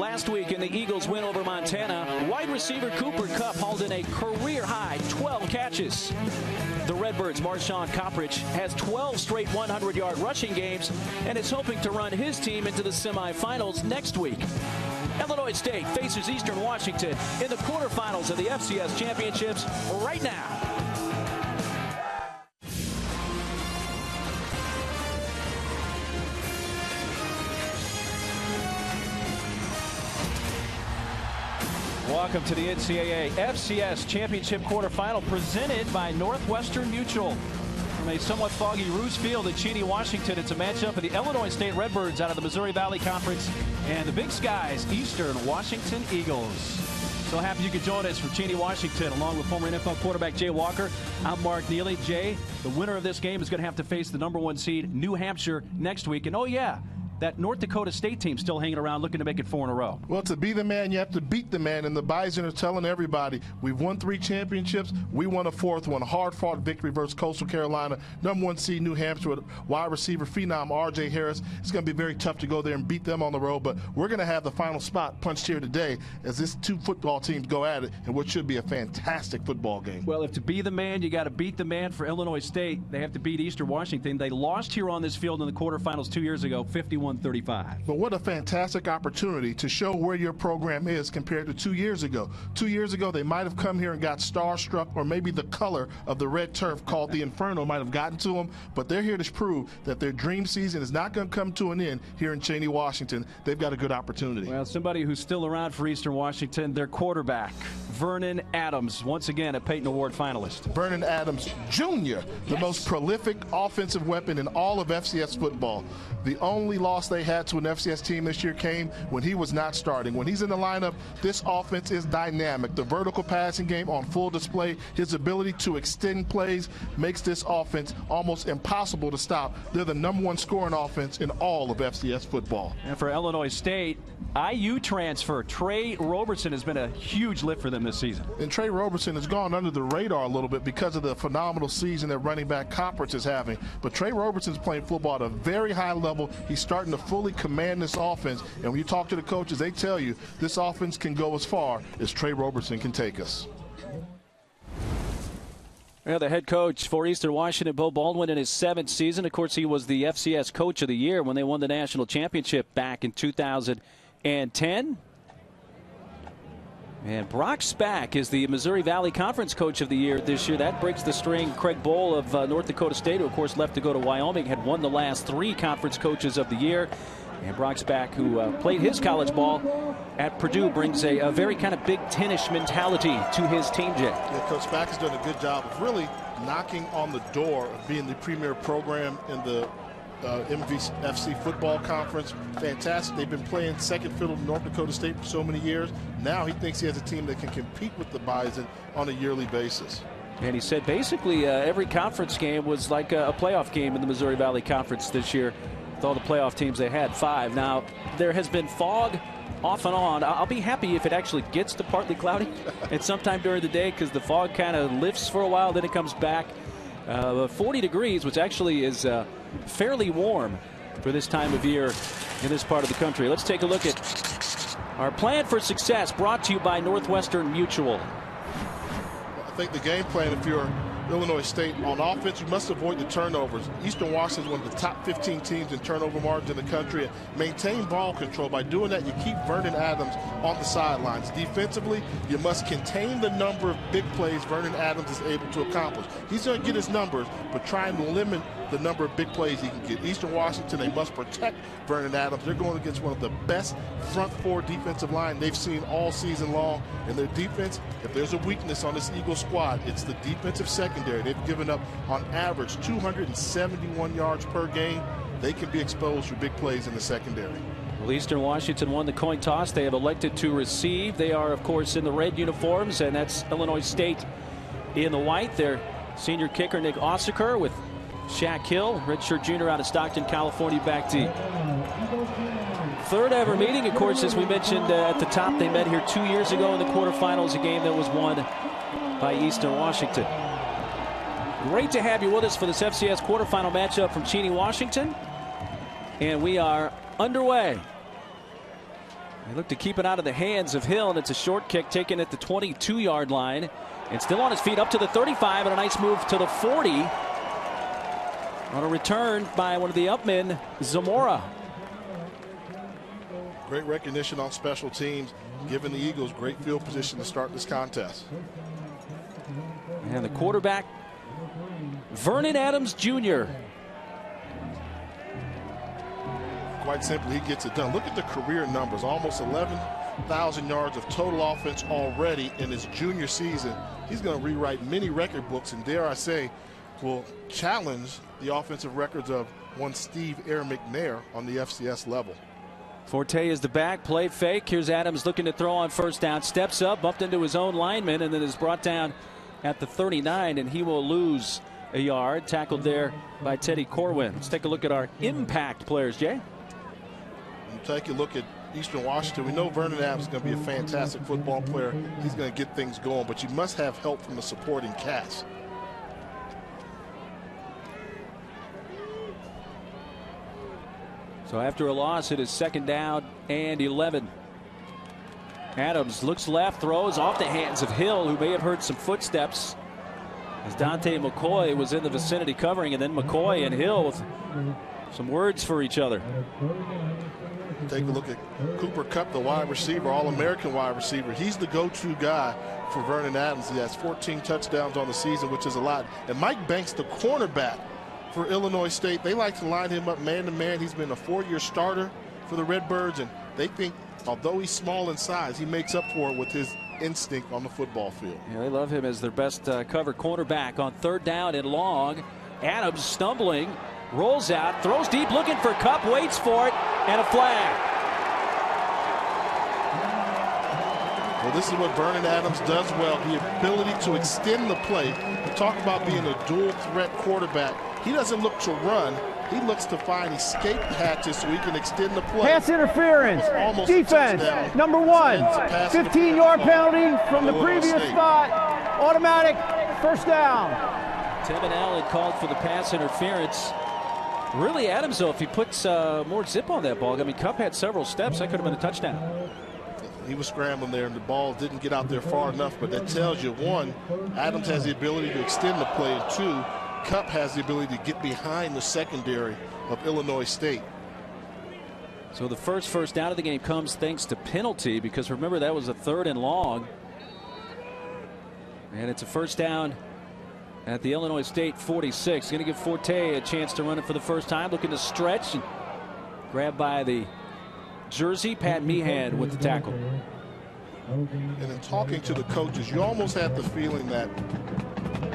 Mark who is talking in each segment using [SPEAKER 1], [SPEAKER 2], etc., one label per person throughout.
[SPEAKER 1] Last week in the Eagles' win over Montana, wide receiver Cooper Kupp hauled in a career-high 12 catches. The Redbirds' Marshawn Coppridge has 12 straight 100-yard rushing games and is hoping to run his team into the semifinals next week. Illinois State faces Eastern Washington in the quarterfinals of the FCS Championships right now. Welcome to the NCAA FCS Championship Quarterfinal presented by Northwestern Mutual. From a somewhat foggy Roos Field at Cheney, Washington, it's a matchup of the Illinois State Redbirds out of the Missouri Valley Conference and the Big Sky's Eastern Washington Eagles. So happy you could join us from Cheney, Washington, along with former NFL quarterback Jay Walker. I'm Mark Neely. Jay, the winner of this game is going to have to face the #1 seed New Hampshire next week. And oh yeah, that North Dakota State team still hanging around looking to make it 4 in a row.
[SPEAKER 2] Well, to be the man, you have to beat the man, and the Bison are telling everybody, we've won 3 championships, we won a 4th one. Hard-fought victory versus Coastal Carolina. #1 seed New Hampshire with wide receiver phenom R.J. Harris. It's going to be very tough to go there and beat them on the road, but we're going to have the final spot punched here today as these 2 football teams go at it in what should be a fantastic football game.
[SPEAKER 1] Well, if to be the man, you got to beat the man. For Illinois State, they have to beat Eastern Washington. They lost here on this field in the quarterfinals 2 years ago, 51-35.
[SPEAKER 2] But what a fantastic opportunity to show where your program is compared to 2 years ago. 2 years ago, they might have come here and got starstruck, or maybe the color of the red turf called the Inferno might have gotten to them, but they're here to prove that their dream season is not going to come to an end here in Cheney, Washington. They've got a good opportunity.
[SPEAKER 1] Well, somebody who's still around for Eastern Washington, their quarterback, Vernon Adams, once again a Peyton Award finalist.
[SPEAKER 2] Vernon Adams Jr., the most prolific offensive weapon in all of FCS football. The only loss they had to an FCS team this year came when he was not starting. When he's in the lineup, this offense is dynamic. The vertical passing game on full display, his ability to extend plays makes this offense almost impossible to stop. They're the #1 scoring offense in all of FCS football.
[SPEAKER 1] And for Illinois State, IU transfer Trey Roberson has been a huge lift for them this season.
[SPEAKER 2] And Trey Roberson has gone under the radar a little bit because of the phenomenal season that running back Coppridge is having. But Trey Roberson's playing football at a very high level. He's starting to fully command this offense. And when you talk to the coaches, they tell you this offense can go as far as Trey Roberson can take us.
[SPEAKER 1] Well, the head coach for Eastern Washington, Bo Baldwin, in his 7th season. Of course, he was the FCS Coach of the Year when they won the national championship back in 2010. And Brock Spack is the Missouri Valley Conference Coach of the Year this year. That breaks the string. Craig Bohl of North Dakota State, who of course left to go to Wyoming, had won the last 3 Conference Coaches of the Year. And Brock Spack, who played his college ball at Purdue, brings a very kind of Big Ten-ish mentality to his team, Jay.
[SPEAKER 2] Yeah, Coach Spack has done a good job of really knocking on the door of being the premier program in the MVFC football conference. Fantastic. They've been playing second fiddle to North Dakota State for so many years. Now he thinks he has a team that can compete with the Bison on a yearly basis.
[SPEAKER 1] And he said basically every conference game was like a playoff game in the Missouri Valley Conference this year. With all the playoff teams, they had 5. Now, there has been fog off and on. I'll be happy if it actually gets to partly cloudy at sometime during the day, because the fog kind of lifts for a while, then it comes back. 40 degrees, which actually is fairly warm for this time of year in this part of the country. Let's take a look at our plan for success, brought to you by Northwestern Mutual.
[SPEAKER 2] I think the game plan, if you're Illinois State, on offense, you must avoid the turnovers. Eastern Washington is one of the top 15 teams in turnover margin in the country. Maintain ball control. By doing that, you keep Vernon Adams on the sidelines. Defensively, you must contain the number of big plays Vernon Adams is able to accomplish. He's going to get his numbers, but try and limit the number of big plays he can get. Eastern Washington, they must protect Vernon Adams. They're going against one of the best front 4 defensive line they've seen all season long. And their defense, if there's a weakness on this Eagle squad, it's the defensive secondary. They've given up, on average, 271 yards per game. They can be exposed for big plays in the secondary.
[SPEAKER 1] Well, Eastern Washington won the coin toss. They have elected to receive. They are, of course, in the red uniforms, and that's Illinois State in the white. Their senior kicker, Nick Ossaker, with Shaq Hill, redshirt junior out of Stockton, California, back deep. 3rd ever meeting, of course, as we mentioned at the top. They met here 2 years ago in the quarterfinals, a game that was won by Eastern Washington. Great to have you with us for this FCS quarterfinal matchup from Cheney, Washington. And we are underway. They look to keep it out of the hands of Hill, and it's a short kick taken at the 22-yard line. And still on his feet up to the 35, and a nice move to the 40. On a return by one of the upmen, Zamora.
[SPEAKER 2] Great recognition on special teams, giving the Eagles great field position to start this contest.
[SPEAKER 1] And the quarterback, Vernon Adams Jr.
[SPEAKER 2] Quite simply, he gets it done. Look at the career numbers, almost 11,000 yards of total offense already in his junior season. He's going to rewrite many record books, and dare I say, will challenge the offensive records of one Steve Air McNair on the FCS level.
[SPEAKER 1] Forte is the back, play fake. Here's Adams looking to throw on first down. Steps up, bumped into his own lineman, and then is brought down at the 39, and he will lose a yard. Tackled there by Teddy Corwin. Let's take a look at our impact players, Jay.
[SPEAKER 2] You take a look at Eastern Washington. We know Vernon Adams is going to be a fantastic football player. He's going to get things going, but you must have help from the supporting cast.
[SPEAKER 1] So after a loss, it is 2nd down and 11. Adams looks left, throws off the hands of Hill, who may have heard some footsteps as Dante McCoy was in the vicinity covering, and then McCoy and Hill with some words for each other.
[SPEAKER 2] Take a look at Cooper Kupp, the wide receiver, All-American wide receiver. He's the go-to guy for Vernon Adams. He has 14 touchdowns on the season, which is a lot. And Mike Banks, the cornerback for Illinois State, they like to line him up man-to-man. He's been a 4-year starter for the Redbirds, and they think, although he's small in size, he makes up for it with his instinct on the football field.
[SPEAKER 1] Yeah, they love him as their best cover cornerback. On 3rd down and long, Adams stumbling, rolls out, throws deep, looking for Kupp, waits for it, and a flag.
[SPEAKER 2] Well, this is what Vernon Adams does well, the ability to extend the play. We talk about being a dual threat quarterback. He doesn't look to run. He looks to find escape hatches so he can extend the play.
[SPEAKER 3] Pass interference. Defense, number 1. 15-yard penalty from the previous spot. Automatic first down.
[SPEAKER 1] Tim and Allen called for the pass interference. Really, Adams, though, if he puts more zip on that ball, I mean, Kupp had several steps. That could have been a touchdown.
[SPEAKER 2] He was scrambling there, and the ball didn't get out there far enough. But that tells you, 1, Adams has the ability to extend the play, and 2, Kupp has the ability to get behind the secondary of Illinois State.
[SPEAKER 1] So the first down of the game comes thanks to penalty, because remember, that was a 3rd and long. And it's a first down at the Illinois State 46. Going to give Forte a chance to run it for the first time. Looking to stretch, and grabbed by the jersey. Pat Meehan with the tackle.
[SPEAKER 2] And in talking to the coaches, you almost had the feeling that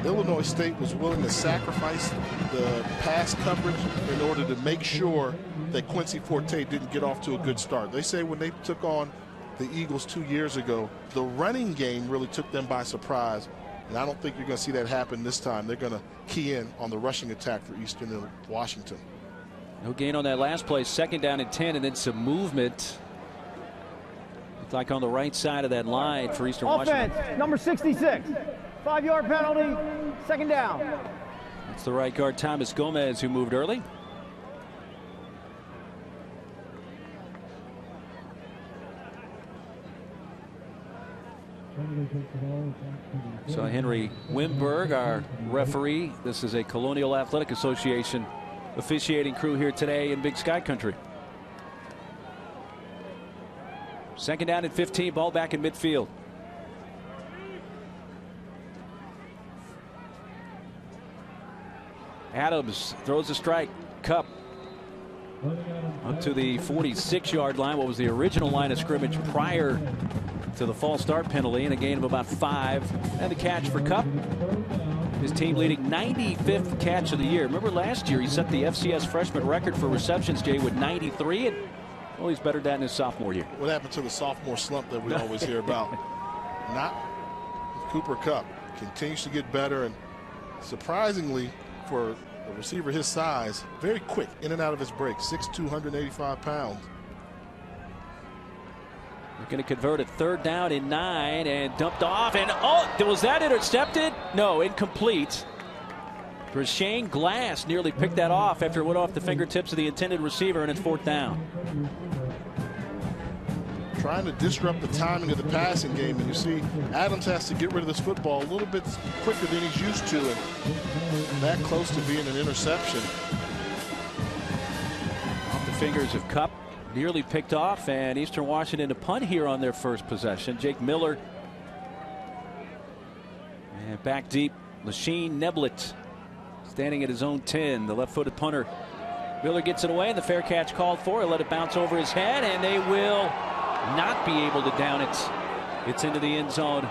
[SPEAKER 2] Illinois State was willing to sacrifice the pass coverage in order to make sure that Quincy Forte didn't get off to a good start. They say when they took on the Eagles 2 years ago, the running game really took them by surprise. And I don't think you're going to see that happen this time. They're going to key in on the rushing attack for Eastern Washington.
[SPEAKER 1] No gain on that last play. 2nd down and 10, and then some movement. Looked like on the right side of that line for Eastern Washington.
[SPEAKER 3] Offense, number 66. 5-yard penalty, 2nd down.
[SPEAKER 1] That's the right guard, Thomas Gomez, who moved early. So Henry Wimberg, our referee. This is a Colonial Athletic Association officiating crew here today in Big Sky Country. 2nd down and 15, ball back in midfield. Adams throws a strike. Kupp up to the 46-yard line. What was the original line of scrimmage prior to the false start penalty, and a gain of about 5. And the catch for Kupp. His team leading 95th catch of the year. Remember last year he set the FCS freshman record for receptions, Jay, with 93. And well, he's better than that in his sophomore year.
[SPEAKER 2] What happened to the sophomore slump that we always hear about? Not Cooper Kupp. Continues to get better, and surprisingly, for a receiver his size, very quick in and out of his breaks. 6'2", 185 pounds.
[SPEAKER 1] They're going to convert it 3rd down and 9, and dumped off, and oh, was that intercepted? No, incomplete. Brashane Glass nearly picked that off after it went off the fingertips of the intended receiver, and it's 4th down.
[SPEAKER 2] trying to disrupt the timing of the passing game. And you see Adams has to get rid of this football a little bit quicker than he's used to, and that close to being an interception.
[SPEAKER 1] Off the fingers of Cup, nearly picked off, and Eastern Washington to punt here on their first possession. Jake Miller. And back deep, Lachine Neblett standing at his own 10, the left-footed punter. Miller gets it away, and the fair catch called for. He'll let it bounce over his head, and they will not be able to down it. It's into the end zone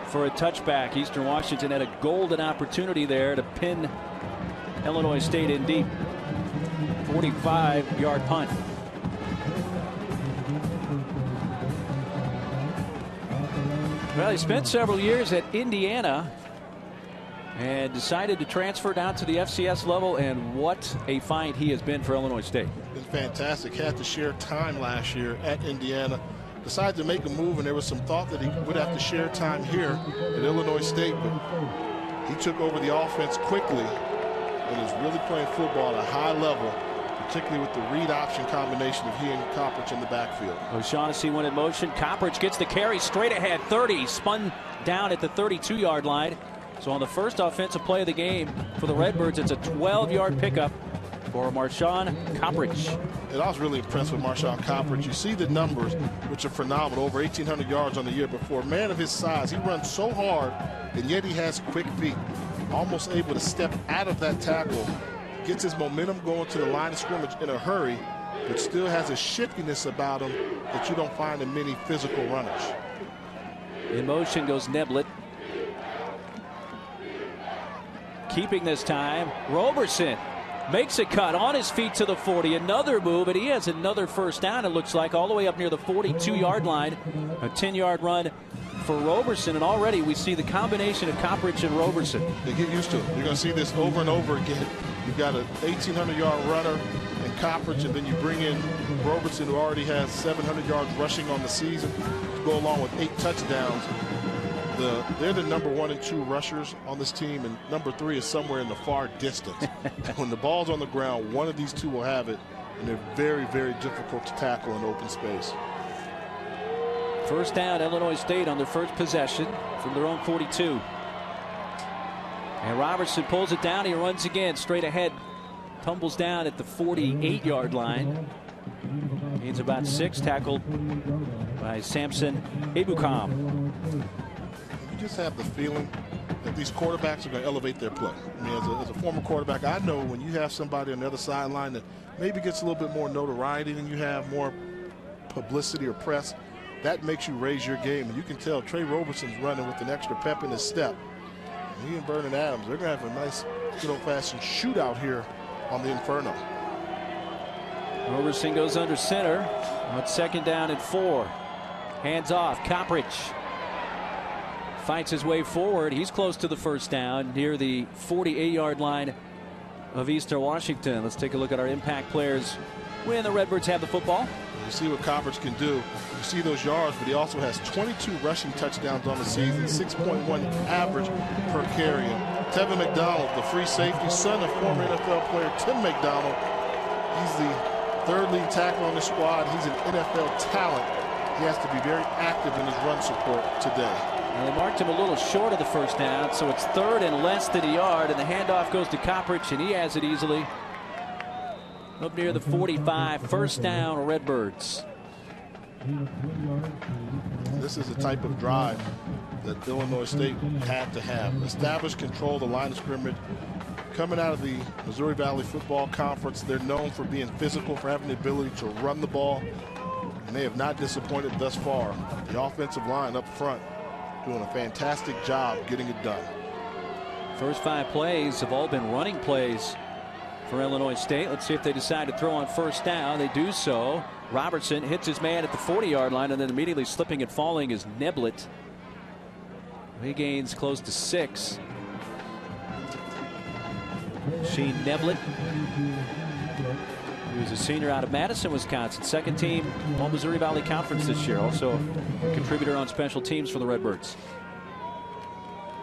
[SPEAKER 1] for a touchback. Eastern Washington had a golden opportunity there to pin Illinois State in deep. 45-yard punt. Well, he spent several years at Indiana and decided to transfer down to the FCS level, and what a find he has been for Illinois State.
[SPEAKER 2] Been fantastic. Had to share time last year at Indiana. Decided to make a move, and there was some thought that he would have to share time here at Illinois State, but he took over the offense quickly and is really playing football at a high level, particularly with the read option combination of he and Coppridge in the backfield.
[SPEAKER 1] O'Shaughnessy went in motion. Coppridge gets the carry straight ahead. 30, spun down at the 32-yard line. So on the first offensive play of the game for the Redbirds, it's a 12-yard pickup for Marshawn Coppridge.
[SPEAKER 2] And I was really impressed with Marshawn Coppridge. You see the numbers, which are phenomenal, over 1,800 yards on the year. But for a man of his size, he runs so hard, and yet he has quick feet. Almost able to step out of that tackle, gets his momentum going to the line of scrimmage in a hurry, but still has a shiftiness about him that you don't find in many physical runners.
[SPEAKER 1] In motion goes Neblett. Keeping this time, Roberson makes a cut on his feet to the 40. Another move, and he has another first down, it looks like, all the way up near the 42-yard line. A 10-yard run for Roberson, and already we see the combination of Coppridge and Roberson.
[SPEAKER 2] They get used to it. You're going to see this over and over again. You've got an 1,800-yard runner in Coppridge, and then you bring in Roberson, who already has 700 yards rushing on the season, to go along with 8 touchdowns. They're the number 1 and 2 rushers on this team, and number 3 is somewhere in the far distance. When the ball's on the ground, one of these two will have it, and they're very, very difficult to tackle in open space.
[SPEAKER 1] First down, Illinois State on their first possession from their own 42. And Robertson pulls it down. He runs again straight ahead. Tumbles down at the 48-yard line. Gains about 6, tackled by Samson Ebukam.
[SPEAKER 2] You just have the feeling that these quarterbacks are going to elevate their play. I mean, as a former quarterback, I know when you have somebody on the other sideline that maybe gets a little bit more notoriety than you have, more publicity or press, that makes you raise your game. And you can tell Trey Roberson's running with an extra pep in his step. And he and Vernon Adams, they're going to have a nice, good old-fashioned shootout here on the Inferno.
[SPEAKER 1] Roberson goes under center on second down and 4. Hands off. Coppridge fights his way forward. He's close to the first down near the 48-yard line of Eastern Washington. Let's take a look at our impact players when the Redbirds have the football.
[SPEAKER 2] You see what Coppridge can do. You see those yards, but he also has 22 rushing touchdowns on the season, 6.1 average per carry. And Tevin McDonald, the free safety, son of former NFL player Tim McDonald. He's the third lead tackle on the squad. He's an NFL talent. He has to be very active in his run support today.
[SPEAKER 1] And they marked him a little short of the first down, so it's 3rd and less than a yard, and the handoff goes to Coppridge, and he has it easily up near the 45. First down, Redbirds.
[SPEAKER 2] This is the type of drive that Illinois State had to have. Establish control of the line of scrimmage. Coming out of the Missouri Valley Football Conference, they're known for being physical, for having the ability to run the ball, and they have not disappointed thus far. The offensive line up front doing a fantastic job getting it done.
[SPEAKER 1] First 5 plays have all been running plays for Illinois State. Let's see if they decide to throw on first down. They do so. Robertson hits his man at the 40-yard line, and then immediately slipping and falling is Neblett. He gains close to 6. Sheen Neblett, who's a senior out of Madison, Wisconsin. Second team all Missouri Valley Conference this year. Also a contributor on special teams for the Redbirds.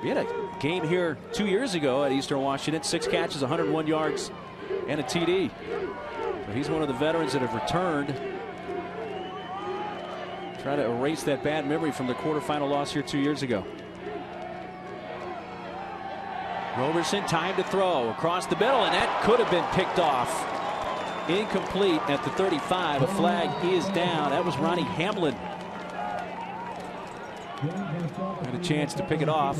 [SPEAKER 1] We had a game here 2 years ago at Eastern Washington. 6 catches, 101 yards, and a TD. So he's one of the veterans that have returned Try to erase that bad memory from the quarterfinal loss here 2 years ago. Roberson, time to throw across the middle, and that could have been picked off. Incomplete at the 35. A flag is down. That was Ronnie Hamlin. Had a chance to pick it off.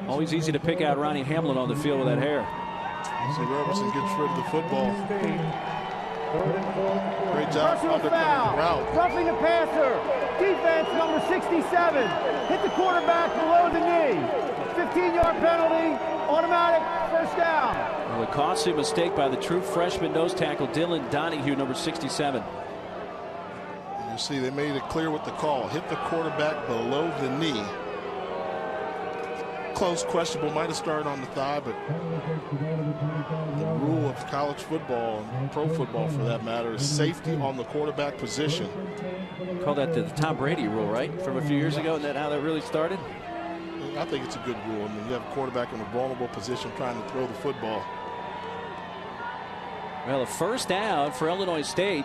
[SPEAKER 1] Always easy to pick out Ronnie Hamlin on the field with that hair.
[SPEAKER 2] So Roberson gets rid of the football. Great job undercutting the route.
[SPEAKER 3] Roughing the passer. Defense number 67. Hit the quarterback below the knee. 15-yard penalty. Automatic first down.
[SPEAKER 1] Well, a costly mistake by the true freshman nose tackle Dylan Donahue, number 67.
[SPEAKER 2] You see, they made it clear with the call. Hit the quarterback below the knee. Close, questionable, might have started on the thigh, but the rule of college football and pro football for that matter is safety on the quarterback position.
[SPEAKER 1] Call that the Tom Brady rule, right? From a few years ago, isn't that how that really started?
[SPEAKER 2] I think it's a good rule. I mean, you have a quarterback in a vulnerable position trying to throw the football.
[SPEAKER 1] Well, a first down for Illinois State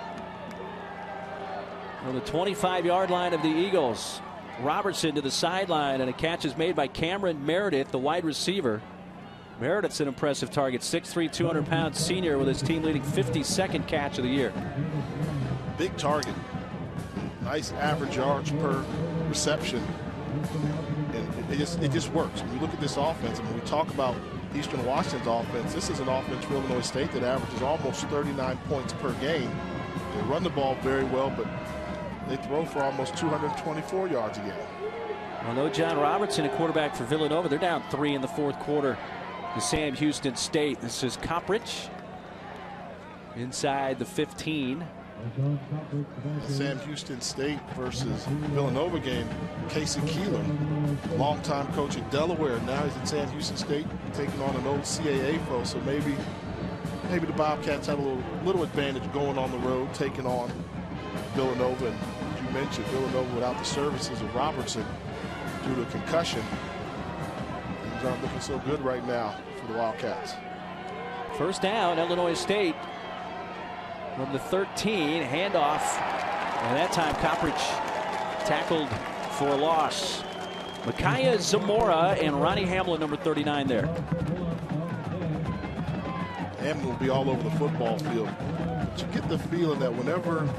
[SPEAKER 1] on the 25-yard line of the Eagles. Robertson to the sideline, and a catch is made by Cameron Meredith, the wide receiver. Meredith's an impressive target, 6'3", 200-pound senior with his team leading 52nd catch of the year.
[SPEAKER 2] Big target. Nice average yards per reception. And it just works. When you look at this offense, and when we talk about Eastern Washington's offense, this is an offense for Illinois State that averages almost 39 points per game. They run the ball very well, but they throw for almost 224 yards a game.
[SPEAKER 1] Well, no John Robertson, a quarterback for Villanova. They're down 3 in the fourth quarter to Sam Houston State. This is Coppridge inside the 15.
[SPEAKER 2] The Sam Houston State versus Villanova game, Casey Keeler, longtime coach at Delaware. Now he's at Sam Houston State taking on an old CAA foe. So maybe the Bobcats have a little advantage going on the road, taking on Villanova. And as you mentioned, Villanova without the services of Robertson due to a concussion. Things aren't looking so good right now for the Wildcats.
[SPEAKER 1] First down, Illinois State from the 13, handoff, and that time Coppridge tackled for a loss. Micaiah Zamora and Ronnie Hamlin, number 39 there.
[SPEAKER 2] Hamlin will be all over the football field. But you get the feeling that whenever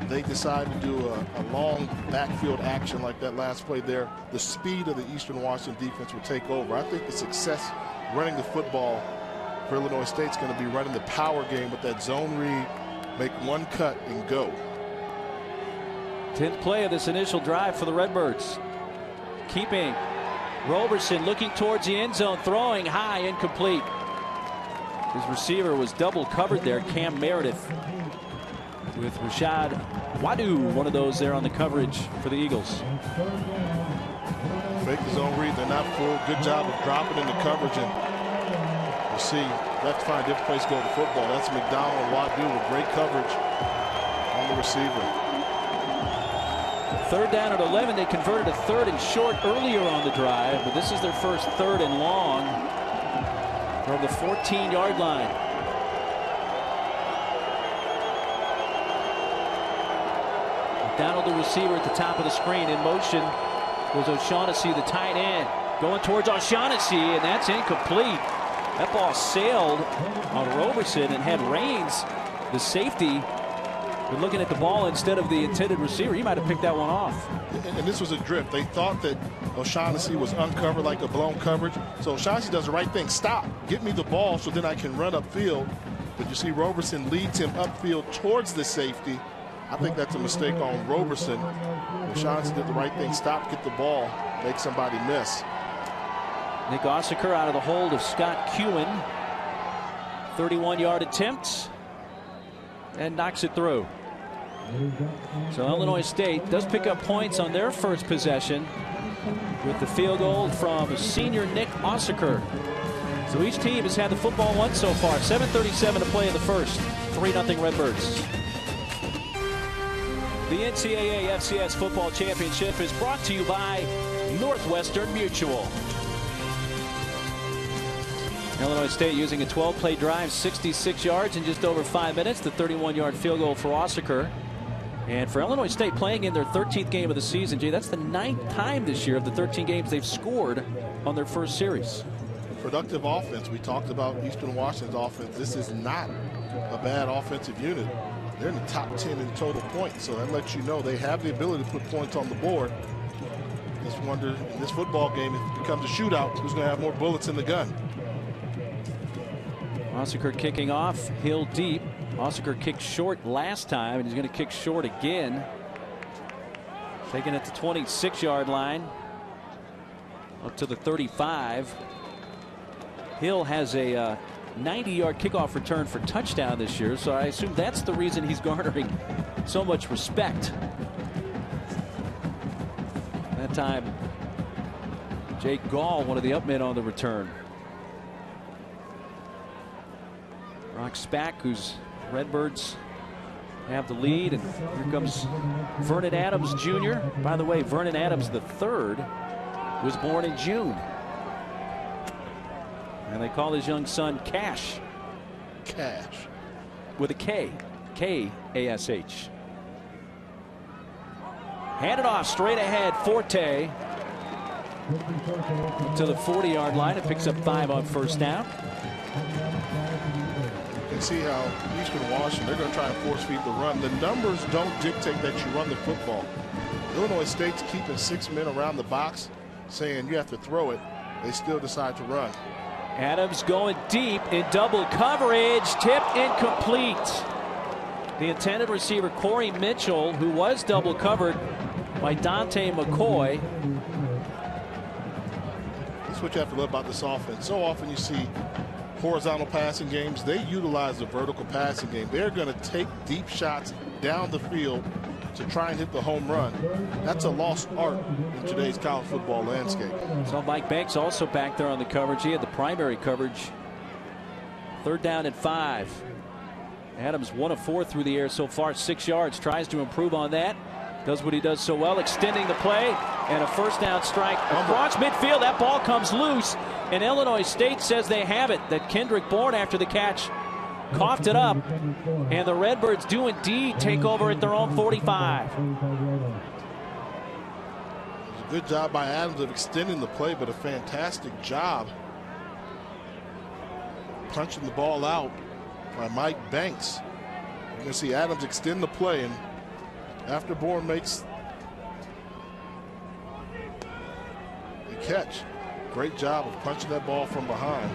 [SPEAKER 2] they decide to do a long backfield action like that last play there, the speed of the Eastern Washington defense will take over. I think the success running the football for Illinois State's going to be running the power game with that zone read, make one cut and go.
[SPEAKER 1] 10th play of this initial drive for the Redbirds. Keeping Roberson looking towards the end zone, throwing high, incomplete. His receiver was double covered there, Cam Meredith, with Rashad Wadu, one of those there on the coverage for the Eagles.
[SPEAKER 2] Fake the zone read, they're not full. Good job of dropping into coverage, and you see, you have to find a different place to go to football. That's McDonald and Wadu with great coverage on the receiver.
[SPEAKER 1] Third down at 11. They converted a third and short earlier on the drive, but this is their first third and long from the 14-yard line. McDonald, the receiver at the top of the screen. In motion was O'Shaughnessy, the tight end. Going towards O'Shaughnessy, and that's incomplete. That ball sailed on Roberson and had Raines, the safety, but looking at the ball instead of the intended receiver. He might have picked that one off.
[SPEAKER 2] And this was a drift. They thought that O'Shaughnessy was uncovered like a blown coverage. So O'Shaughnessy does the right thing. Stop. Get me the ball so then I can run upfield. But you see Roberson leads him upfield towards the safety. I think that's a mistake on Roberson. O'Shaughnessy did the right thing. Stop, get the ball, make somebody miss.
[SPEAKER 1] Nick Ossaker out of the hold of Scott Kewen. 31-yard attempt and knocks it through. So Illinois State does pick up points on their first possession with the field goal from senior Nick Ossaker. So each team has had the football once so far. 7:37 to play in the first. 3-0 Redbirds. The NCAA FCS Football Championship is brought to you by Northwestern Mutual. Illinois State using a 12-play drive, 66 yards in just over 5 minutes. The 31-yard field goal for Ossaker. And for Illinois State, playing in their 13th game of the season, Jay, that's the 9th time this year of the 13 games they've scored on their first series.
[SPEAKER 2] Productive offense. We talked about Eastern Washington's offense. This is not a bad offensive unit. They're in the top 10 in total points, so that lets you know they have the ability to put points on the board. Just wonder, in this football game, if it becomes a shootout, who's going to have more bullets in the gun?
[SPEAKER 1] Osseker kicking off, Hill deep. Osseker kicked short last time, and he's going to kick short again. Taking it to 26-yard line, up to the 35. Hill has a 90-yard kickoff return for touchdown this year, so I assume that's the reason he's garnering so much respect. That time, Jake Gall, one of the upmen on the return. Brock Spack, who's Redbirds have the lead, and here comes Vernon Adams Jr. By the way, Vernon Adams III was born in June, and they call his young son Cash.
[SPEAKER 2] Cash
[SPEAKER 1] with a K, K-A-S-H. Handed off straight ahead, Forte to the 40-yard line. It picks up 5 on first down.
[SPEAKER 2] You can see how Eastern Washington, they're going to try and force feed the run. The numbers don't dictate that you run the football. Illinois State's keeping 6 men around the box, saying you have to throw it. They still decide to run.
[SPEAKER 1] Adams going deep in double coverage, tipped incomplete. The intended receiver, Corey Mitchell, who was double covered by Dante McCoy.
[SPEAKER 2] That's what you have to love about this offense. So often you see horizontal passing games. They utilize the vertical passing game. They're going to take deep shots down the field to try and hit the home run. That's a lost art in today's college football landscape.
[SPEAKER 1] So Mike Banks also back there on the coverage. He had the primary coverage. 3rd down and 5. Adams 1 of 4 through the air so far, 6 yards. Tries to improve on that. Does what he does so well, extending the play, and a first down strike across midfield. That ball comes loose, and Illinois State says they have it. That Kendrick Bourne, after the catch, coughed it up, and the Redbirds do indeed take over at their own 45.
[SPEAKER 2] A good job by Adams of extending the play, but a fantastic job punching the ball out by Mike Banks. You're going to see Adams extend the play, and after Bourne makes the catch, great job of punching that ball from behind.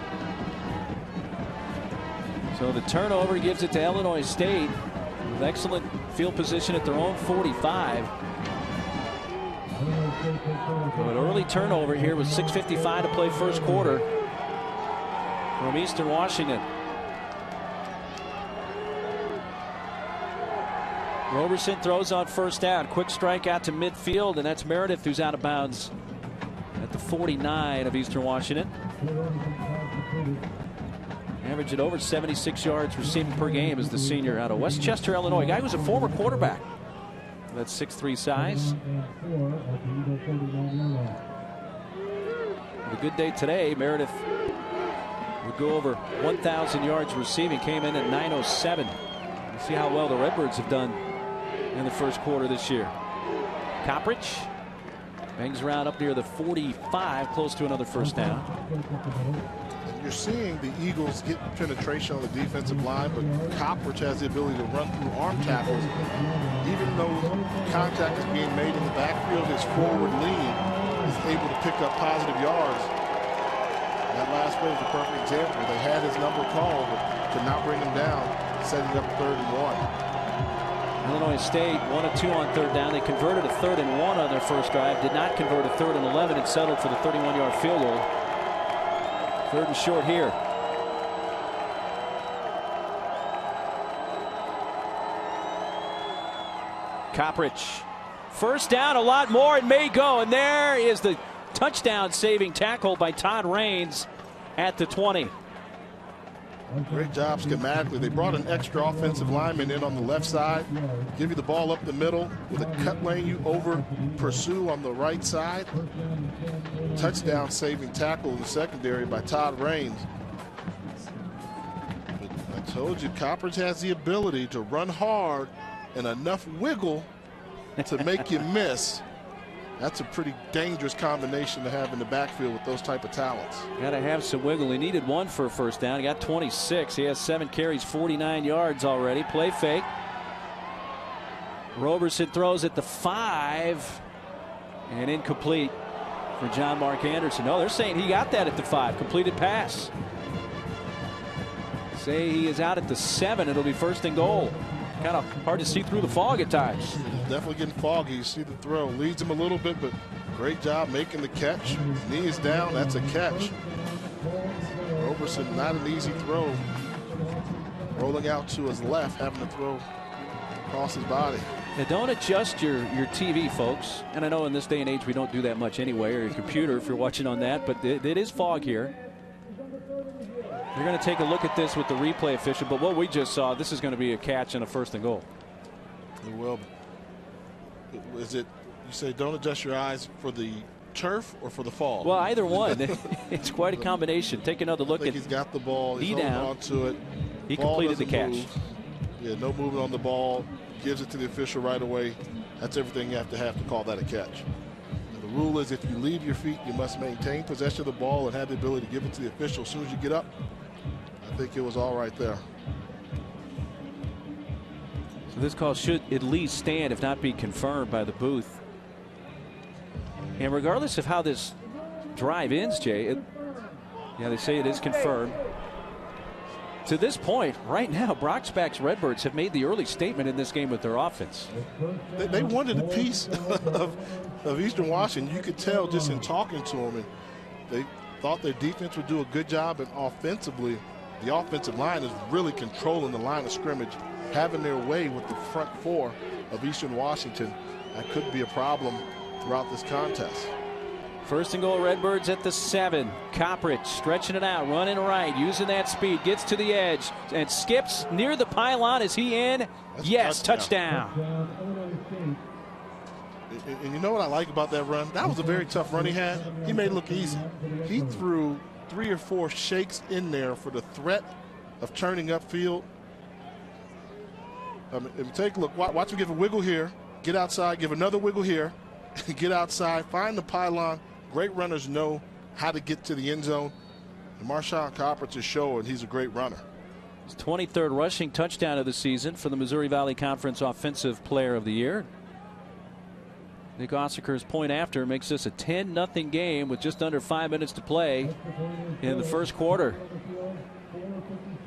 [SPEAKER 1] So the turnover gives it to Illinois State with excellent field position at their own 45. So an early turnover here with 6:55 to play first quarter from Eastern Washington. Roberson throws on first down. Quick strike out to midfield, and that's Meredith who's out of bounds at the 49 of Eastern Washington. Averaging over 76 yards receiving per game as the senior out of Westchester, Illinois. Guy who's a former quarterback. That's 6'3" size. A good day today. Meredith would go over 1,000 yards receiving. Came in at 907. We'll see how well the Redbirds have done in the first quarter this year. Coppridge bangs around up near the 45, close to another first down.
[SPEAKER 2] You're seeing the Eagles get penetration on the defensive line, but Coppridge has the ability to run through arm tackles. Even though contact is being made in the backfield, his forward lean is able to pick up positive yards. That last play was a perfect example. They had his number called, but could not bring him down, setting up 3rd and 1.
[SPEAKER 1] Illinois State 1 of 2 on 3rd down. They converted a 3rd and 1 on their first drive. Did not convert a 3rd and 11 and settled for the 31-yard field goal. 3rd and short here. Coppridge. First down, a lot more, and may go. And there is the touchdown saving tackle by Todd Raines at the 20.
[SPEAKER 2] Great job schematically. They brought an extra offensive lineman in on the left side, give you the ball up the middle with a cut lane you over pursue on the right side. Touchdown saving tackle in the secondary by Todd Raines. But I told you, Coppridge has the ability to run hard and enough wiggle to make you miss. That's a pretty dangerous combination to have in the backfield with those type of talents.
[SPEAKER 1] Got to have some wiggle. He needed one for a first down. He got 26. He has 7 carries, 49 yards already. Play fake. Roberson throws at the 5 and incomplete for John Mark Anderson. No, they're saying he got that at the 5. Completed pass. Say he is out at the 7. It'll be first and goal. Kind of hard to see through the fog at times.
[SPEAKER 2] Definitely getting foggy. You see the throw. Leads him a little bit, but great job making the catch. His knee is down. That's a catch. Roberson, not an easy throw. Rolling out to his left, having to throw across his body.
[SPEAKER 1] Now don't adjust your TV, folks. And I know in this day and age we don't do that much anyway, or your computer if you're watching on that, but it is fog here. They're going to take a look at this with the replay official, but what we just saw, this is going to be a catch and a first and goal.
[SPEAKER 2] It will. Is it, you say don't adjust your eyes for the turf or for the fall?
[SPEAKER 1] Well, either one. It's quite a combination. Take another look at.
[SPEAKER 2] He's got the ball. He's holding on to it.
[SPEAKER 1] He completed the catch.
[SPEAKER 2] Yeah, no movement on the ball. Gives it to the official right away. That's everything you have to call that a catch. And the rule is if you leave your feet, you must maintain possession of the ball and have the ability to give it to the official as soon as you get up. I think it was all right there.
[SPEAKER 1] So this call should at least stand, if not be confirmed by the booth. And regardless of how this drive ends, Jay, yeah, they say it is confirmed. To this point, right now, Brock-Spack's Redbirds have made the early statement in this game with their offense.
[SPEAKER 2] They wanted a piece of Eastern Washington. You could tell just in talking to them. And they thought their defense would do a good job, and offensively, the offensive line is really controlling the line of scrimmage, having their way with the front 4 of Eastern Washington. That could be a problem throughout this contest.
[SPEAKER 1] First and goal, Redbirds at the 7. Coppridge stretching it out, running right, using that speed, gets to the edge and skips near the pylon. Is he in?
[SPEAKER 2] That's
[SPEAKER 1] yes, touchdown.
[SPEAKER 2] And you know what I like about that run? That was a very tough run he had. He made it look easy. He threw 3 or 4 shakes in there for the threat of turning upfield. Take a look. Watch him give a wiggle here, get outside, give another wiggle here, get outside, find the pylon. Great runners know how to get to the end zone. And Marshawn Coppridge is showing he's a great runner.
[SPEAKER 1] His 23rd rushing touchdown of the season for the Missouri Valley Conference Offensive Player of the Year. Nick Ossaker's point after makes this a 10-0 game with just under 5 minutes to play in the first quarter.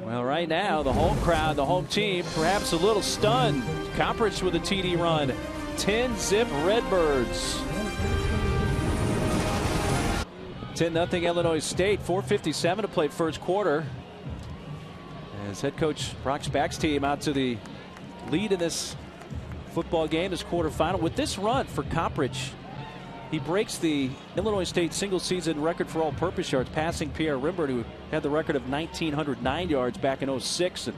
[SPEAKER 1] Well, right now, the home crowd, the home team, perhaps a little stunned. Coppridge with a TD run. 10-zip Redbirds. 10-0 Illinois State. 4:57 to play first quarter. As head coach Brock-Spack's team out to the lead in this football game, this quarterfinal. With this run for Coppridge, he breaks the Illinois State single season record for all-purpose yards, passing Pierre Rimbert, who had the record of 1,909 yards back in 06. And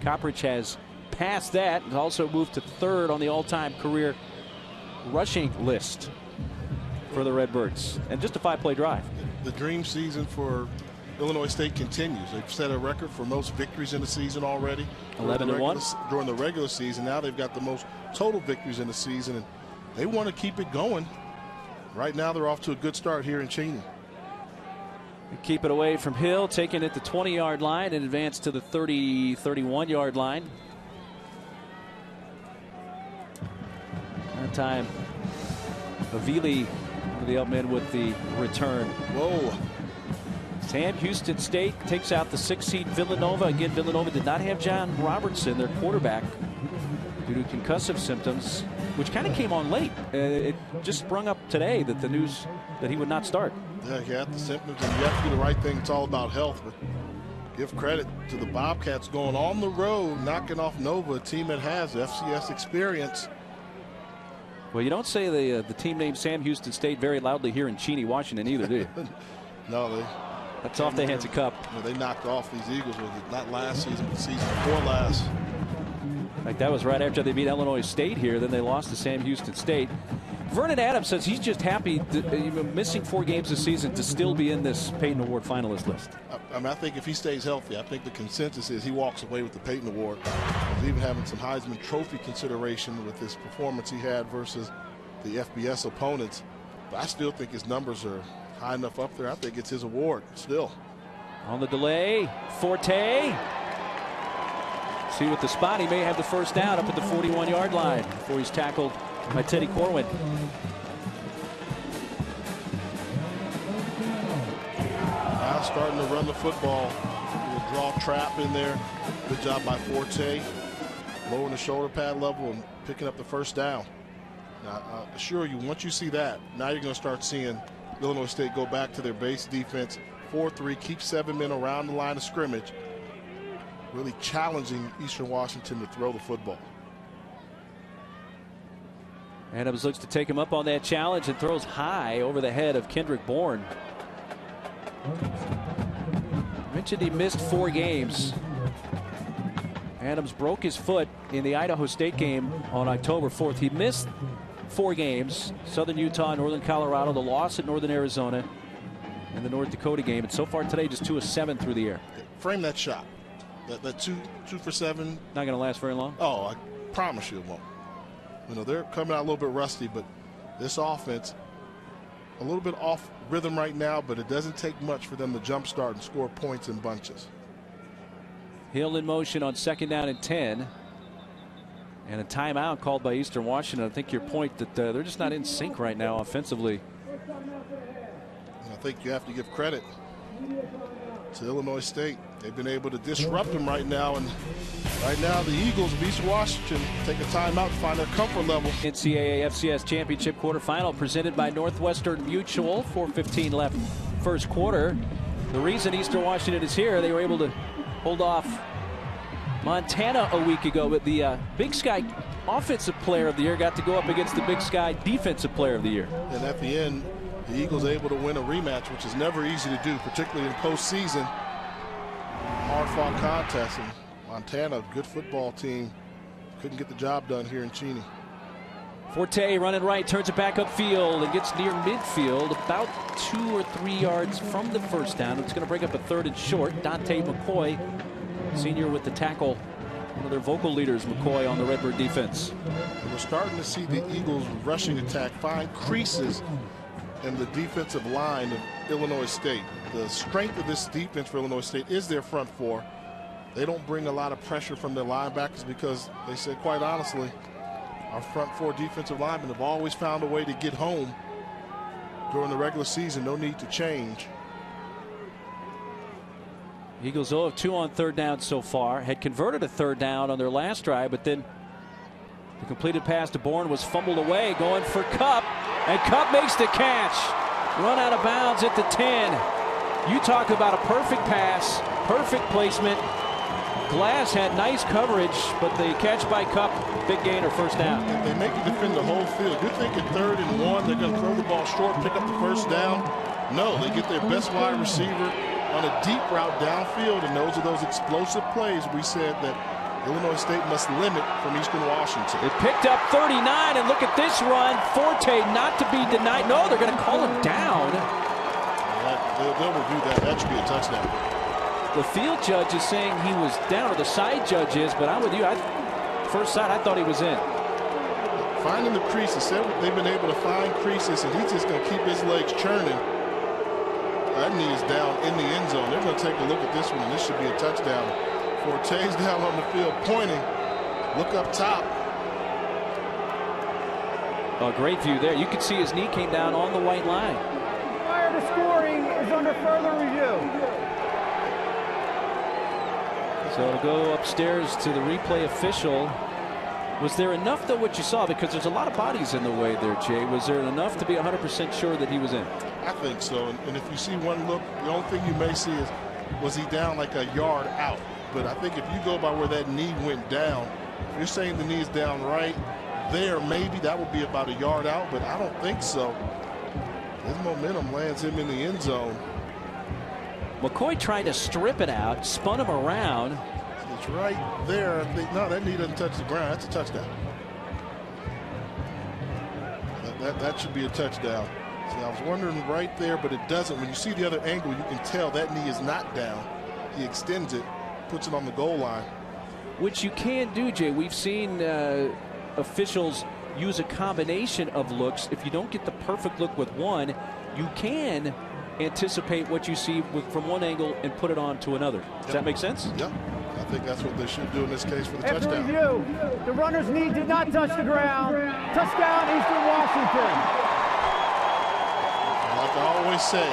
[SPEAKER 1] Coppridge has passed that and also moved to 3rd on the all-time career rushing list for the Redbirds. And just a 5-play drive.
[SPEAKER 2] The dream season for Illinois State continues. They've set a record for most victories in the season already.
[SPEAKER 1] 11-1
[SPEAKER 2] during the regular season. Now they've got the most total victories in the season, and they want to keep it going. Right now they're off to a good start here in Cheney.
[SPEAKER 1] Keep it away from Hill, taking it the 20-yard line and advance to the 31-yard line. That time, Avili, the Elkmen, with the return.
[SPEAKER 2] Whoa.
[SPEAKER 1] Sam Houston State takes out the 6th seed Villanova. Again, Villanova did not have John Robertson, their quarterback, due to concussive symptoms, which kind of came on late. It just sprung up today that the news that he would not start.
[SPEAKER 2] Yeah, he had the symptoms, and you have to do the right thing. It's all about health. But give credit to the Bobcats going on the road, knocking off Nova, a team that has FCS experience.
[SPEAKER 1] Well, you don't say the team named Sam Houston State very loudly here in Cheney, Washington, either, do you?
[SPEAKER 2] No,
[SPEAKER 1] that's off the hands of Cup.
[SPEAKER 2] They knocked off these Eagles, was it not last season, but the season before last.
[SPEAKER 1] Like that was right after they beat Illinois State here. Then they lost to Sam Houston State. Vernon Adams says he's just happy, missing 4 games this season, to still be in this Peyton Award finalist list.
[SPEAKER 2] I mean, I think if he stays healthy, I think the consensus is he walks away with the Peyton Award. He's even having some Heisman Trophy consideration with this performance he had versus the FBS opponents. But I still think his numbers are high enough up there. I think it's his award still.
[SPEAKER 1] On the delay, Forte. See with the spot, he may have the first down up at the 41-yard line before he's tackled by Teddy Corwin.
[SPEAKER 2] Now starting to run the football. A draw trap in there. Good job by Forte. Lowering the shoulder pad level and picking up the first down. Now, I assure you, once you see that, now you're going to start seeing Illinois State go back to their base defense. 4-3, keep 7 men around the line of scrimmage. Really challenging Eastern Washington to throw the football.
[SPEAKER 1] Adams looks to take him up on that challenge and throws high over the head of Kendrick Bourne. Mentioned he missed 4 games. Adams broke his foot in the Idaho State game on October 4th. He missed 4 games: Southern Utah, Northern Colorado, the loss at Northern Arizona, and the North Dakota game. And so far today, just 2 of 7 through the air.
[SPEAKER 2] Frame that shot. That 2 for 7.
[SPEAKER 1] Not going to last very long.
[SPEAKER 2] Oh, I promise you it won't. You know, they're coming out a little bit rusty, but this offense, a little bit off rhythm right now, but it doesn't take much for them to jumpstart and score points in bunches.
[SPEAKER 1] Hill in motion on 2nd down and 10. And a timeout called by Eastern Washington. I think your point that they're just not in sync right now offensively.
[SPEAKER 2] And I think you have to give credit to Illinois State. They've been able to disrupt them right now, and right now the Eagles of Eastern Washington take a timeout to find their comfort level.
[SPEAKER 1] NCAA FCS Championship Quarterfinal presented by Northwestern Mutual. 4:15 left first quarter. The reason Eastern Washington is here, they were able to hold off Montana a week ago, but the Big Sky Offensive Player of the Year got to go up against the Big Sky Defensive Player of the Year.
[SPEAKER 2] And at the end, the Eagles able to win a rematch, which is never easy to do, particularly in postseason. Hard-fought contest, and Montana, good football team, couldn't get the job done here in Cheney.
[SPEAKER 1] Forte running right, turns it back upfield and gets near midfield, about 2 or 3 yards from the first down. It's going to bring up a 3rd and short. Dante McCoy, senior, with the tackle. One of their vocal leaders, McCoy, on the Redbird defense.
[SPEAKER 2] And we're starting to see the Eagles' rushing attack find creases in the defensive line of Illinois State. The strength of this defense for Illinois State is their front 4. They don't bring a lot of pressure from their linebackers because they said, quite honestly, our front 4 defensive linemen have always found a way to get home during the regular season. No need to change.
[SPEAKER 1] Eagles 0 of 2 on 3rd down so far. Had converted a 3rd down on their last drive, but then the completed pass to Bourne was fumbled away, going for Cup, and Cup makes the catch. Run out of bounds at the 10. You talk about a perfect pass, perfect placement. Glass had nice coverage, but the catch by Cup, big gain or first down.
[SPEAKER 2] They make you defend the whole field. You're thinking 3rd and 1, they're going to throw the ball short, pick up the first down. No, they get their best wide receiver on a deep route downfield, and those are those explosive plays we said that Illinois State must limit from Eastern Washington.
[SPEAKER 1] It picked up 39, and look at this run. Forte not to be denied. No, they're going to call him down.
[SPEAKER 2] They'll review that. That should be a touchdown.
[SPEAKER 1] The field judge is saying he was down, or the side judge is, but I'm with you. First sight, I thought he was in.
[SPEAKER 2] Finding the creases. They've been able to find creases, and he's just going to keep his legs churning. That knee is down in the end zone. They're going to take a look at this one, and this should be a touchdown. Forte's down on the field pointing. Look up top.
[SPEAKER 1] A great view there. You could see his knee came down on the white line.
[SPEAKER 3] Prior to scoring is under further review.
[SPEAKER 1] So it'll go upstairs to the replay official. Was there enough, though, what you saw? Because there's a lot of bodies in the way there, Jay. Was there enough to be 100% sure that he was in?
[SPEAKER 2] I think so. And if you see one look, the only thing you may see is, was he down like a yard out? But I think if you go by where that knee went down, if you're saying the knee is down right there, maybe that would be about a yard out, but I don't think so. His momentum lands him in the end zone.
[SPEAKER 1] McCoy tried to strip it out, spun him around.
[SPEAKER 2] It's right there. I think, no, that knee doesn't touch the ground. That's a touchdown. That should be a touchdown. See, I was wondering right there, but it doesn't. When you see the other angle, you can tell that knee is not down. He extends it, puts it on the goal line.
[SPEAKER 1] Which you can do, Jay. We've seen officials use a combination of looks. If you don't get the perfect look with one, you can anticipate what you see from one angle and put it on to another. Does that make sense?
[SPEAKER 2] Yeah. I think that's what they should do in this case for the
[SPEAKER 3] After
[SPEAKER 2] touchdown.
[SPEAKER 3] review, the runner's knee did not touch the ground. Touchdown, Eastern Washington.
[SPEAKER 2] Like I always say,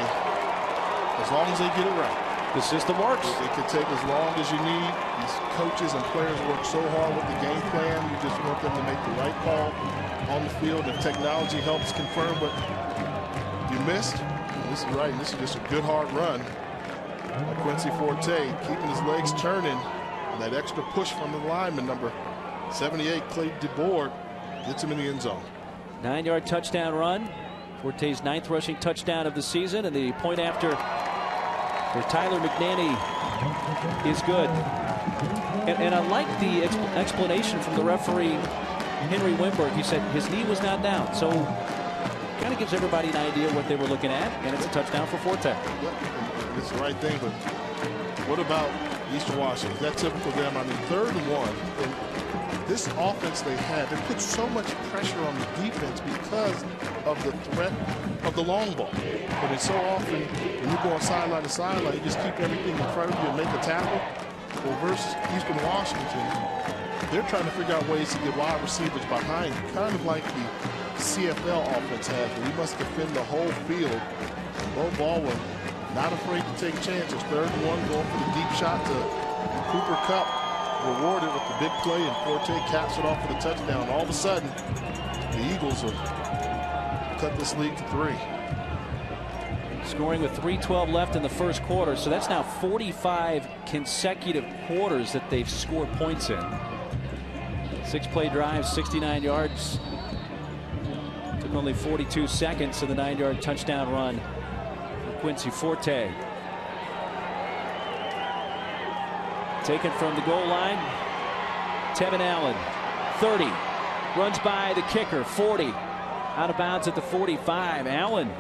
[SPEAKER 2] as long as they get it right.
[SPEAKER 1] The system works.
[SPEAKER 2] It can take as long as you need. These coaches and players work so hard with the game plan. You just want them to make the right call on the field. If technology helps confirm what you missed, this is right. This is just a good hard run. Quincy Forte keeping his legs turning. And that extra push from the lineman, number 78, Clay DeBoard, gets him in the end zone.
[SPEAKER 1] 9-yard touchdown run. Forte's 9th rushing touchdown of the season, and the point after for Tyler McNanny is good. And I like the explanation from the referee, Henry Wimberg. He said his knee was not down, so kind of gives everybody an idea what they were looking at, and it's a touchdown for Forte.
[SPEAKER 2] Yep, it's the right thing, but what about Eastern Washington? Is that typical of them? I mean, 3rd and 1, and this offense they had, they put so much pressure on the defense because of the threat of the long ball. But it's so often when you go on sideline to sideline, you just keep everything in front of you and make a tackle. Well, versus Eastern Washington, they're trying to figure out ways to get wide receivers behind you, kind of like the CFL offense has, where you must defend the whole field. And Bo Baldwin not afraid to take chances. 3rd and 1, going for the deep shot to Cooper Kupp, rewarded with the big play, and Forte caps it off for the touchdown. All of a sudden, the Eagles have cut this lead to 3.
[SPEAKER 1] Scoring with 3:12 left in the first quarter, so that's now 45 consecutive quarters that they've scored points in. 6-play drive, 69 yards. Took only 42 seconds to the 9-yard touchdown run for Quincy Forte. Taken from the goal line, Tevin Allen, 30, runs by the kicker, 40, out of bounds at the 45. Allen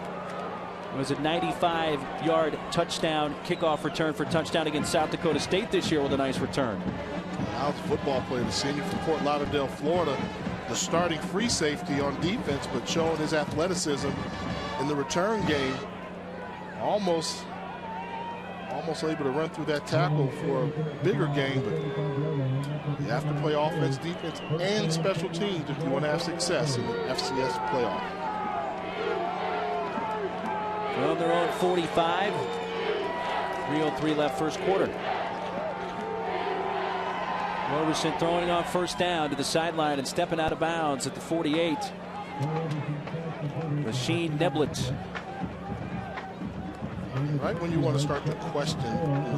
[SPEAKER 1] was a 95-yard touchdown kickoff return for touchdown against South Dakota State this year with a nice return.
[SPEAKER 2] Al's a football player, the senior from Fort Lauderdale, Florida, the starting free safety on defense, but showing his athleticism in the return game. Almost able to run through that tackle for a bigger game, but you have to play offense, defense, and special teams if you want to have success in the FCS playoff.
[SPEAKER 1] From their own 45, 3:03 left first quarter. Roberson throwing on first down to the sideline and stepping out of bounds at the 48. Rasheen Neblett.
[SPEAKER 2] Right when you want to start to question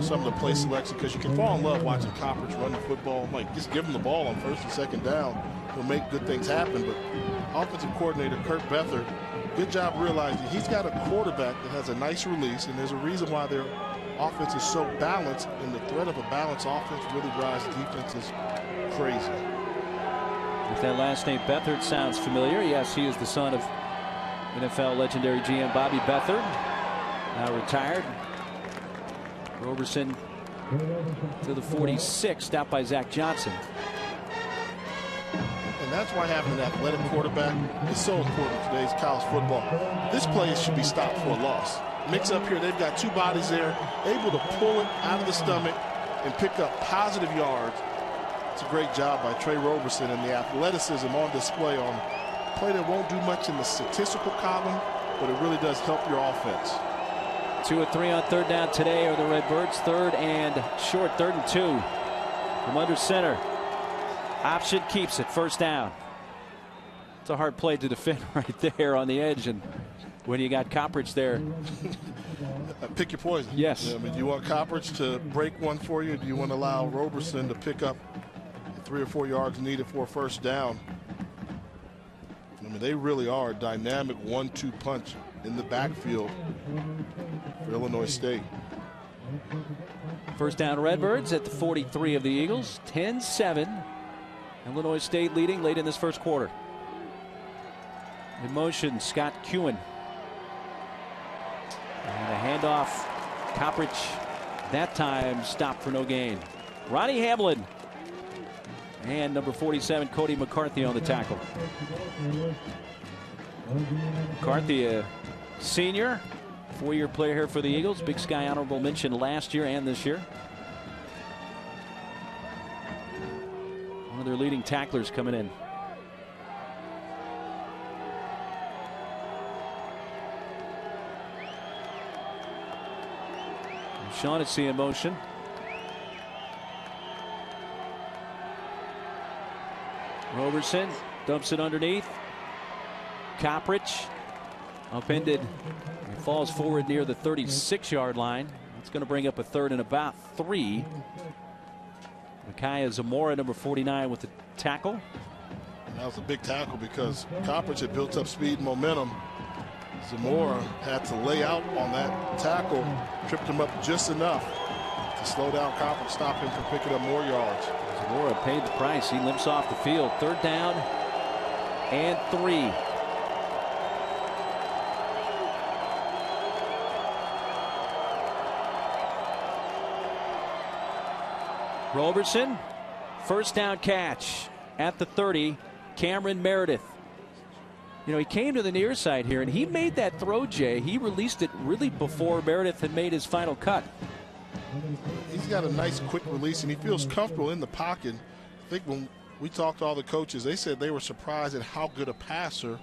[SPEAKER 2] some of the play selection, because you can fall in love watching Coppers run the football. Like, just give them the ball on 1st and 2nd down. He'll make good things happen. But offensive coordinator Kurt Beathard, good job realizing he's got a quarterback that has a nice release, and there's a reason why their offense is so balanced, and the threat of a balanced offense really drives defenses crazy.
[SPEAKER 1] If that last name Beathard sounds familiar, yes, he is the son of NFL legendary GM Bobby Beathard, now retired. Roberson to the 46, stopped by Zach Johnson.
[SPEAKER 2] And that's why having an athletic quarterback is so important in today's college football. This play should be stopped for a loss. Mix up here, they've got 2 bodies there, able to pull it out of the stomach and pick up positive yards. It's a great job by Trey Roberson, and the athleticism on display on a play that won't do much in the statistical column, but it really does help your offense.
[SPEAKER 1] 2 of 3 on 3rd down today are the Redbirds. 3rd and short, 3rd and 2 from under center. Option keeps it, 1st down. It's a hard play to defend right there on the edge, and when you got Coppridge there.
[SPEAKER 2] Pick your poison.
[SPEAKER 1] Yes.
[SPEAKER 2] Yeah, I mean, do you want Coppridge to break one for you? Or do you want to allow Roberson to pick up 3 or 4 yards needed for a 1st down? I mean, they really are a dynamic 1-2 punch in the backfield for Illinois State.
[SPEAKER 1] 1st down Redbirds at the 43 of the Eagles. 10-7. Illinois State leading late in this first quarter. In motion, Scott Kewen. And a handoff. Coppridge that time stopped for no gain. Ronnie Hamlin. And number 47, Cody McCarthy on the tackle. McCarthy, a senior, 4-year player here for the Eagles. Big Sky honorable mention last year and this year. One of their leading tacklers coming in. Shaughnessy in motion. Roberson dumps it underneath. Coppridge upended. He falls forward near the 36-yard line. That's going to bring up a third and about 3. Micaiah Zamora, number 49, with the tackle.
[SPEAKER 2] That was a big tackle because Coppridge had built up speed and momentum. Zamora had to lay out on that tackle, tripped him up just enough to slow down Coppridge, stop him from picking up more yards.
[SPEAKER 1] Zamora paid the price. He limps off the field. 3rd down and 3. Roberson, 1st down catch at the 30. Cameron Meredith. You know, he came to the near side here and he made that throw, Jay. He released it really before Meredith had made his final cut.
[SPEAKER 2] He's got a nice quick release and he feels comfortable in the pocket. I think when we talked to all the coaches, they said they were surprised at how good a passer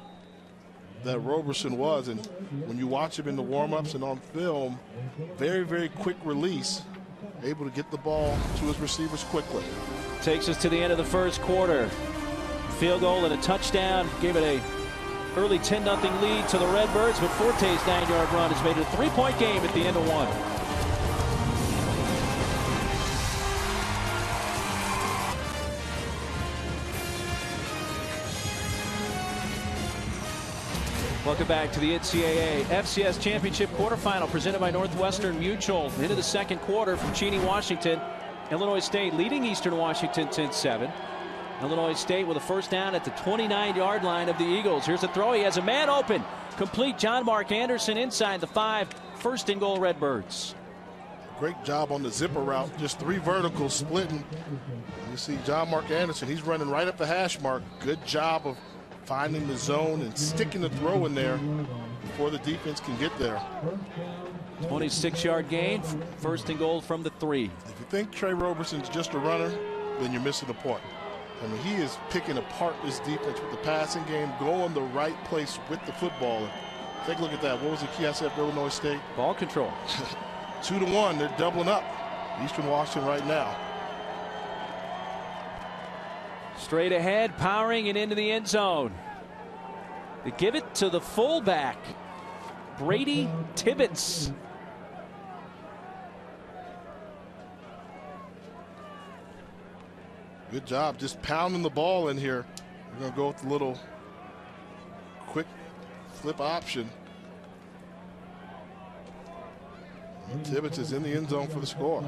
[SPEAKER 2] that Roberson was. And when you watch him in the warm-ups and on film, very, very quick release, able to get the ball to his receivers quickly.
[SPEAKER 1] Takes us to the end of the 1st quarter. Field goal and a touchdown. Gave it a early 10-0 lead to the Redbirds, but Forte's 9-yard run has made it a 3-point game at the end of 1. Welcome back to the NCAA FCS Championship Quarterfinal presented by Northwestern Mutual. Into the 2nd quarter from Cheney, Washington. Illinois State leading Eastern Washington 10-7. Illinois State with a 1st down at the 29-yard line of the Eagles. Here's a throw. He has a man open. Complete. John Mark Anderson inside the 5. 1st and goal, Redbirds.
[SPEAKER 2] Great job on the zipper route. Just 3 verticals splitting. You see John Mark Anderson. He's running right up the hash mark. Good job of finding the zone and sticking the throw in there before the defense can get there.
[SPEAKER 1] 26-yard gain. 1st and goal from the 3.
[SPEAKER 2] If you think Trey Roberson's just a runner, then you're missing the point. I mean, he is picking apart this defense with the passing game, going the right place with the football. Take a look at that. What was the key I said for Illinois State?
[SPEAKER 1] Ball control.
[SPEAKER 2] 2-1. They're doubling up. Eastern Washington right now.
[SPEAKER 1] Straight ahead, powering and into the end zone. They give it to the fullback, Brady Tibbetts.
[SPEAKER 2] Good job just pounding the ball in here. We're going to go with the little quick flip option. And Tibbetts is in the end zone for the score.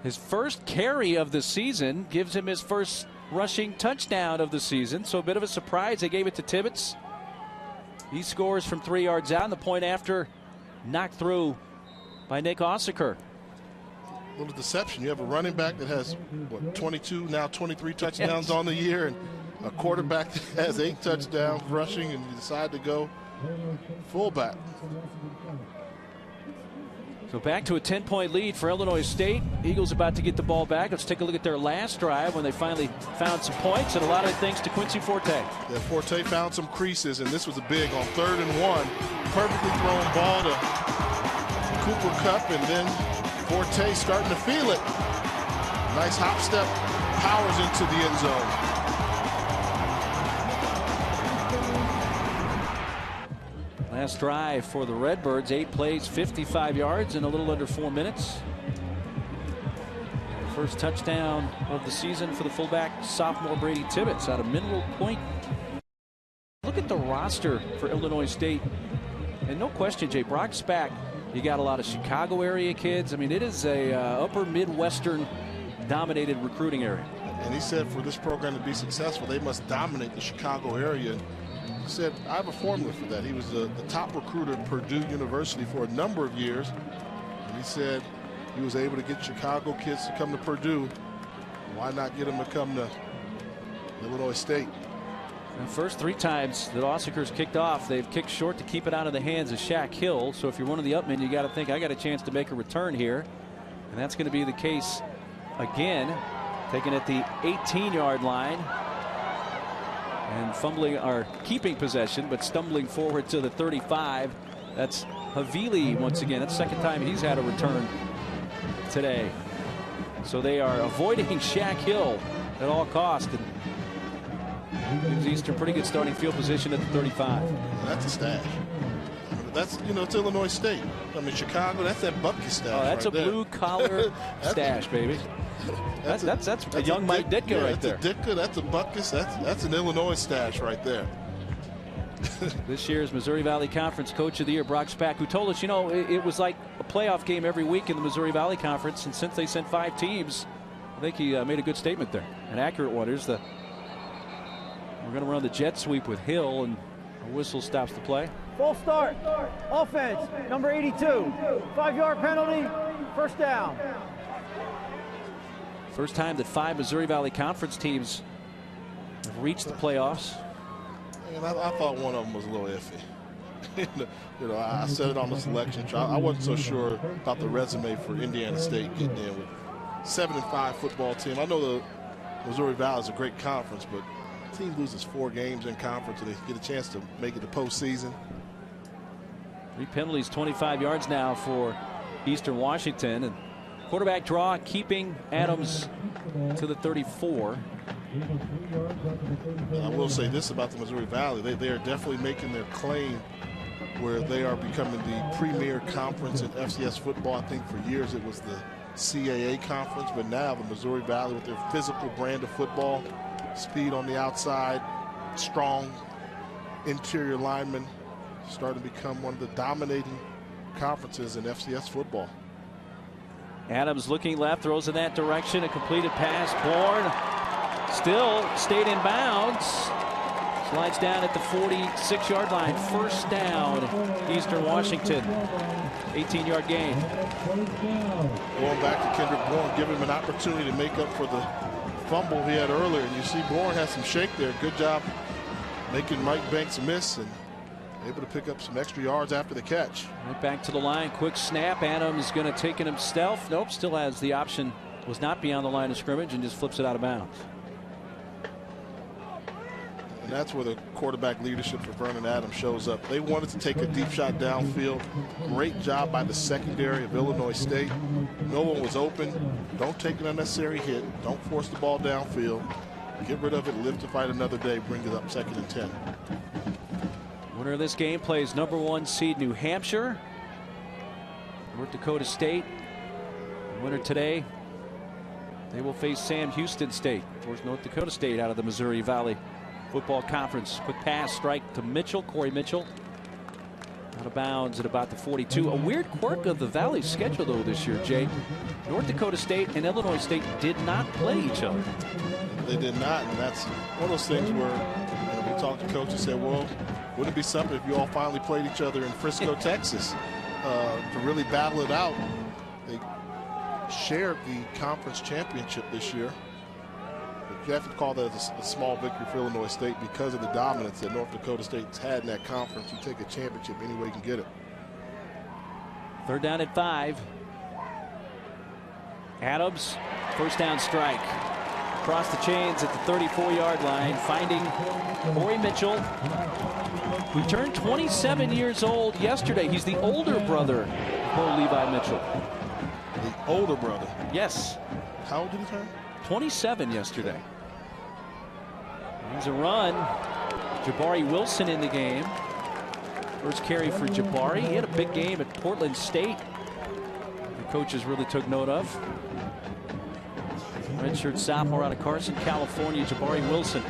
[SPEAKER 1] His 1st carry of the season gives him his 1st rushing touchdown of the season. So a bit of a surprise. They gave it to Tibbetts. He scores from 3 yards out, and the point after knocked through by Nick Ossaker.
[SPEAKER 2] A little deception. You have a running back that has, what, 22, now 23 touchdowns on the year, and a quarterback that has 8 touchdowns rushing, and you decide to go fullback.
[SPEAKER 1] So back to a 10-point lead for Illinois State. Eagles about to get the ball back. Let's take a look at their last drive when they finally found some points, and a lot of it thanks to Quincy Forte.
[SPEAKER 2] Yeah, Forte found some creases, and this was a big on 3rd and 1. Perfectly thrown ball to Cooper Kupp, and then Forte starting to feel it. Nice hop step, powers into the end zone.
[SPEAKER 1] Last drive for the Redbirds, 8 plays, 55 yards in a little under 4 minutes. First touchdown of the season for the fullback, sophomore Brady Tibbetts out of Mineral Point. Look at the roster for Illinois State. And no question, Jay, Brock's back. You got a lot of Chicago area kids. I mean, it is a upper Midwestern dominated recruiting area.
[SPEAKER 2] And he said for this program to be successful, they must dominate the Chicago area. He said, I have a formula for that. He was the top recruiter at Purdue University for a number of years. And he said he was able to get Chicago kids to come to Purdue. Why not get them to come to Illinois State?
[SPEAKER 1] The first 3 times that Osseker's kicked off, they've kicked short to keep it out of the hands of Shaq Hill. So if you're one of the upmen, you got to think, I got a chance to make a return here. And that's going to be the case again. Taken at the 18-yard line. And fumbling, or keeping possession, but stumbling forward to the 35. That's Havili once again. That's the second time he's had a return today. So they are avoiding Shaq Hill at all costs. And gives Eastern pretty good starting field position at the 35.
[SPEAKER 2] Well, that's a stash. That's, you know, it's Illinois State. I mean, Chicago, that's that Bucky stash.
[SPEAKER 1] Oh, that's
[SPEAKER 2] right
[SPEAKER 1] a blue-collar stash, baby. That's a young Mike Ditka right there.
[SPEAKER 2] That's a Ditka, that's a Buckus, that's an Illinois stash right there.
[SPEAKER 1] This year's Missouri Valley Conference Coach of the Year, Brock Spack, who told us, you know, it was like a playoff game every week in the Missouri Valley Conference, and since they sent 5 teams, I think he made a good statement there. An accurate one. We're going to run the jet sweep with Hill, and a whistle stops the play.
[SPEAKER 3] Full start. Offense, number 82. 5-yard penalty, first down.
[SPEAKER 1] First time that 5 Missouri Valley Conference teams have reached the playoffs.
[SPEAKER 2] And I thought one of them was a little iffy. You know, I said it on the selection chart. I wasn't so sure about the resume for Indiana State getting in with 7-5 football team. I know the Missouri Valley is a great conference, but the team loses 4 games in conference and they get a chance to make it to postseason.
[SPEAKER 1] 3 penalties, 25 yards now for Eastern Washington. And quarterback draw, keeping Adams to the 34.
[SPEAKER 2] I will say this about the Missouri Valley. They are definitely making their claim where they are becoming the premier conference in FCS football. I think for years it was the CAA conference, but now the Missouri Valley with their physical brand of football, speed on the outside, strong interior linemen, starting to become one of the dominating conferences in FCS football.
[SPEAKER 1] Adams looking left, throws in that direction, a completed pass. Bourne still stayed in bounds. Slides down at the 46-yard line. First down, Eastern Washington. 18-yard gain.
[SPEAKER 2] Going back to Kendrick Bourne, giving him an opportunity to make up for the fumble he had earlier. And you see Bourne has some shake there. Good job making Mike Banks miss and able to pick up some extra yards after the catch.
[SPEAKER 1] Right back to the line. Quick snap. Adams going to take it himself. Nope, still has the option. Was not beyond the line of scrimmage and just flips it out of bounds.
[SPEAKER 2] And that's where the quarterback leadership for Vernon Adams shows up. They wanted to take a deep shot downfield. Great job by the secondary of Illinois State. No one was open. Don't take an unnecessary hit. Don't force the ball downfield. Get rid of it, live to fight another day, bring it up 2nd and 10.
[SPEAKER 1] Winner of this game plays number 1 seed New Hampshire. North Dakota State. The winner today, they will face Sam Houston State. Of course, North Dakota State out of the Missouri Valley Football Conference. Quick pass, strike to Mitchell, Corey Mitchell. Out of bounds at about the 42. A weird quirk of the Valley's schedule, though, this year, Jay. North Dakota State and Illinois State did not play each other.
[SPEAKER 2] They did not, and that's one of those things where we talked to coach and said, well, wouldn't it be something if you all finally played each other in Frisco, Texas, to really battle it out? They shared the conference championship this year. But you have to call that a small victory for Illinois State because of the dominance that North Dakota State's had in that conference. You take a championship any way you can get it.
[SPEAKER 1] 3rd down at 5. Adams, first down strike. Across the chains at the 34-yard line, finding Corey Mitchell, who turned 27 years old yesterday. He's the older brother of Bo Levi Mitchell.
[SPEAKER 2] The older brother?
[SPEAKER 1] Yes.
[SPEAKER 2] How old did he turn?
[SPEAKER 1] 27 yesterday. Here's a run. Jabari Wilson in the game. First carry for Jabari. He had a big game at Portland State. The coaches really took note of. Redshirt sophomore out of Carson, California, Jabari Wilson.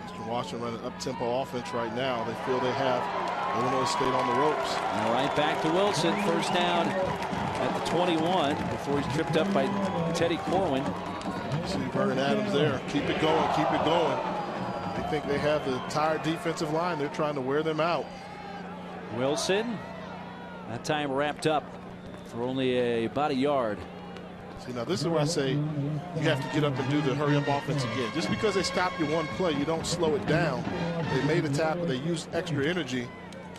[SPEAKER 2] Eastern Washington running up-tempo offense right now. They feel they have Illinois State on the ropes.
[SPEAKER 1] And right back to Wilson. First down at the 21 before he's tripped up by Teddy Corwin.
[SPEAKER 2] See Vernon Adams there. Keep it going, keep it going. think they have the tired defensive line. They're trying to wear them out.
[SPEAKER 1] Wilson, that time wrapped up for only about a yard.
[SPEAKER 2] See, now this is where I say you have to get up and do the hurry up offense again. Just because they stop you one play, you don't slow it down. They made a tackle, they used extra energy.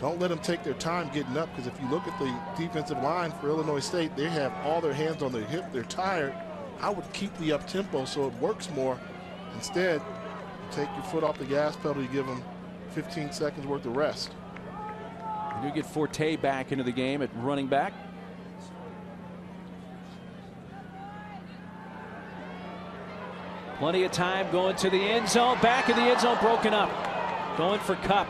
[SPEAKER 2] Don't let them take their time getting up, because if you look at the defensive line for Illinois State, they have all their hands on their hip. They're tired. I would keep the up tempo so it works more. Instead, take your foot off the gas pedal. You give them 15 seconds worth of rest.
[SPEAKER 1] You get Forte back into the game at running back. Plenty of time going to the end zone. Back in the end zone, broken up. Going for Cup.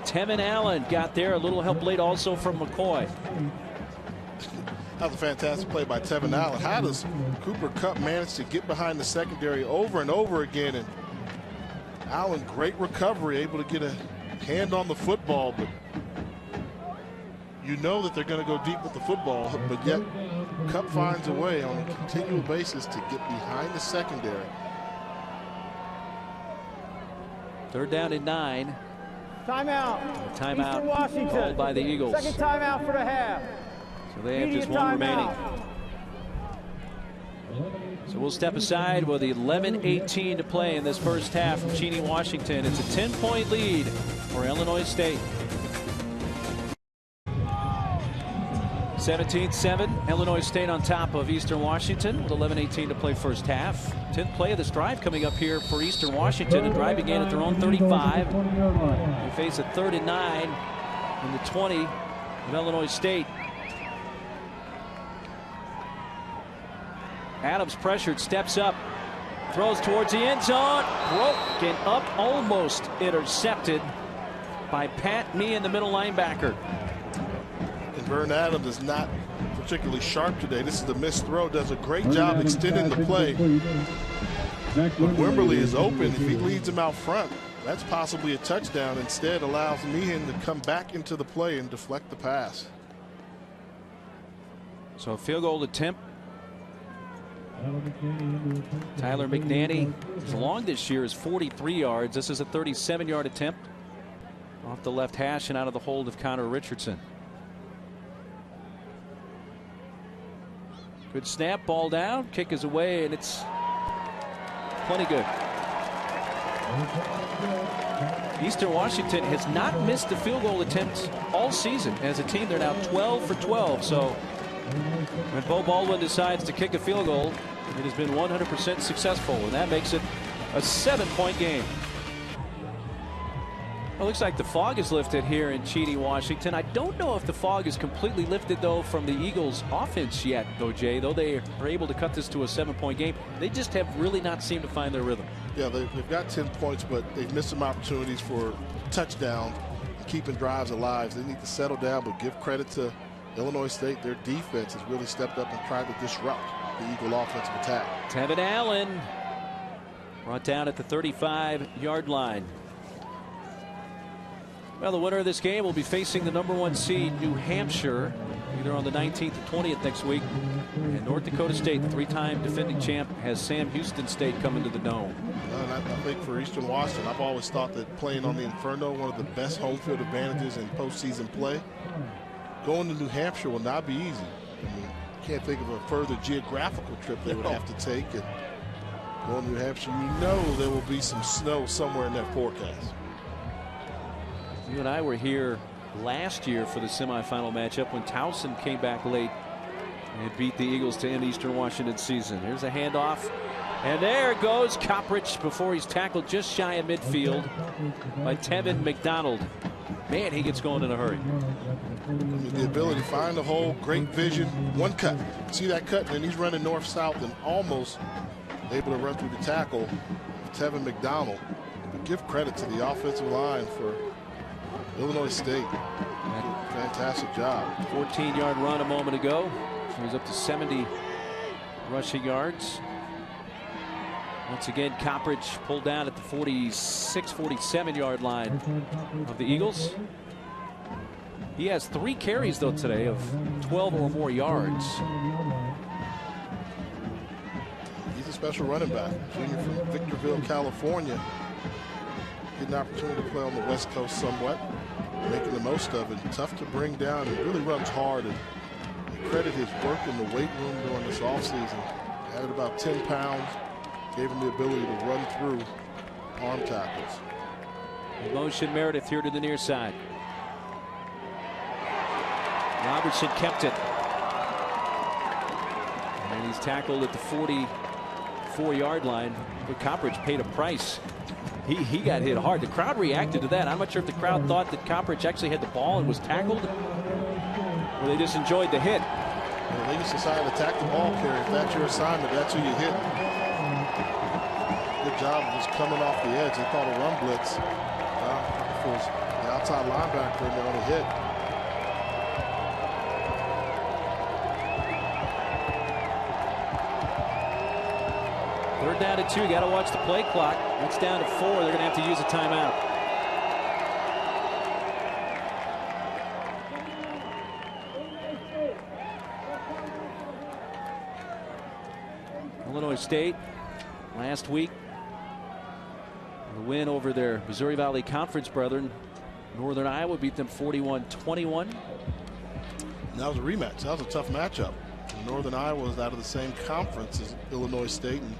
[SPEAKER 1] Tevin Allen got there. A little help late also from McCoy.
[SPEAKER 2] That was a fantastic play by Tevin Allen. How does Cooper Kupp manage to get behind the secondary over and over again? And Allen, great recovery, able to get a hand on the football, but you know that they're going to go deep with the football, but yet Kupp finds a way on a continual basis to get behind the secondary.
[SPEAKER 1] 3rd down and 9.
[SPEAKER 3] Timeout.
[SPEAKER 1] Timeout
[SPEAKER 3] Washington
[SPEAKER 1] called by the Eagles.
[SPEAKER 3] Second timeout for the half.
[SPEAKER 1] So they have just one remaining. So we'll step aside with 11:18 to play in this first half from Cheney, Washington. It's a 10-point lead for Illinois State. 17-7, Illinois State on top of Eastern Washington with 11:18 to play first half. 10th play of this drive coming up here for Eastern Washington. A drive began at their own 35. They face a 3rd and 9 in the 20 of Illinois State. Adams pressured, steps up, throws towards the end zone, broken up, almost intercepted by Pat Mee, in the middle linebacker.
[SPEAKER 2] And Vern Adams is not particularly sharp today. This is the missed throw. Does a great job extending the play. But Wimberly is open. If he leads him out front, that's possibly a touchdown. Instead, allows Meehan to come back into the play and deflect the pass.
[SPEAKER 1] So a field goal attempt. Tyler McNanny is long this year, is 43 yards. This is a 37-yard attempt off the left hash and out of the hold of Connor Richardson. Good snap, ball down, kick is away, and it's plenty good. Eastern Washington has not missed a field goal attempt all season. As a team, they're now 12 for 12. So when Bo Baldwin decides to kick a field goal, it has been 100% successful, and that makes it a 7-point game. Well, it looks like the fog is lifted here in Cheney, Washington. I don't know if the fog is completely lifted, though, from the Eagles' offense yet, though, Jay. Though they are able to cut this to a 7-point game, they just have really not seemed to find their rhythm. Yeah,
[SPEAKER 2] they've got 10 points, but they've missed some opportunities for touchdowns, keeping drives alive. They need to settle down, but give credit to Illinois State. Their defense has really stepped up and tried to disrupt the Eagle offensive attack.
[SPEAKER 1] Tevin Allen brought down at the 35-yard line. Well, the winner of this game will be facing the #1 seed New Hampshire either on the 19th or 20th next week. And North Dakota State, the 3-time defending champ, has Sam Houston State coming to the Dome.
[SPEAKER 2] And I think for Eastern Washington, I've always thought that playing on the Inferno, one of the best home field advantages in postseason play. Going to New Hampshire will not be easy. I mean, can't think of a further geographical trip they would have to take. And going to New Hampshire, you know there will be some snow somewhere in that forecast.
[SPEAKER 1] You and I were here last year for the semifinal matchup when Towson came back late and beat the Eagles to end Eastern Washington's season. Here's a handoff, and there goes Coprich before he's tackled just shy of midfield by Tevin McDonald. Man, he gets going in a hurry.
[SPEAKER 2] The ability to find the hole, great vision, one cut. See that cut, and then he's running north-south and almost able to run through the tackle. Tevin McDonald. But give credit to the offensive line for Illinois State. Fantastic job.
[SPEAKER 1] 14-yard run a moment ago. So he's up to 70 rushing yards. Once again, Coprich pulled down at the 46, 47-yard line of the Eagles. He has 3 carries, though, today of 12 or more yards.
[SPEAKER 2] He's a special running back. Junior from Victorville, California. getting an opportunity to play on the West Coast somewhat, making the most of it. Tough to bring down, and really runs hard. And credit his work in the weight room during this offseason. Added about 10 pounds, gave him the ability to run through arm tackles.
[SPEAKER 1] Motion Meredith here to the near side. Robertson kept it. And he's tackled at the 44-yard line. But Coppridge paid a price. He got hit hard. The crowd reacted to that. I'm not sure if the crowd thought that Coppridge actually had the ball and was tackled, or they just enjoyed the hit.
[SPEAKER 2] Well, they used to decide to attack the ball carrier. If that's your assignment, that's who you hit. Good job of just coming off the edge. They thought a run blitz. If it was the outside linebacker and they're on a hit.
[SPEAKER 1] Third down to 2. Got to watch the play clock. It's down to 4. They're going to have to use a timeout. Illinois State last week, a win over their Missouri Valley Conference brethren. Northern Iowa beat them 41-21.
[SPEAKER 2] That was a rematch. That was a tough matchup. Northern Iowa was out of the same conference as Illinois State, and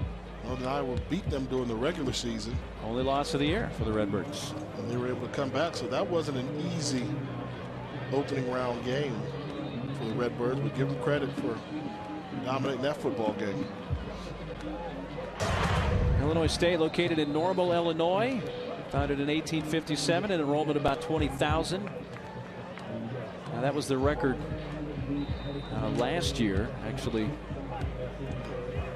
[SPEAKER 2] Northern Iowa beat them during the regular season.
[SPEAKER 1] Only loss of the year for the Redbirds.
[SPEAKER 2] And they were able to come back, so that wasn't an easy opening round game for the Redbirds, but give them credit for dominating that football game.
[SPEAKER 1] Illinois State, located in Normal, Illinois, founded in 1857, an enrollment about 20,000. Now that was their record last year. Actually,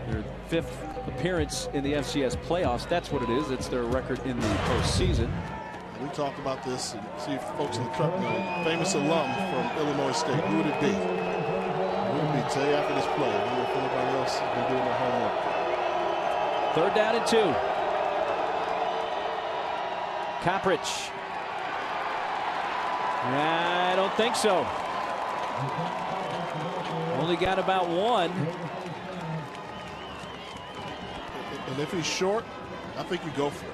[SPEAKER 1] their 5th appearance in the FCS playoffs. That's what it is. It's their record in the postseason.
[SPEAKER 2] We talked about this and see if folks in the truck know. Famous alum from Illinois State. Who would it be? Who would it be? Tell you after this play. I wonder if anybody else has been doing their homework.
[SPEAKER 1] Third down and 2. Coppridge. I don't think so. Only got about 1.
[SPEAKER 2] And if he's short, I think you go for it.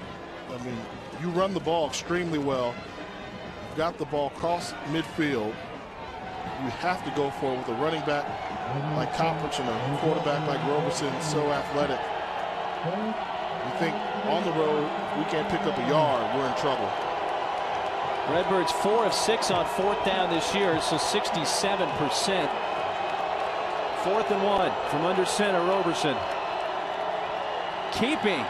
[SPEAKER 2] I mean, you run the ball extremely well. You've got the ball cross midfield. You have to go for it with a running back like Coppridge and a quarterback like Roberson, so athletic. You think on the road, we can't pick up a yard, we're in trouble.
[SPEAKER 1] Redbirds 4 of 6 on 4th down this year, so 67%. 4th and 1 from under center, Roberson. Keeping.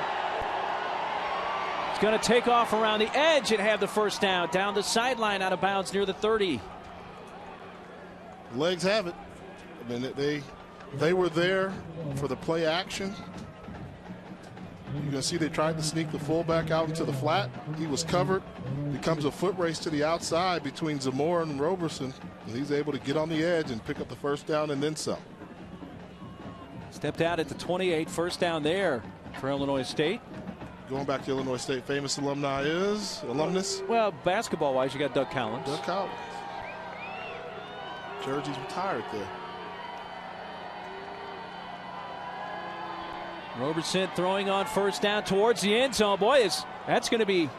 [SPEAKER 1] It's going to take off around the edge and have the first down. Down the sideline, out of bounds near the 30.
[SPEAKER 2] Legs have it. I mean, they were there for the play action. You can see they tried to sneak the fullback out into the flat. He was covered. Becomes a foot race to the outside between Zamora and Roberson. And he's able to get on the edge and pick up the first down and then some.
[SPEAKER 1] Stepped out at the 28. First down there for Illinois State.
[SPEAKER 2] Going back to Illinois State, famous alumnus.
[SPEAKER 1] Well, basketball-wise, you got Doug Collins.
[SPEAKER 2] Doug Collins. Jersey's retired there.
[SPEAKER 1] Roberson throwing on first down towards the end zone. Boy, that's going to be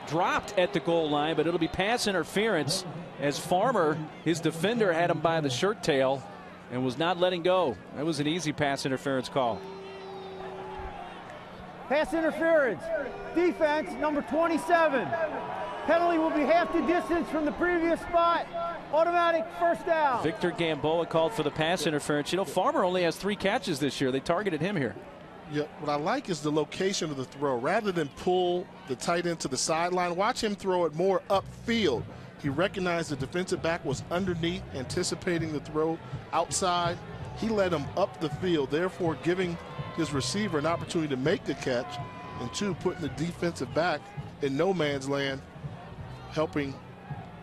[SPEAKER 1] dropped at the goal line, but it'll be pass interference as Farmer, his defender, had him by the shirt tail and was not letting go. That was an easy pass interference call.
[SPEAKER 3] Pass interference. Defense, number 27. Penalty will be half the distance from the previous spot. Automatic first down.
[SPEAKER 1] Victor Gamboa called for the pass interference. You know, Farmer only has 3 catches this year. They targeted him here.
[SPEAKER 2] Yeah, what I like is the location of the throw. Rather than pull the tight end to the sideline, watch him throw it more upfield. He recognized the defensive back was underneath, anticipating the throw outside. He led him up the field, therefore giving his receiver an opportunity to make the catch, and 2, putting the defensive back in no man's land, helping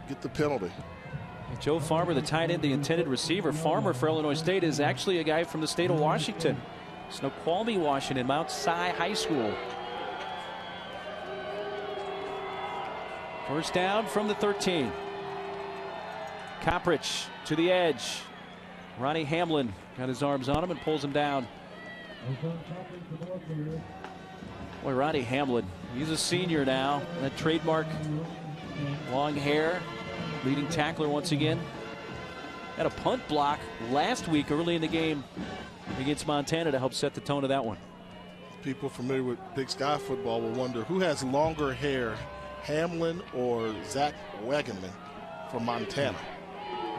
[SPEAKER 2] get the penalty.
[SPEAKER 1] Joe Farmer, the tight end, the intended receiver. Farmer for Illinois State is actually a guy from the state of Washington. Snoqualmie, Washington, Mount Si High School. First down from the 13. Coppridge to the edge. Ronnie Hamlin got his arms on him and pulls him down. Boy, Ronnie Hamlin He's a senior now. That trademark long hair. Leading tackler once again. Had a punt block last week early in the game against Montana to help set the tone of that one.
[SPEAKER 2] People familiar with Big Sky football will wonder who has longer hair, Hamlin or Zach Wagenman from Montana.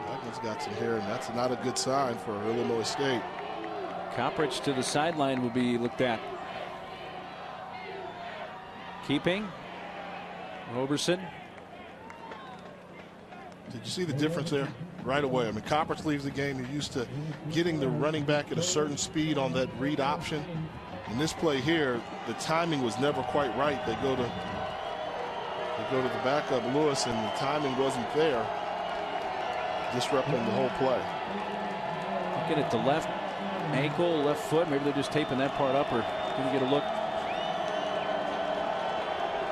[SPEAKER 2] Wagenman's got some hair, and that's not a good sign for Illinois State.
[SPEAKER 1] Coppridge to the sideline will be looked at. Keeping. Roberson.
[SPEAKER 2] Did you see the difference there? Right away. I mean, Coppridge leaves the game. You're used to getting the running back at a certain speed on that read option. In this play here, the timing was never quite right. They go to the backup, Lewis, and the timing wasn't there, disrupting the whole play.
[SPEAKER 1] Get it to left ankle, left foot. Maybe they're just taping that part up, or can you get a look?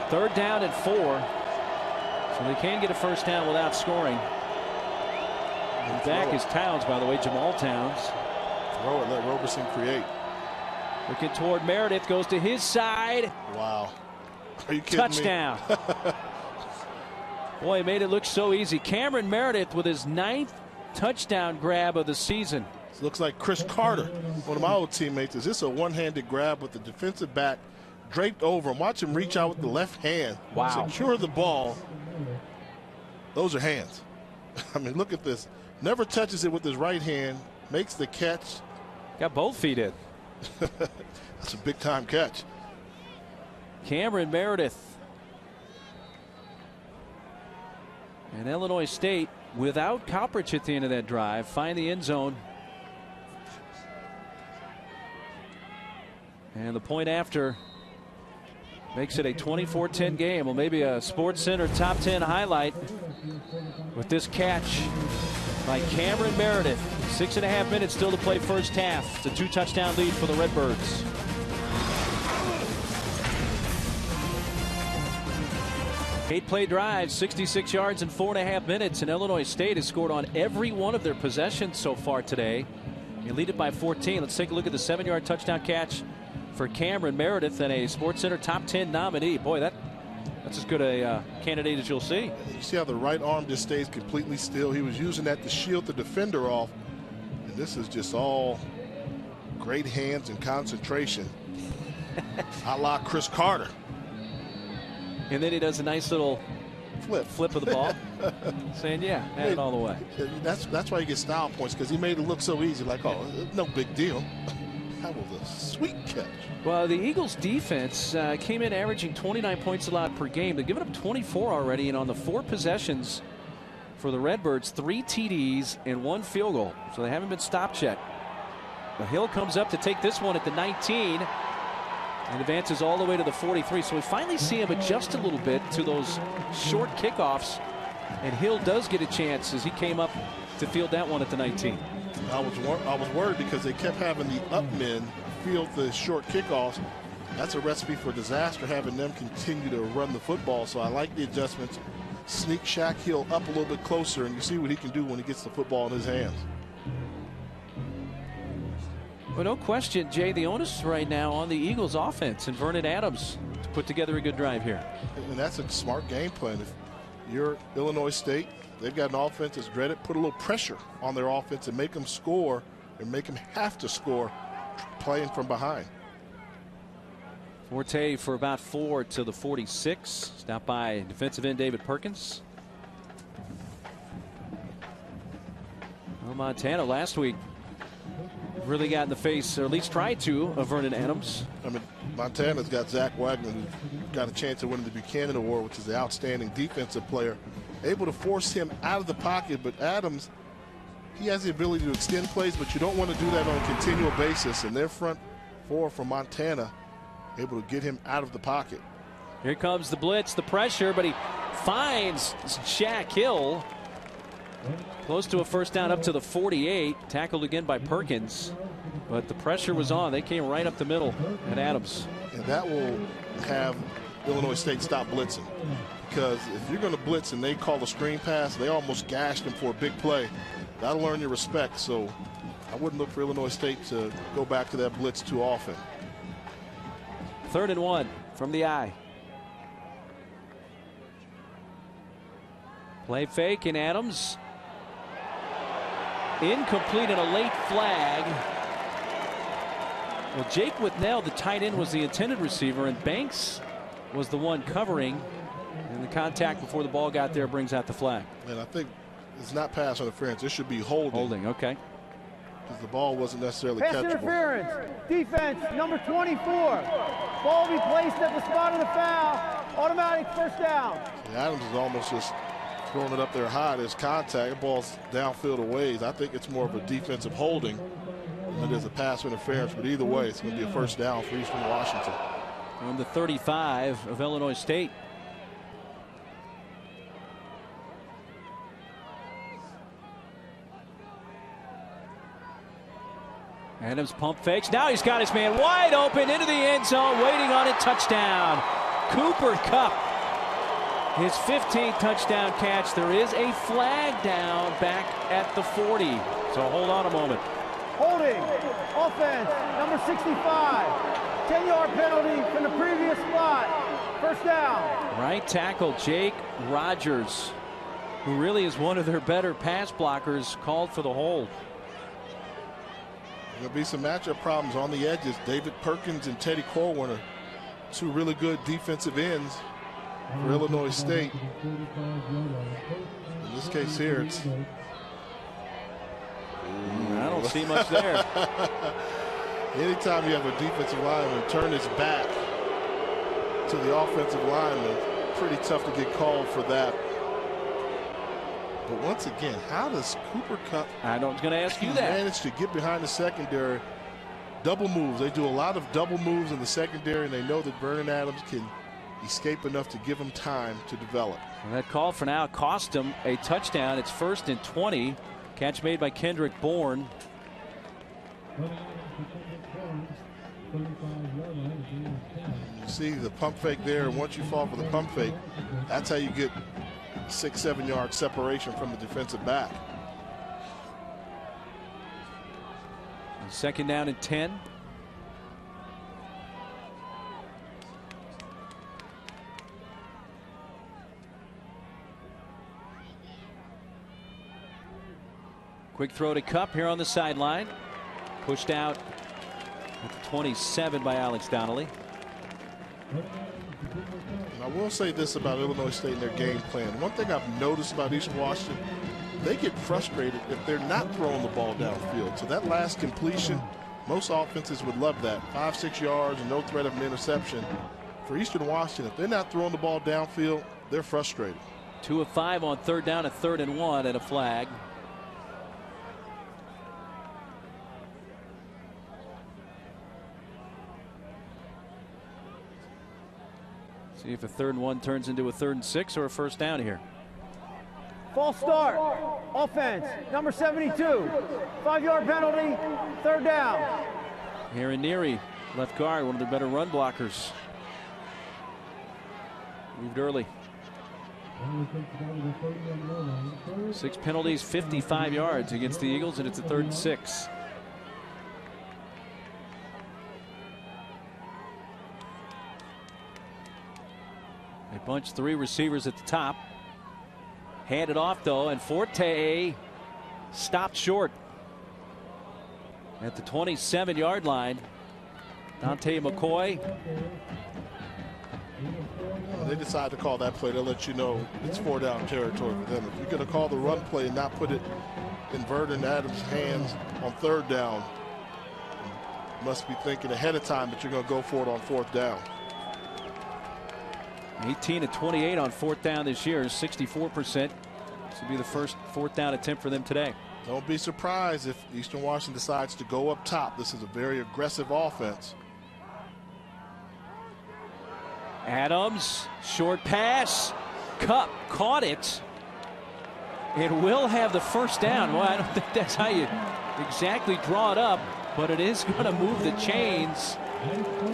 [SPEAKER 1] 3rd down and 4. So they can get a first down without scoring. And back is Towns, by the way, Jamal Towns.
[SPEAKER 2] Throw it, let Roberson create.
[SPEAKER 1] Looking toward Meredith, goes to his side.
[SPEAKER 2] Wow. Are you kidding
[SPEAKER 1] Touchdown.
[SPEAKER 2] me?
[SPEAKER 1] Boy, he made it look so easy. Cameron Meredith with his 9th touchdown grab of the season.
[SPEAKER 2] This looks like Chris Carter, one of my old teammates. Is this a one-handed grab with the defensive back draped over him? Watch him reach out with the left hand.
[SPEAKER 1] Wow.
[SPEAKER 2] Secure the ball. Those are hands. I mean, look at this. Never touches it with his right hand. Makes the catch.
[SPEAKER 1] Got both feet in.
[SPEAKER 2] That's a big-time catch.
[SPEAKER 1] Cameron Meredith. And Illinois State, without Coppridge at the end of that drive, find the end zone. And the point after makes it a 24-10 game. Well, maybe a Sports Center top 10 highlight with this catch by Cameron Meredith. 6.5 minutes still to play first half. It's a 2-touchdown lead for the Redbirds. Eight-play drive, 66 yards in 4.5 minutes, and Illinois State has scored on every one of their possessions so far today. You lead it by 14. Let's take a look at the 7-yard touchdown catch for Cameron Meredith, and a Sports Center top 10 nominee. Boy, that's as good a candidate as you'll see.
[SPEAKER 2] You see how the right arm just stays completely still. He was using that to shield the defender off. And this is just all great hands and concentration. A la Chris Carter.
[SPEAKER 1] And then he does a nice little flip of the ball, saying, yeah, had it all the way.
[SPEAKER 2] That's why he gets style points, because he made it look so easy, like, oh, no big deal. That was a sweet catch.
[SPEAKER 1] Well, the Eagles defense came in averaging 29 points allowed per game. They've given up 24 already, and on the 4 possessions for the Redbirds, 3 TDs and 1 field goal. So they haven't been stopped yet. The Hill comes up to take this one at the 19 and advances all the way to the 43. So we finally see him adjust a little bit to those short kickoffs, and Hill does get a chance as he came up to field that one at the 19.
[SPEAKER 2] I was worried because they kept having the up men field the short kickoffs. That's a recipe for disaster, having them continue to run the football. So I like the adjustments. Sneak Shaq Hill up a little bit closer, and you see what he can do when he gets the football in his hands.
[SPEAKER 1] Well, no question, Jay, the onus right now on the Eagles offense and Vernon Adams to put together a good drive here.
[SPEAKER 2] And that's a smart game plan. If you're Illinois State, they've got an offense that's dreaded. Put a little pressure on their offense and make them score, and make them have to score playing from behind.
[SPEAKER 1] Forte for about 4 to the 46. Stopped by defensive end David Perkins. Well, Montana last week really got in the face, or at least tried to, of Vernon Adams.
[SPEAKER 2] I mean, Montana's got Zach Wagner, who got a chance of winning the Buchanan Award, which is the outstanding defensive player. Able to force him out of the pocket, but Adams, he has the ability to extend plays, but you don't want to do that on a continual basis. And their front 4 from Montana able to get him out of the pocket.
[SPEAKER 1] Here comes the blitz, the pressure, but he finds Shaq Hill. Close to a first down up to the 48. Tackled again by Perkins. But the pressure was on. They came right up the middle at Adams.
[SPEAKER 2] And that will have Illinois State stop blitzing. Because if you're going to blitz and they call a screen pass, they almost gashed him for a big play. That'll earn your respect. So I wouldn't look for Illinois State to go back to that blitz too often.
[SPEAKER 1] 3rd and 1 from the eye. Play fake, and Adams. Incomplete and a late flag. Well, Jake Whitnell, the tight end, was the intended receiver, and Banks was the one covering. And the contact before the ball got there brings out the flag.
[SPEAKER 2] And I think it's not pass interference. It should be holding.
[SPEAKER 1] Holding, okay.
[SPEAKER 2] Because the ball wasn't necessarily
[SPEAKER 3] pass
[SPEAKER 2] catchable.
[SPEAKER 3] Interference. Defense, number 24. Ball will be placed at the spot of the foul. Automatic first down.
[SPEAKER 2] Adams is almost just throwing it up there high. There's contact. The ball's downfield a ways. I think it's more of a defensive holding than it is a pass interference. But either way, it's going to be a first down for Eastern Washington.
[SPEAKER 1] On the 35 of Illinois State. Adams pump fakes. Now he's got his man wide open into the end zone, waiting on it. Touchdown. Cooper Kupp. His 15th touchdown catch. There is a flag down back at the 40. So hold on a moment.
[SPEAKER 3] Holding. Offense. Number 65. 10-yard penalty from the previous spot. First down.
[SPEAKER 1] Right tackle Jake Rogers, who really is one of their better pass blockers, called for the hold.
[SPEAKER 2] There'll be some matchup problems on the edges. David Perkins and Teddy Corwin are two really good defensive ends for Illinois State. In this case here, it's...
[SPEAKER 1] I don't see much there.
[SPEAKER 2] Anytime you have a defensive lineman turn his back to the offensive lineman, pretty tough to get called for that. But once again, how does Cooper Kupp manage to get behind the secondary? Double moves. They do a lot of double moves in the secondary, and they know that Vernon Adams can escape enough to give him time to develop.
[SPEAKER 1] And that call for now cost him a touchdown. It's 1st and 20. Catch made by Kendrick Bourne.
[SPEAKER 2] You see the pump fake there, and once you fall for the pump fake, that's how you get 6-7 yard separation from the defensive back.
[SPEAKER 1] 2nd down and 10. Quick throw to Kupp here on the sideline. Pushed out at the 27 by Alex Donnelly.
[SPEAKER 2] And I will say this about Illinois State and their game plan. One thing I've noticed about Eastern Washington, they get frustrated if they're not throwing the ball downfield. So that last completion, most offenses would love that. 5-6 yards and no threat of an interception. For Eastern Washington, if they're not throwing the ball downfield, they're frustrated.
[SPEAKER 1] 2 of 5 on 3rd down, a 3rd and 1, and a flag. See if a 3rd and 1 turns into a 3rd and 6 or a first down here.
[SPEAKER 3] False start. Offense. Number 72. 5-yard penalty. 3rd down.
[SPEAKER 1] Aaron Neary, left guard, one of their better run blockers. Moved early. 6 penalties, 55 yards against the Eagles, and it's a 3rd and 6. They bunch 3 receivers at the top. Handed off though, and Forte stopped short at the 27-yard line. Dante McCoy.
[SPEAKER 2] When they decide to call that play, they'll let you know it's 4-down territory for them. If you're going to call the run play and not put it in Vernon Adams' hands on 3rd down, you must be thinking ahead of time that you're going to go for it on 4th down.
[SPEAKER 1] 18 of 28 on 4th down this year, 64%. This will be the first 4th down attempt for them today.
[SPEAKER 2] Don't be surprised if Eastern Washington decides to go up top. This is a very aggressive offense.
[SPEAKER 1] Adams, short pass. Kupp caught it. It will have the first down. Well, I don't think that's how you exactly draw it up, but it is going to move the chains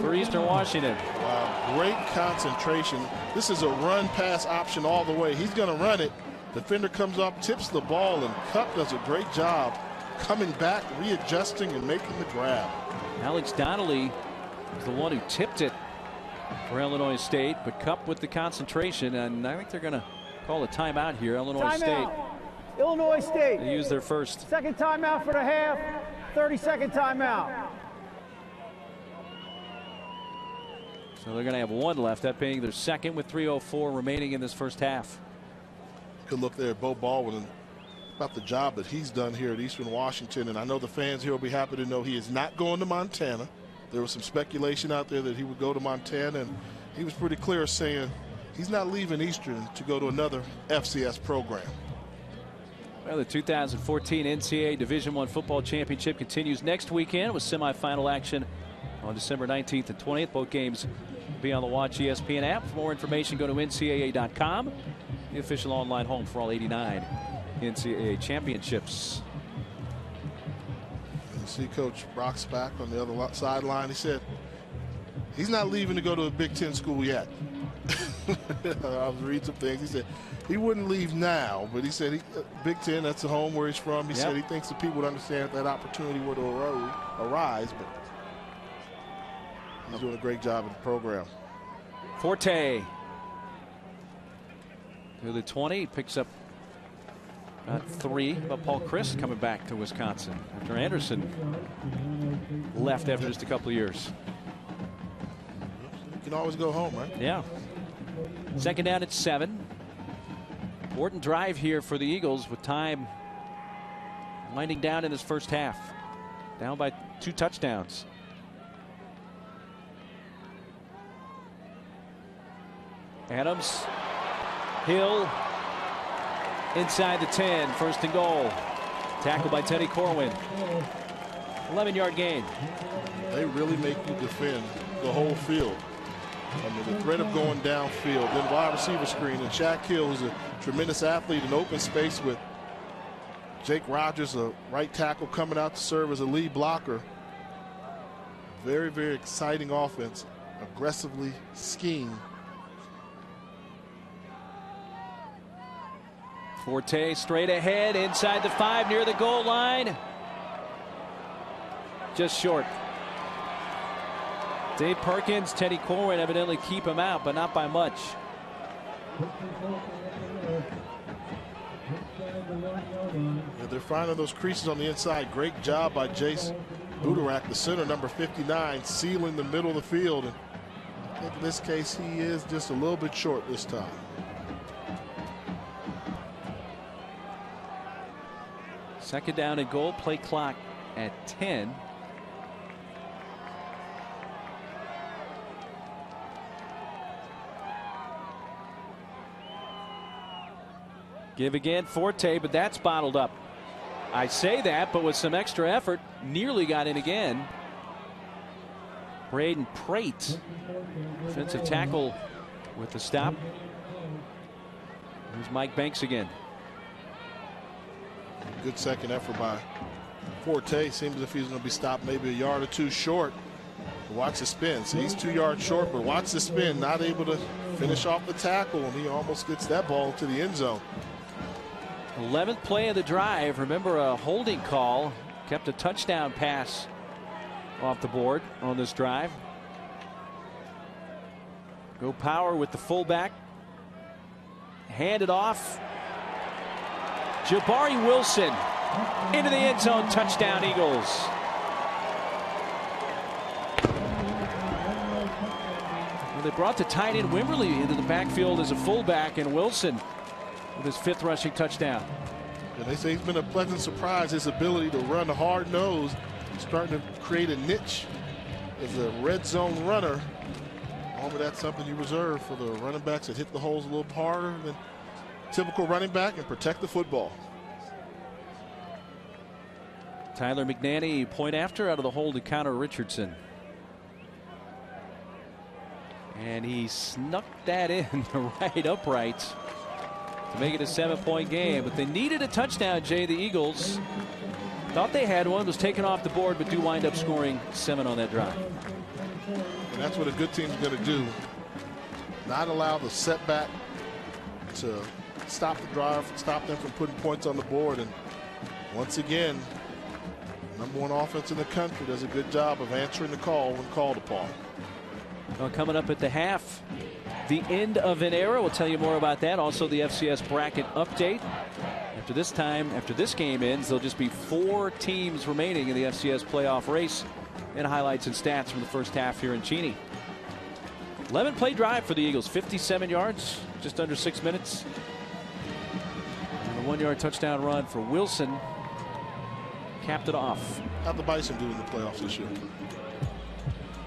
[SPEAKER 1] for Eastern Washington.
[SPEAKER 2] Wow, great concentration. This is a run-pass option all the way. He's going to run it. Defender comes up, tips the ball, and Kupp does a great job coming back, readjusting, and making the grab.
[SPEAKER 1] Alex Donnelly was the one who tipped it for Illinois State, but Kupp with the concentration, and I think they're going to Call a timeout here. Illinois State.
[SPEAKER 3] Illinois State.
[SPEAKER 1] They use their first.
[SPEAKER 3] Second timeout for the half. 30-second timeout.
[SPEAKER 1] So they're going to have one left, that being their second with 3:04 remaining in this first half.
[SPEAKER 2] Good look there at Bo Baldwin about the job that he's done here at Eastern Washington. And I know the fans here will be happy to know he is not going to Montana. There was some speculation out there that he would go to Montana, and he was pretty clear saying he's not leaving Eastern to go to another FCS program.
[SPEAKER 1] Well, the 2014 NCAA Division I Football Championship continues next weekend with semifinal action on December 19th and 20th. Both games will be on the Watch ESPN app. For more information, go to NCAA.com, the official online home for all 89 NCAA championships.
[SPEAKER 2] And you see Coach Brock's back on the other sideline. He said he's not leaving to go to a Big Ten school yet. I was reading some things. He said he wouldn't leave now, but he said Big Ten, that's the home where he's from. He said he thinks the people would understand if that opportunity were to arise, but he's doing a great job in the program.
[SPEAKER 1] Forte to the 20, picks up about 3. But Paul Chryst coming back to Wisconsin after Anderson left after just a couple of years.
[SPEAKER 2] You can always go home, right?
[SPEAKER 1] Yeah. Second down at 7. Important drive here for the Eagles with time winding down in this first half. Down by 2 touchdowns. Adams, Hill, inside the 10, 1st and goal. Tackled by Teddy Corwin. 11-yard gain.
[SPEAKER 2] They really make you defend the whole field. I mean, the threat of going downfield, then wide receiver screen, and Shaq Hill, who's a tremendous athlete in open space with Jake Rogers, a right tackle, coming out to serve as a lead blocker. Very, very exciting offense, aggressively schemed.
[SPEAKER 1] Forte straight ahead inside the 5 near the goal line. Just short. Dave Perkins, Teddy Corwin evidently keep him out, but not by much.
[SPEAKER 2] Yeah, they're finding those creases on the inside. Great job by Jace Budarak, the center, number 59, sealing the middle of the field. And I think in this case, he is just a little bit short this time.
[SPEAKER 1] Second down and goal, play clock at 10. Give again, Forte, but that's bottled up. I say that, but with some extra effort, nearly got in again. Braden Prate, defensive tackle with the stop. Here's Mike Banks again.
[SPEAKER 2] Good second effort by Forte. Seems as if he's going to be stopped maybe a yard or 2 short. Watch the spin. So he's 2 yards short, but watch the spin. Not able to finish off the tackle, and he almost gets that ball to the end zone.
[SPEAKER 1] 11th play of the drive. Remember, a holding call kept a touchdown pass off the board on this drive. Go power with the fullback. Hand it off. Jabari Wilson into the end zone. Touchdown, Eagles. Well, they brought the tight end Wimberly into the backfield as a fullback, and Wilson with his 5th rushing touchdown.
[SPEAKER 2] And they say he's been a pleasant surprise, his ability to run a hard nose, starting to create a niche as a red zone runner. Normally that's something you reserve for the running backs that hit the holes a little harder than typical running back and protect the football.
[SPEAKER 1] Tyler McNanny, point after, out of the hole to counter Richardson. And he snuck that in the right uprights to make it a 7-point game. But they needed a touchdown, Jay. The Eagles thought they had one, was taken off the board, but do wind up scoring 7 on that drive.
[SPEAKER 2] And that's what a good team's going to do. Not allow the setback to stop the drive, stop them from putting points on the board. And once again, #1 offense in the country does a good job of answering the call when called upon.
[SPEAKER 1] Well, coming up at the half, the end of an era. We'll tell you more about that. Also, the FCS bracket update. After this game ends, there'll just be 4 teams remaining in the FCS playoff race, and highlights and stats from the first half here in Cheney. 11-play drive for the Eagles, 57 yards, just under 6 minutes. And a 1-yard touchdown run for Wilson capped it off.
[SPEAKER 2] How'd the Bison do in the playoffs this year?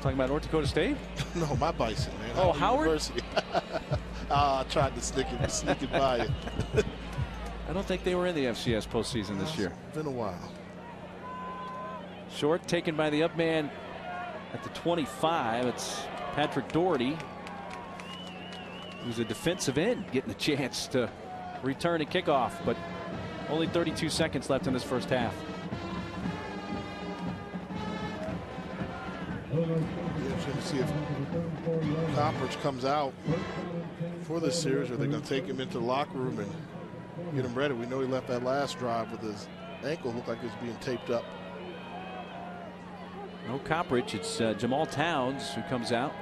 [SPEAKER 1] Talking about North Dakota State?
[SPEAKER 2] No, my Bison, man.
[SPEAKER 1] Oh, Howard?
[SPEAKER 2] University. I tried to sneak it by it.
[SPEAKER 1] I don't think they were in the FCS postseason this year.
[SPEAKER 2] It's been a while.
[SPEAKER 1] Short taken by the up man at the 25. It's Patrick Doherty, who's a defensive end, getting a chance to return a kickoff, but only 32 seconds left in this first half.
[SPEAKER 2] Interesting to see if Coppers comes out for this series, or they're going to take him into the locker room and get him ready. We know he left that last drive with his ankle, looked like it's being taped up.
[SPEAKER 1] No Coppridge. It's Jamal Towns who comes out.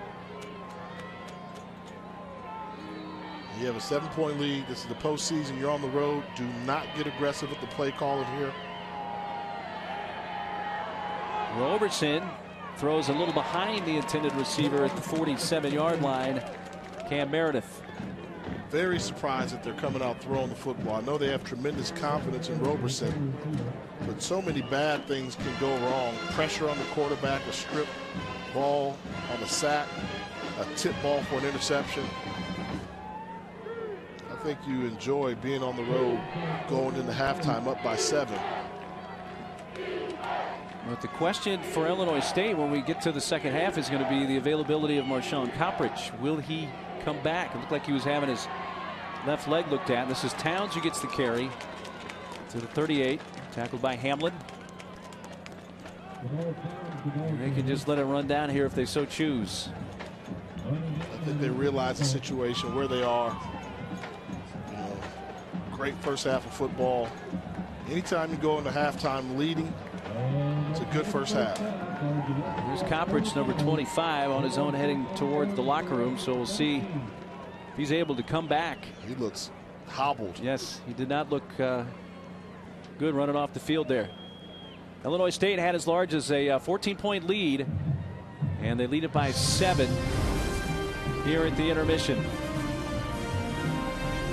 [SPEAKER 2] You have a 7-point lead. This is the postseason. You're on the road. Do not get aggressive with the play calling here.
[SPEAKER 1] Roberson throws a little behind the intended receiver at the 47-yard line. Cam Meredith.
[SPEAKER 2] Very surprised that they're coming out throwing the football. I know they have tremendous confidence in Roberson, but so many bad things can go wrong. Pressure on the quarterback, a strip ball on a sack, a tip ball for an interception. I think you enjoy being on the road going into halftime up by 7.
[SPEAKER 1] But the question for Illinois State when we get to the second half is going to be the availability of Marshawn Coppridge. Will he come back? It looked like he was having his left leg looked at. This is Towns who gets the carry to the 38, tackled by Hamlin. And they can just let it run down here if they so choose.
[SPEAKER 2] I think they realize the situation where they are. Great first half of football. Anytime you go into halftime leading, it's a good first half.
[SPEAKER 1] Here's Coppridge, number 25, on his own heading towards the locker room. So we'll see if he's able to come back.
[SPEAKER 2] He looks hobbled.
[SPEAKER 1] Yes, he did not look good running off the field there. Illinois State had as large as a 14-point lead, and they lead it by 7 here at the intermission.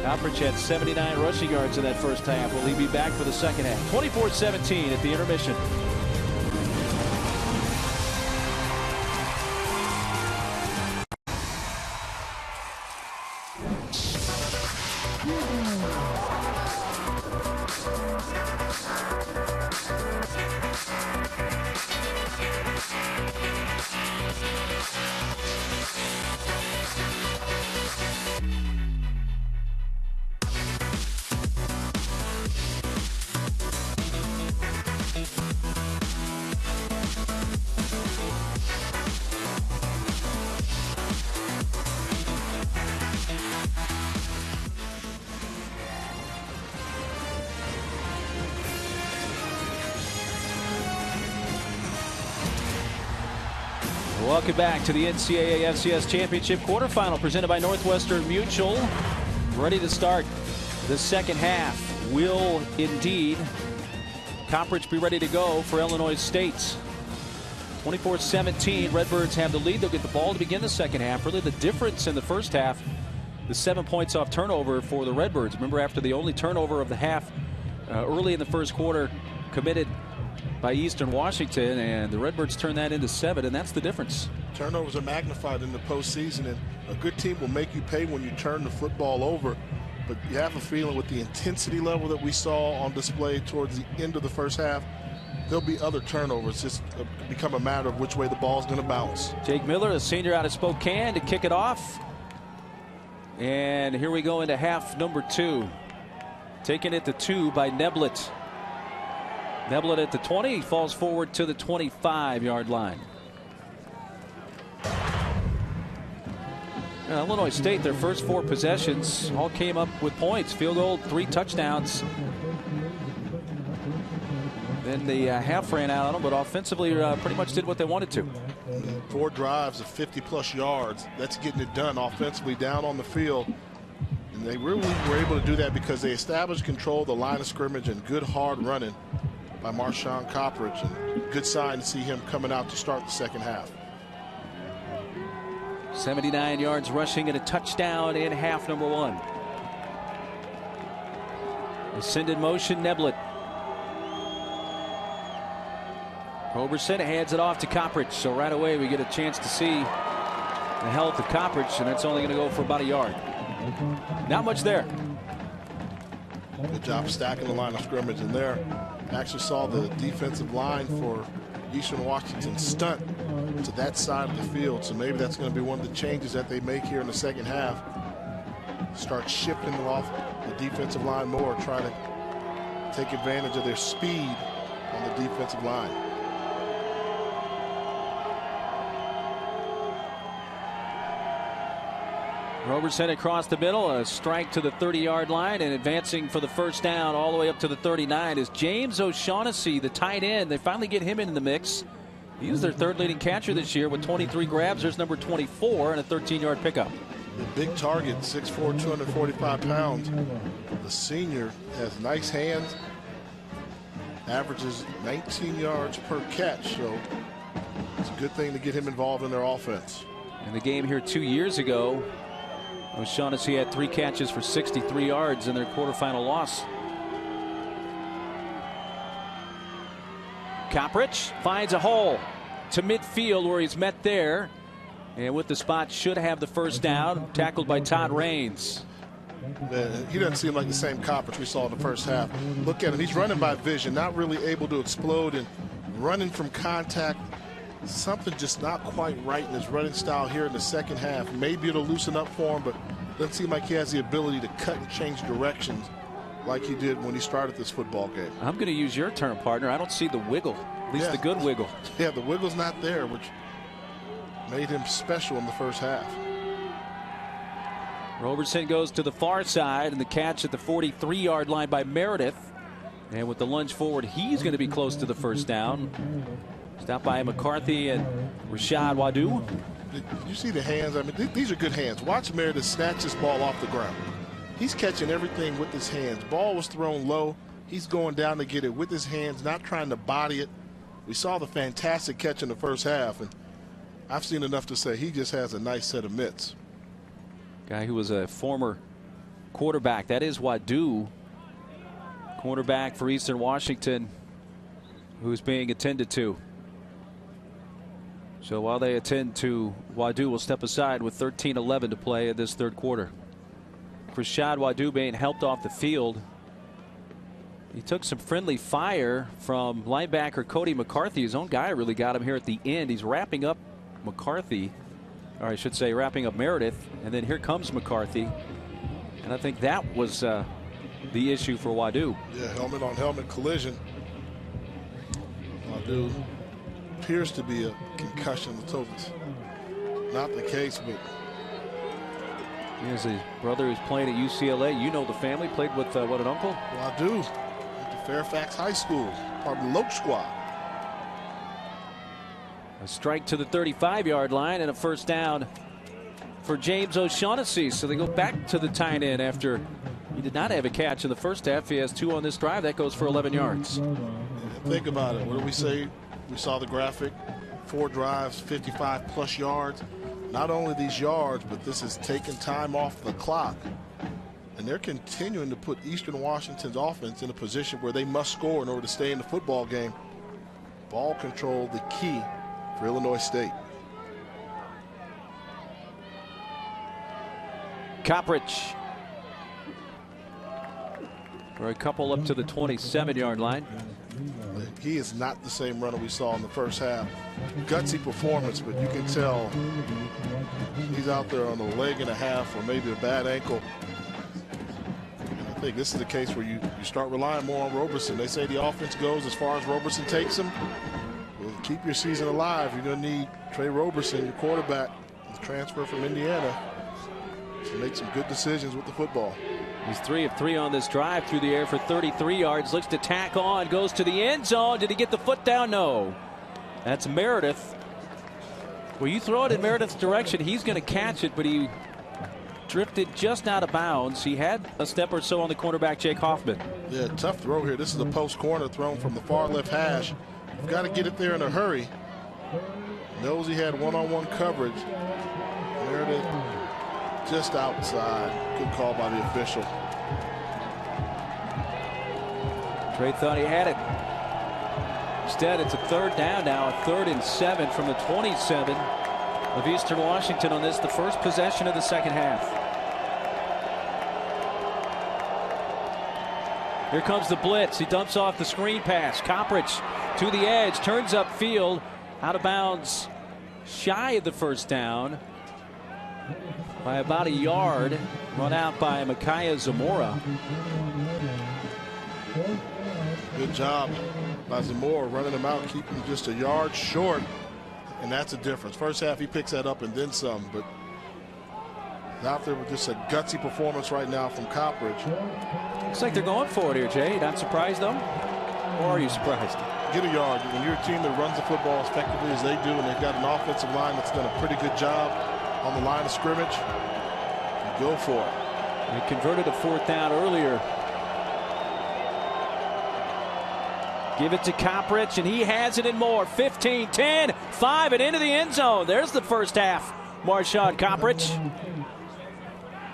[SPEAKER 1] Coppridge had 79 rushing yards in that first half. Will he be back for the second half? 24-17 at the intermission. Welcome back to the NCAA FCS Championship Quarterfinal, presented by Northwestern Mutual. Ready to start the second half. Will indeed Coppridge be ready to go for Illinois State? 24-17, Redbirds have the lead. They'll get the ball to begin the second half. Really the difference in the first half, the 7 points off turnover for the Redbirds. Remember, after the only turnover of the half early in the first quarter committed by Eastern Washington, and the Redbirds turn that into 7, and that's the difference.
[SPEAKER 2] Turnovers are magnified in the postseason, and a good team will make you pay when you turn the football over. But you have a feeling with the intensity level that we saw on display towards the end of the first half, there'll be other turnovers. Just become a matter of which way the ball's going to bounce.
[SPEAKER 1] Jake Miller, the senior out of Spokane, to kick it off. And here we go into half number 2. Taking it to 2 by Neblett. Neblett at the 20, he falls forward to the 25-yard line. Illinois State, their first 4 possessions all came up with points. Field goal, 3 touchdowns. Then then the half ran out on them, but offensively pretty much did what they wanted to.
[SPEAKER 2] 4 drives of 50-plus yards. That's getting it done offensively down on the field. And they really were able to do that because they established control of the line of scrimmage and good hard running by Marshawn Coppridge. And good sign to see him coming out to start the second half.
[SPEAKER 1] 79 yards rushing and a touchdown in half number 1. They send in motion, Neblett. Roberson hands it off to Coppridge. So right away we get a chance to see the health of Coppridge, and that's only going to go for about a yard. Not much there.
[SPEAKER 2] Good job stacking the line of scrimmage, and there actually saw the defensive line for Eastern Washington stunt to that side of the field. So maybe that's going to be one of the changes that they make here in the second half. Start shifting off the defensive line more, try to take advantage of their speed on the defensive line.
[SPEAKER 1] Roberson across the middle, a strike to the 30-yard line, and advancing for the first down all the way up to the 39 is James O'Shaughnessy, the tight end. They finally get him in the mix. He was their 3rd leading catcher this year with 23 grabs. There's number 24 and a 13-yard pickup.
[SPEAKER 2] The big target, 6'4", 245 pounds. The senior has nice hands, averages 19 yards per catch, so it's a good thing to get him involved in their offense.
[SPEAKER 1] In the game here 2 years ago, O'Shaughnessy had 3 catches for 63 yards in their quarterfinal loss. Coppridge finds a hole to midfield where he's met there. And with the spot, should have the first down. Tackled by Todd Raines.
[SPEAKER 2] He doesn't seem like the same Coppridge we saw in the first half. Look at him. He's running by vision, not really able to explode and running from contact. Something just not quite right in his running style here in the second half. Maybe it'll loosen up for him, but doesn't seem like he has the ability to cut and change directions like he did when he started this football game.
[SPEAKER 1] I'm going to use your term, partner. I don't see the wiggle, at least the good wiggle.
[SPEAKER 2] Yeah, the wiggle's not there, which made him special in the first half.
[SPEAKER 1] Roberson goes to the far side, and the catch at the 43-yard line by Meredith. And with the lunge forward, he's going to be close to the first down. Stopped by McCarthy and Rashad Wadu.
[SPEAKER 2] Did you see the hands? I mean, these are good hands. Watch Meredith snatch this ball off the ground. He's catching everything with his hands. Ball was thrown low. He's going down to get it with his hands, not trying to body it. We saw the fantastic catch in the first half, and I've seen enough to say he just has a nice set of mitts.
[SPEAKER 1] Guy who was a former quarterback. That is Wadu, quarterback for Eastern Washington, who's being attended to. So while they attend to Wadu, will step aside with 13:11 to play in this third quarter. Rashad Wadu being helped off the field. He took some friendly fire from linebacker Cody McCarthy. His own guy really got him here at the end. He's wrapping up McCarthy, or I should say wrapping up Meredith, and then here comes McCarthy. And I think that was the issue for Wadu.
[SPEAKER 2] Yeah, helmet on helmet collision. Wadu appears to be a concussion. Let's hope it's not the case, but
[SPEAKER 1] he has a brother who's playing at UCLA. You know the family. Played with what, an uncle?
[SPEAKER 2] Wadu went to Fairfax High School, part of the Loke Squad.
[SPEAKER 1] A strike to the 35-yard line and a first down for James O'Shaughnessy. So they go back to the tight end after he did not have a catch in the first half. He has 2 on this drive. That goes for 11 yards.
[SPEAKER 2] Think about it. What do we say? We saw the graphic. 4 drives, 55-plus yards. Not only these yards, but this is taking time off the clock. And they're continuing to put Eastern Washington's offense in a position where they must score in order to stay in the football game. Ball control, the key for Illinois State.
[SPEAKER 1] Coppridge for a couple up to the 27-yard line.
[SPEAKER 2] He is not the same runner we saw in the first half. Gutsy performance, but you can tell he's out there on a leg and a half or maybe a bad ankle. And I think this is the case where you start relying more on Roberson. They say the offense goes as far as Roberson takes them. Well, keep your season alive. You're going to need Trey Roberson, your quarterback, the transfer from Indiana, to make some good decisions with the football.
[SPEAKER 1] He's 3 of 3 on this drive through the air for 33 yards. Looks to tack on, goes to the end zone. Did he get the foot down? No. That's Meredith. Well, you throw it in Meredith's direction, he's going to catch it, but he drifted just out of bounds. He had a step or so on the cornerback, Jake Hoffman.
[SPEAKER 2] Yeah, tough throw here. This is a post corner thrown from the far left hash. You've got to get it there in a hurry. Knows he had one-on-one coverage. Meredith just outside. Good call by the official.
[SPEAKER 1] Trey thought he had it. Instead, it's a 3rd down now, a 3rd and 7 from the 27 of Eastern Washington on this, the first possession of the second half. Here comes the blitz. He dumps off the screen pass. Coppridge to the edge, turns upfield, out of bounds, shy of the first down by about a yard. Run out by Micaiah Zamora.
[SPEAKER 2] Good job by Zamora running him out, keeping him just a yard short, and that's a difference. First half he picks that up and then some, but out there with just a gutsy performance right now from Coppridge.
[SPEAKER 1] Looks like they're going for it here, Jay. Not surprised though, or are you surprised?
[SPEAKER 2] Get a yard. When you're a team that runs the football as effectively as they do, and they've got an offensive line that's done a pretty good job on the line of scrimmage, you go for it.
[SPEAKER 1] They converted a 4th down earlier. Give it to Coppridge, and he has it and more. 15, 10, 5, and into the end zone. There's the first half. Marshawn Coppridge.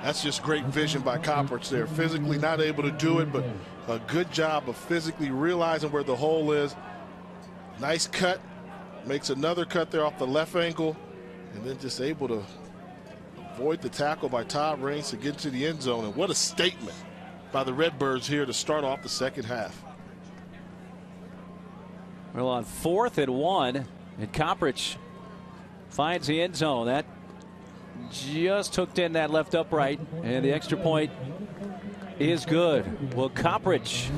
[SPEAKER 2] That's just great vision by Coppridge there. Physically not able to do it, but a good job of physically realizing where the hole is. Nice cut. Makes another cut there off the left ankle, and then just able to avoid the tackle by Todd Raines to get to the end zone. And what a statement by the Redbirds here to start off the second half.
[SPEAKER 1] Well, on 4th and 1, and Coppridge finds the end zone. That just hooked in that left upright, and the extra point is good. Well, Coppridge,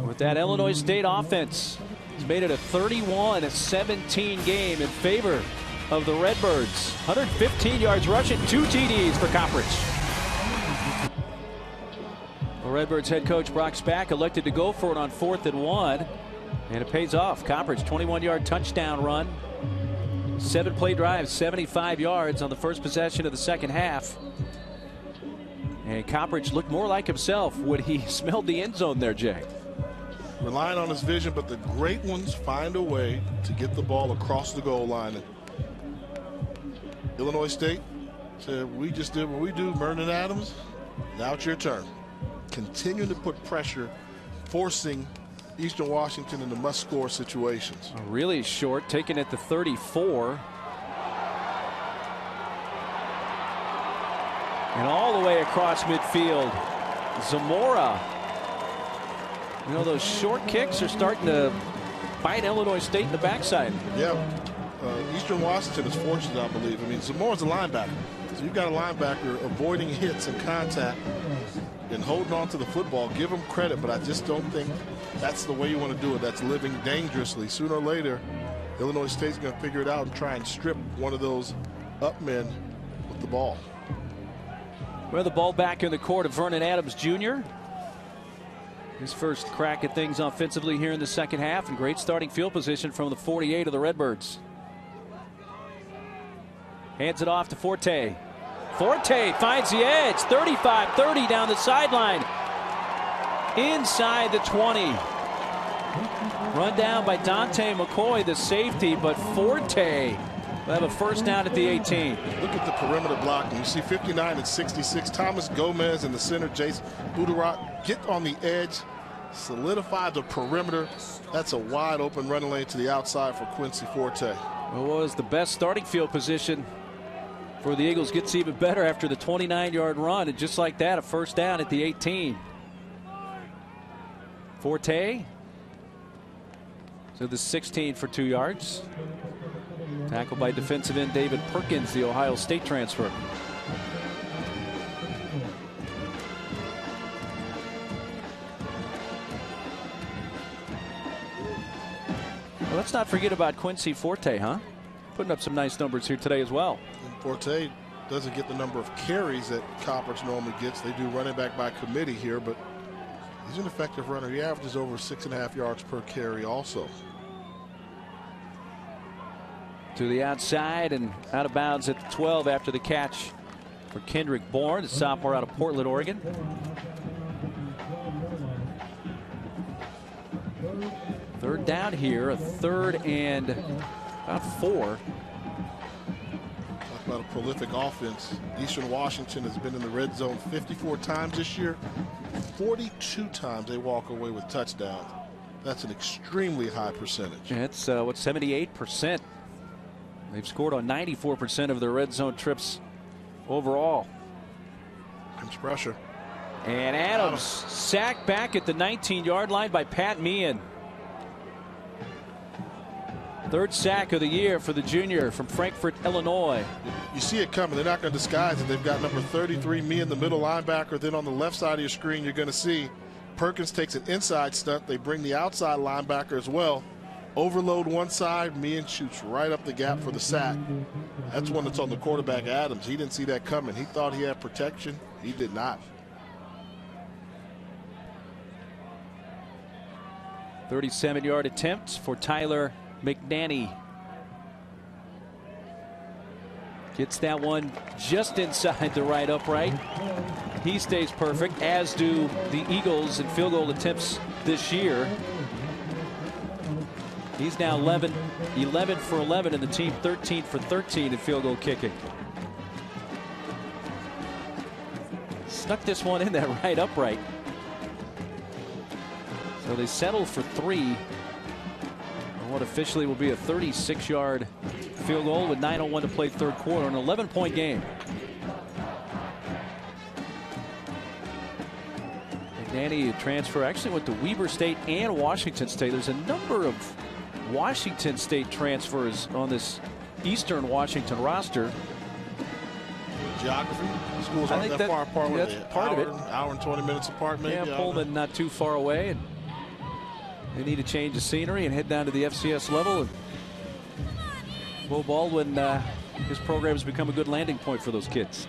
[SPEAKER 1] with that Illinois State offense, has made it a 31-17 game in favor of the Redbirds. 115 yards rushing, 2 TDs for Coppridge. The Redbirds head coach Brock Spack elected to go for it on 4th and 1. And it pays off. Coppridge, 21-yard touchdown run. 7-play drive, 75 yards on the first possession of the second half. And Coppridge looked more like himself when he smelled the end zone there, Jay.
[SPEAKER 2] Relying on his vision, but the great ones find a way to get the ball across the goal line. And Illinois State said, we just did what we do, Vernon Adams. Now it's your turn. Continue to put pressure, forcing Eastern Washington in the must-score situations.
[SPEAKER 1] Really short, taken at the 34. And all the way across midfield, Zamora. You know, those short kicks are starting to bite Illinois State in the backside.
[SPEAKER 2] Yeah. Eastern Washington is fortunate, I believe. I mean, Zamora's a linebacker. So you've got a linebacker avoiding hits and contact and holding on to the football. Give him credit, but I just don't think that's the way you want to do it. That's living dangerously. Sooner or later, Illinois State's going to figure it out and try and strip one of those up men with the ball.
[SPEAKER 1] Well, the ball back in the court of Vernon Adams Jr. His first crack at things offensively here in the second half, and great starting field position from the 48 of the Redbirds. Hands it off to Forte. Forte finds the edge. 35-30 down the sideline. Inside the 20. Run down by Dante McCoy, the safety, but Forte will have a first down at the 18.
[SPEAKER 2] Look at the perimeter blocking. You see 59 and 66. Thomas Gomez in the center. Jace Udarat get on the edge, solidify the perimeter. That's a wide open running lane to the outside for Quincy Forte.
[SPEAKER 1] It was the best starting field position for the Eagles. Gets even better after the 29-yard run, and just like that, a first down at the 18. Forte to the 16 for 2 yards. Tackled by defensive end David Perkins, the Ohio State transfer. Well, let's not forget about Quincy Forte, huh? Putting up some nice numbers here today as well.
[SPEAKER 2] And Forte doesn't get the number of carries that Coppers normally gets. They do running back by committee here, but he's an effective runner. He averages over 6.5 yards per carry also.
[SPEAKER 1] To the outside and out of bounds at the 12 after the catch for Kendrick Bourne, the sophomore out of Portland, Oregon. Third down here, a 3rd and about 4.
[SPEAKER 2] Talk about a prolific offense. Eastern Washington has been in the red zone 54 times this year. 42 times they walk away with touchdowns. That's an extremely high percentage.
[SPEAKER 1] It's 78%. They've scored on 94% of their red zone trips overall.
[SPEAKER 2] Comes pressure.
[SPEAKER 1] And Adams sacked back at the 19-yard line by Pat Meehan. 3rd sack of the year for the junior from Frankfort, Illinois.
[SPEAKER 2] You see it coming. They're not going to disguise it. They've got number 33, Meehan, the middle linebacker. Then on the left side of your screen, you're going to see Perkins takes an inside stunt. They bring the outside linebacker as well. Overload one side. Meehan shoots right up the gap for the sack. That's one that's on the quarterback, Adams. He didn't see that coming. He thought he had protection. He did not.
[SPEAKER 1] 37-yard attempt for Tyler McNanny. Gets that one just inside the right upright. He stays perfect, as do the Eagles in field goal attempts this year. He's now 11 for 11, and the team 13 for 13 in field goal kicking. Snuck this one in that right upright. So they settle for 3 on what officially will be a 36-yard field goal with 9:01 to play 3rd quarter, an 11-point game. McNanny, a transfer, actually went to Weber State and Washington State. There's a number of Washington State transfers on this Eastern Washington roster.
[SPEAKER 2] Geography. Schools aren't that far apart.
[SPEAKER 1] That's part of it.
[SPEAKER 2] Hour and 20 minutes apart, maybe.
[SPEAKER 1] Yeah, Pullman not too far away. And they need a change of scenery and head down to the FCS level. And Bo Baldwin, his program has become a good landing point for those kids.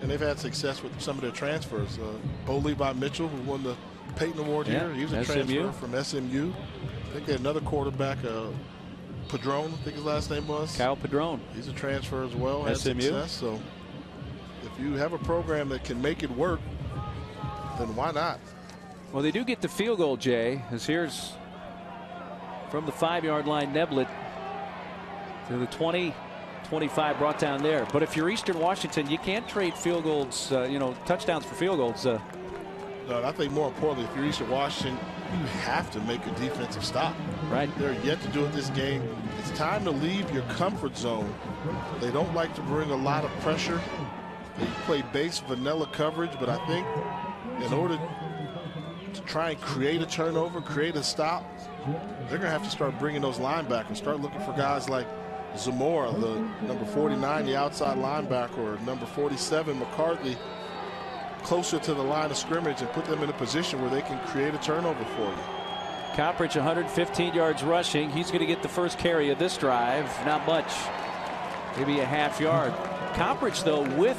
[SPEAKER 2] And they've had success with some of their transfers. Bo Levi Mitchell, who won the Peyton Award here. He was a transfer from SMU. I think they had another quarterback, Padron, I think his last name was.
[SPEAKER 1] Kyle Padron.
[SPEAKER 2] He's a transfer as well. Had
[SPEAKER 1] SMU.
[SPEAKER 2] success. So if you have a program that can make it work, then why not?
[SPEAKER 1] Well, they do get the field goal, Jay, as here's from the 5-yard line, Neblett to the 20, 25 brought down there. But if you're Eastern Washington, you can't trade field goals, touchdowns for field goals.
[SPEAKER 2] No, I think more importantly, if you're Eastern Washington, you have to make a defensive stop.
[SPEAKER 1] Right.
[SPEAKER 2] They're yet to do it this game. It's time to leave your comfort zone. They don't like to bring a lot of pressure. They play base vanilla coverage, but I think in order to try and create a turnover, create a stop, they're going to have to start bringing those linebackers, start looking for guys like Zamora, the number 49, the outside linebacker, or number 47, McCarthy, closer to the line of scrimmage and put them in a position where they can create a turnover for you.
[SPEAKER 1] Coppridge 115 yards rushing. He's going to get the first carry of this drive. Not much. Maybe a half yard. Coppridge, though, with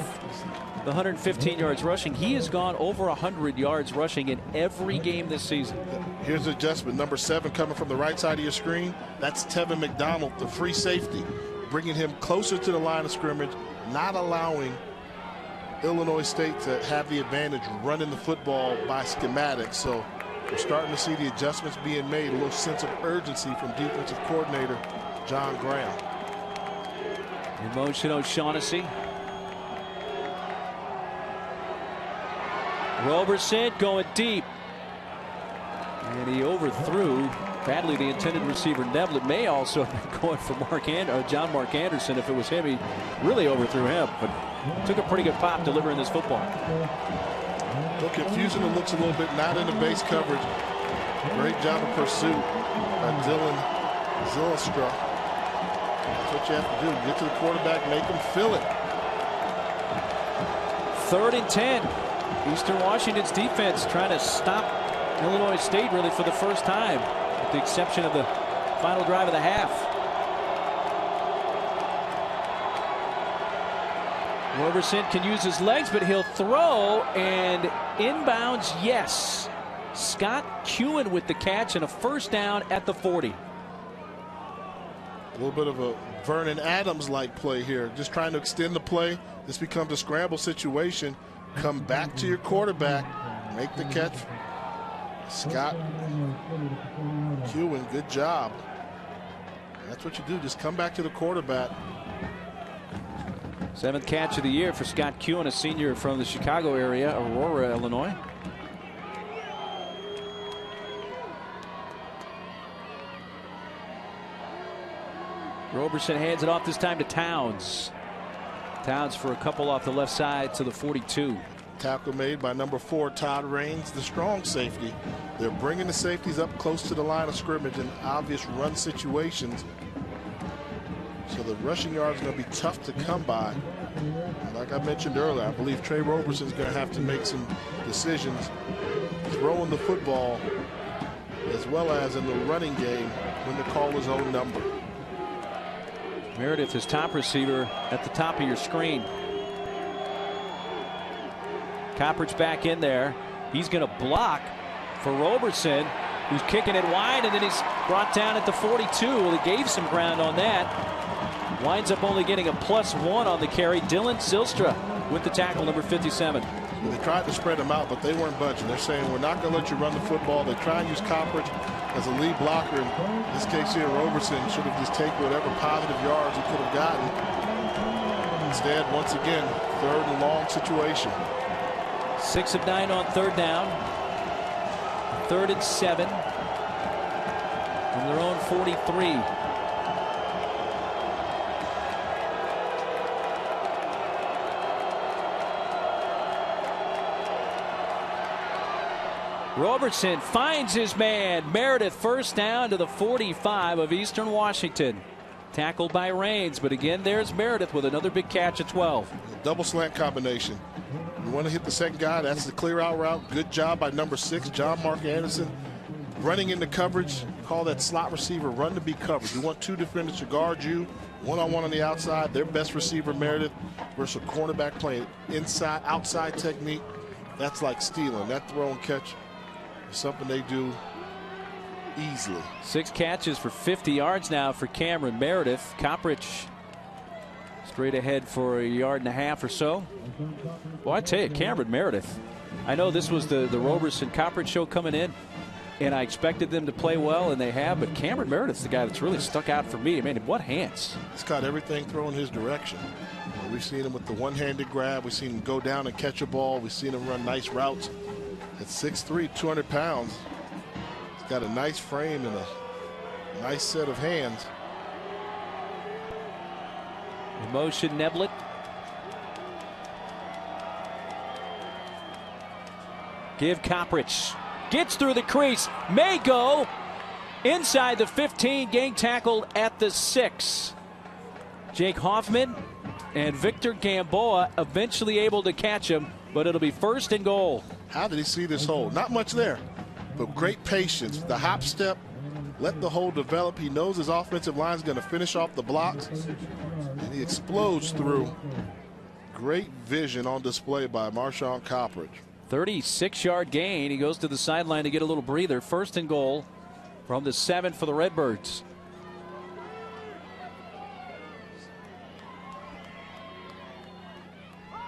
[SPEAKER 1] the 115 yards rushing, he has gone over 100 yards rushing in every game this season.
[SPEAKER 2] Here's the adjustment. Number 7 coming from the right side of your screen. That's Tevin McDonald, the free safety, bringing him closer to the line of scrimmage, not allowing Illinois State to have the advantage running the football by schematics. So we're starting to see the adjustments being made, a little sense of urgency from defensive coordinator John Graham.
[SPEAKER 1] In motion, O'Shaughnessy. Roberson going deep. And he overthrew badly the intended receiver Neblett. May also have been going for John Mark Anderson. If it was him, he really overthrew him. But took a pretty good pop delivering this football.
[SPEAKER 2] A little confusing. It looks a little bit not in the base coverage. Great job of pursuit by Dylan Zillistra. That's what you have to do. Get to the quarterback, make him feel it.
[SPEAKER 1] 3rd and 10. Eastern Washington's defense trying to stop Illinois State really for the first time, with the exception of the final drive of the half. Roberson can use his legs, but he'll throw, and inbounds, yes. Scott Kewen with the catch and a first down at the 40.
[SPEAKER 2] A little bit of a Vernon Adams-like play here, just trying to extend the play. This becomes a scramble situation. Come back to your quarterback, make the catch. Scott Kewen, good job. That's what you do, just come back to the quarterback.
[SPEAKER 1] 7th catch of the year for Scott Kewen, a senior from the Chicago area, Aurora, Illinois. Roberson hands it off this time to Towns. Towns for a couple off the left side to the 42.
[SPEAKER 2] Tackle made by number 4, Todd Raines, the strong safety. They're bringing the safeties up close to the line of scrimmage in obvious run situations. So the rushing yards are going to be tough to come by. And like I mentioned earlier, I believe Trey Roberson's going to have to make some decisions throwing the football as well as in the running game when the call is on number.
[SPEAKER 1] Meredith is top receiver at the top of your screen. Copperidge back in there. He's going to block for Roberson, who's kicking it wide, and then he's brought down at the 42. Well, he gave some ground on that. Winds up only getting a +1 on the carry. Dylan Zylstra with the tackle, number 57.
[SPEAKER 2] They tried to spread them out, but they weren't budging. They're saying, we're not going to let you run the football. They try and use Copperidge as a lead blocker. In this case here, Roberson should have just taken whatever positive yards he could have gotten. Instead, once again, 3rd and long situation.
[SPEAKER 1] 6 of 9 on 3rd down. 3rd and 7 from their own 43. Roberson finds his man. Meredith first down to the 45 of Eastern Washington. Tackled by Raines, but again, there's Meredith with another big catch at 12.
[SPEAKER 2] Double slant combination. You want to hit the second guy, that's the clear out route. Good job by number 6, John Mark Anderson. Running into coverage, call that slot receiver run to be covered. You want 2 defenders to guard you, one-on-one on the outside. Their best receiver, Meredith, versus a cornerback playing inside, outside technique. That's like stealing. That throw and catch is something they do easily. 6
[SPEAKER 1] catches for 50 yards now for Cameron Meredith. Copperidge straight ahead for 1.5 yards or so. Well, I tell you, Cameron Meredith, I know this was the Roberson Copperidge show coming in, and I expected them to play well, and they have, but Cameron Meredith's the guy that's really stuck out for me. I mean, what hands.
[SPEAKER 2] He's got everything thrown his direction. We've seen him with the one-handed grab. We've seen him go down and catch a ball. We've seen him run nice routes. At 6'3", 200 pounds, he's got a nice frame and a nice set of hands.
[SPEAKER 1] Motion Neblett. Give Copperidge. Gets through the crease. May go inside the 15. Gang tackled at the 6. Jake Hoffman and Victor Gamboa eventually able to catch him, but it'll be 1st and goal.
[SPEAKER 2] How did he see this hole? Not much there, but great patience. The hop step, let the hole develop. He knows his offensive line is going to finish off the blocks, and he explodes through. Great vision on display by Marshawn Copperidge.
[SPEAKER 1] 36-yard gain. He goes to the sideline to get a little breather. 1st and goal from the 7 for the Redbirds.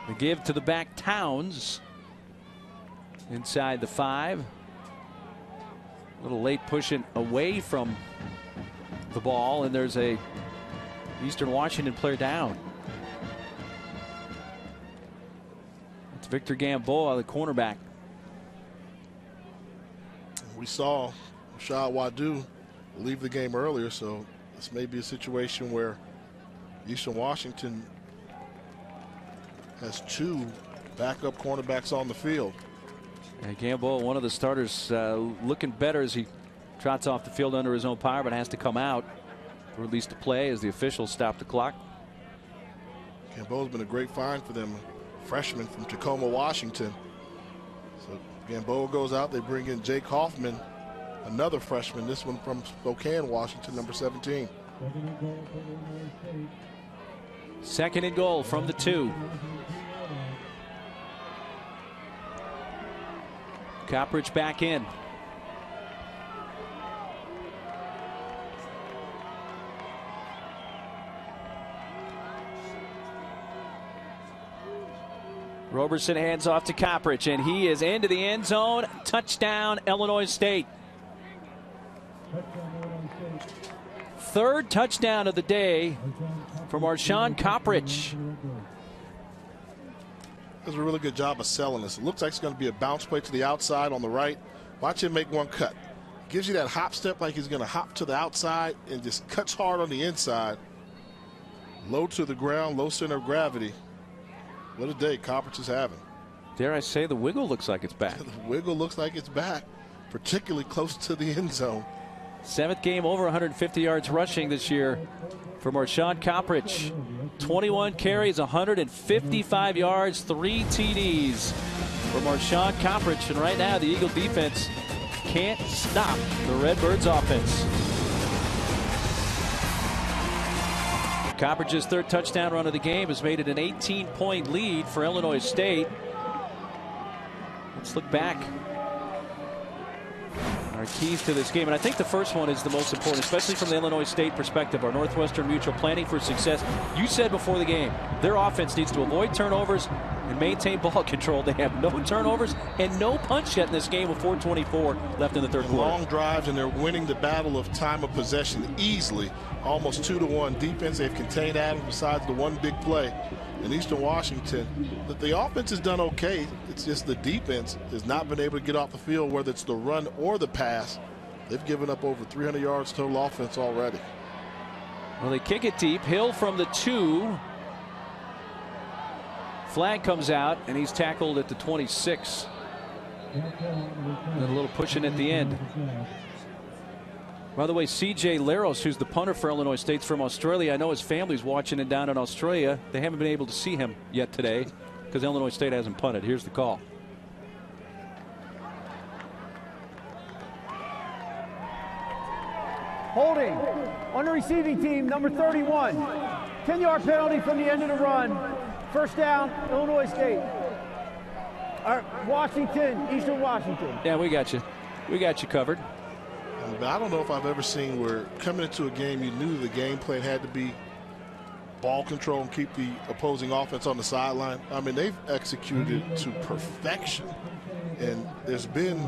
[SPEAKER 1] The give to the back, Towns. Inside the 5. A little late pushing away from the ball, and there's a Eastern Washington player down. It's Victor Gamboa, the cornerback.
[SPEAKER 2] We saw Rashad Wadu leave the game earlier, so this may be a situation where Eastern Washington has 2 backup cornerbacks on the field.
[SPEAKER 1] And Gamboa, one of the starters, looking better as he trots off the field under his own power, but has to come out for at least a play as the officials stop the clock.
[SPEAKER 2] Gamboa's been a great find for them, freshman from Tacoma, Washington. So Gamboa goes out. They bring in Jake Hoffman, another freshman, this one from Spokane, Washington, number 17.
[SPEAKER 1] Second and goal from the 2. Coppridge back in. Roberson hands off to Coppridge, and he is into the end zone. Touchdown, Illinois State. Third touchdown of the day for Marshawn Coppridge.
[SPEAKER 2] Does a really good job of selling this. It looks like it's going to be a bounce play to the outside on the right. Watch him make one cut. Gives you that hop step like he's going to hop to the outside and just cuts hard on the inside. Low to the ground, low center of gravity. What a day Coppridge is having.
[SPEAKER 1] Dare I say the wiggle looks like it's back.
[SPEAKER 2] The wiggle looks like it's back, particularly close to the end zone.
[SPEAKER 1] 7th game over 150 yards rushing this year for Marshawn Coppridge. 21 carries, 155 yards, 3 TDs for Marshawn Coppridge. And right now the Eagle defense can't stop the Redbirds offense. Coppridge's third touchdown run of the game has made it an 18-point lead for Illinois State. Let's look back. Our keys to this game, and I think the first one is the most important, especially from the Illinois State perspective. Our Northwestern Mutual planning for success. You said before the game, their offense needs to avoid turnovers and maintain ball control. They have no turnovers and no punch yet in this game with 4:24 left in the third quarter.
[SPEAKER 2] Long drives, and they're winning the battle of time of possession easily, almost 2-1 defense. They've contained Adams besides the one big play in Eastern Washington. But the offense has done okay. It's just the defense has not been able to get off the field, whether it's the run or the pass. They've given up over 300 yards total offense already.
[SPEAKER 1] Well, they kick it deep. Hill from the 2. Flag comes out, and he's tackled at the 26. And a little pushing at the end. By the way, C.J. Laros, who's the punter for Illinois State from Australia, I know his family's watching it down in Australia. They haven't been able to see him yet today because Illinois State hasn't punted. Here's the call.
[SPEAKER 3] Holding on the receiving team, number 31. 10-yard penalty from the end of the run. First down, Illinois State. Washington, Eastern Washington.
[SPEAKER 1] Yeah, we got you. We got you covered.
[SPEAKER 2] I don't know if I've ever seen where coming into a game you knew the game plan had to be ball control and keep the opposing offense on the sideline. I mean, they've executed to perfection, and there's been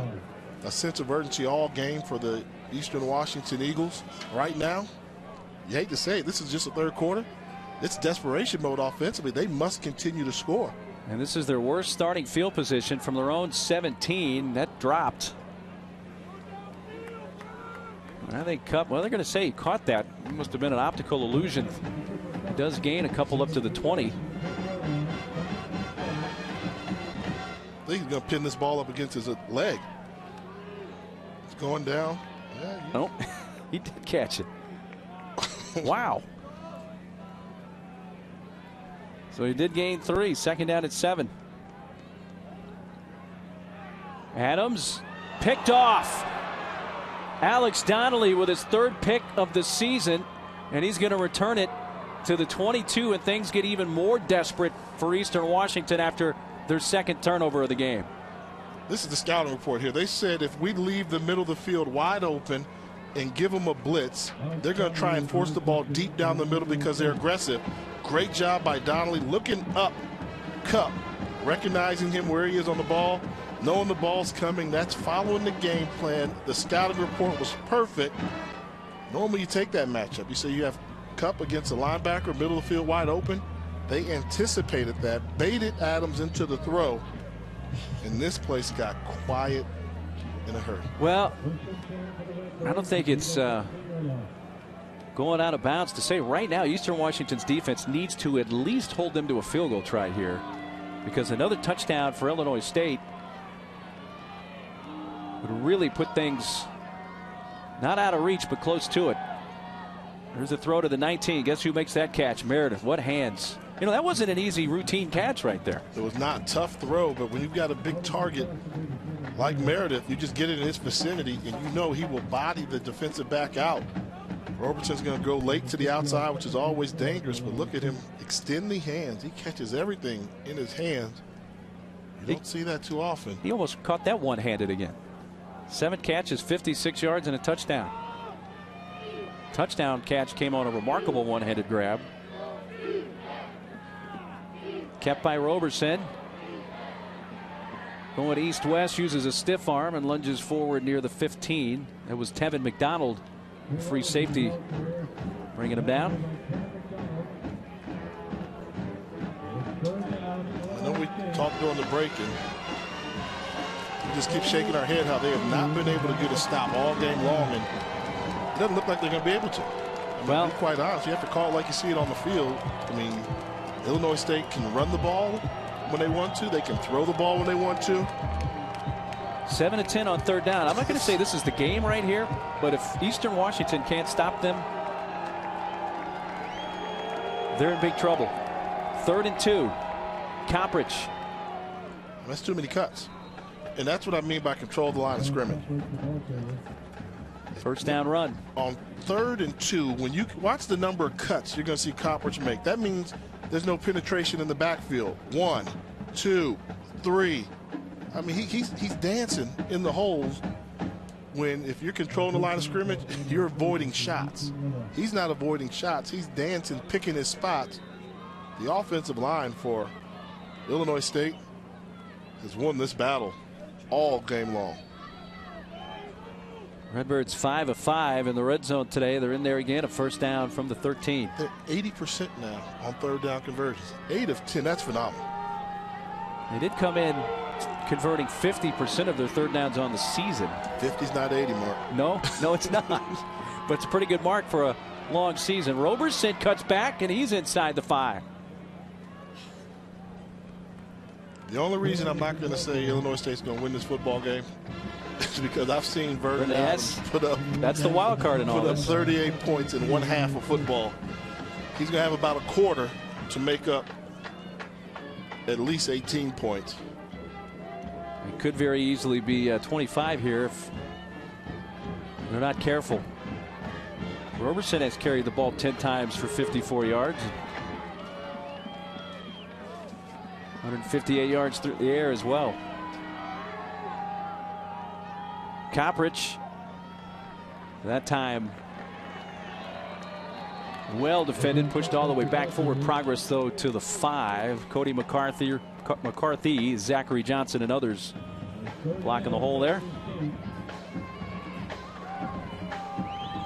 [SPEAKER 2] a sense of urgency all game for the Eastern Washington Eagles. Right now, you hate to say it, this is just the third quarter. It's desperation mode offensively. They must continue to score.
[SPEAKER 1] And this is their worst starting field position from their own 17. That dropped. I think Cup, well, they're going to say he caught that. It must have been an optical illusion. He does gain a couple up to the 20.
[SPEAKER 2] I think he's going to pin this ball up against his leg. It's going down. Yeah,
[SPEAKER 1] no, he did catch it. Wow. So he did gain 3. Second down at 7. Adams picked off. Alex Donnelly with his third pick of the season, and he's going to return it to the 22, and things get even more desperate for Eastern Washington after their second turnover of the game.
[SPEAKER 2] This is the scouting report here. They said if we leave the middle of the field wide open and give them a blitz, they're going to try and force the ball deep down the middle because they're aggressive. Great job by Donnelly looking up Cup, recognizing him where he is on the ball, knowing the ball's coming. That's following the game plan. The scouting report was perfect. Normally you take that matchup. You say you have Cup against a linebacker, middle of the field wide open. They anticipated that, baited Adams into the throw, and this place got quiet in a hurry.
[SPEAKER 1] Well, I don't think it's going out of bounds to say right now Eastern Washington's defense needs to at least hold them to a field goal try here, because another touchdown for Illinois State would really put things not out of reach but close to it. There's a throw to the 19. Guess who makes that catch? Meredith. What hands. You know, that wasn't an easy routine catch right there.
[SPEAKER 2] It was not a tough throw, but when you've got a big target like Meredith, you just get it in his vicinity and you know he will body the defensive back out Roberson's going to go late to the outside, which is always dangerous, but look at him extend the hands. He catches everything in his hands. You don't see that too often.
[SPEAKER 1] He almost caught that one-handed again. 7 catches, 56 yards, and a touchdown. Touchdown catch came on a remarkable one-handed grab. Kept by Roberson. Going east-west, uses a stiff arm and lunges forward near the 15. It was Tevin McDonald, free safety, bringing him down.
[SPEAKER 2] I know we talked during the break, and we just keep shaking our head how they have not been able to get a stop all game long, and it doesn't look like they're going to be able to. I mean,
[SPEAKER 1] well,
[SPEAKER 2] to be quite honest, you have to call it like you see it on the field. I mean, Illinois State can run the ball when they want to. They can throw the ball when they want to.
[SPEAKER 1] 7 of 10 on third down. I'm not going to say this is the game right here, but if Eastern Washington can't stop them, they're in big trouble. 3rd and 2. Coppridge.
[SPEAKER 2] That's too many cuts. And that's what I mean by control the line of scrimmage.
[SPEAKER 1] First down run.
[SPEAKER 2] On 3rd and 2, when you watch the number of cuts you're going to see Coppridge make, that means there's no penetration in the backfield. 1, 2, 3. I mean, he's dancing in the holes when, if you're controlling the line of scrimmage, you're avoiding shots. He's not avoiding shots. He's dancing, picking his spots. The offensive line for Illinois State has won this battle all game long.
[SPEAKER 1] Redbirds 5 of 5 in the red zone today. They're in there again. A first down from the 13.
[SPEAKER 2] They're 80% now on 3rd down conversions. 8 of 10. That's phenomenal.
[SPEAKER 1] They did come in converting 50% of their third downs on the season.
[SPEAKER 2] 50's not 80, Mark.
[SPEAKER 1] No, it's not. But it's a pretty good mark for a long season. Roberson cuts back, and he's inside the 5.
[SPEAKER 2] The only reason I'm not going to say Illinois State's going to win this football game is because I've seen Vernon Adams put up.
[SPEAKER 1] That's the wild card in all
[SPEAKER 2] this.
[SPEAKER 1] this.
[SPEAKER 2] Put up 38 points in 1/2 of football. He's going to have about a quarter to make up at least 18 points.
[SPEAKER 1] It could very easily be 25 here if they're not careful. Roberson has carried the ball 10 times for 54 yards. 158 yards through the air as well. Coppridge, that time well defended, pushed all the way back forward. Progress though to the 5. Cody McCarthy, Zachary Johnson, and others blocking the hole there.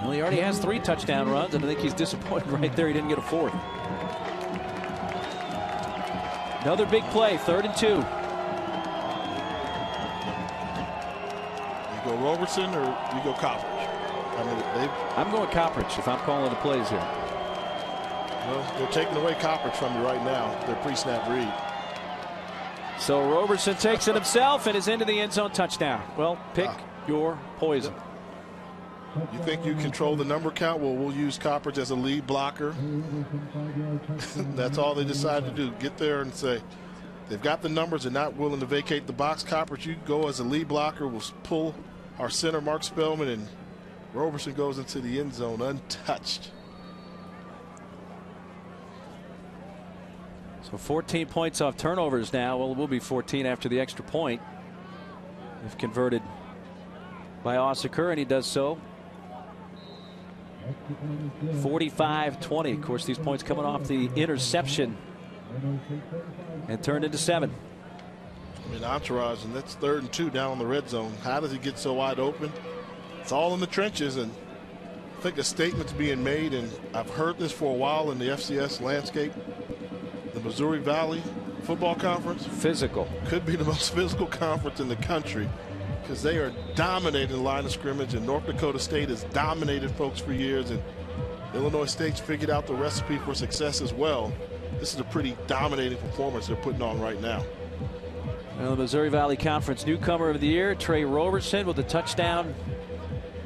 [SPEAKER 1] Well, he already has 3 touchdown runs, and I think he's disappointed right there he didn't get a 4th. Another big play, 3rd and 2.
[SPEAKER 2] You go Roberson or you go Coppridge? I mean,
[SPEAKER 1] I'm going Coppridge if I'm calling the plays here.
[SPEAKER 2] Well, they're taking away Coppridge from you right now. Their pre-snap read.
[SPEAKER 1] So Roberson takes it himself and is into the end zone, touchdown. Well, pick your poison.
[SPEAKER 2] You think you control the number count? Well, we'll use Coppridge as a lead blocker. That's all they decided to do. Get there and say, they've got the numbers. They're not willing to vacate the box. Coppridge, you go as a lead blocker. We'll pull our center, Mark Spellman, and Roberson goes into the end zone untouched.
[SPEAKER 1] So 14 points off turnovers now. Well, it will be 14 after the extra point. If converted by Ossaker, and he does so. 45-20. Of course, these points coming off the interception and turned into 7.
[SPEAKER 2] I mean, entourage, and that's 3rd and 2 down on the red zone. How does he get so wide open? It's all in the trenches, and I think a statement's being made, and I've heard this for a while in the FCS landscape. The Missouri Valley Football Conference.
[SPEAKER 1] Physical.
[SPEAKER 2] Could be the most physical conference in the country, because they are dominating the line of scrimmage, and North Dakota State has dominated folks for years, and Illinois State's figured out the recipe for success as well. This is a pretty dominating performance they're putting on right now.
[SPEAKER 1] Well, the Missouri Valley Conference newcomer of the year, Trey Roberson, with a touchdown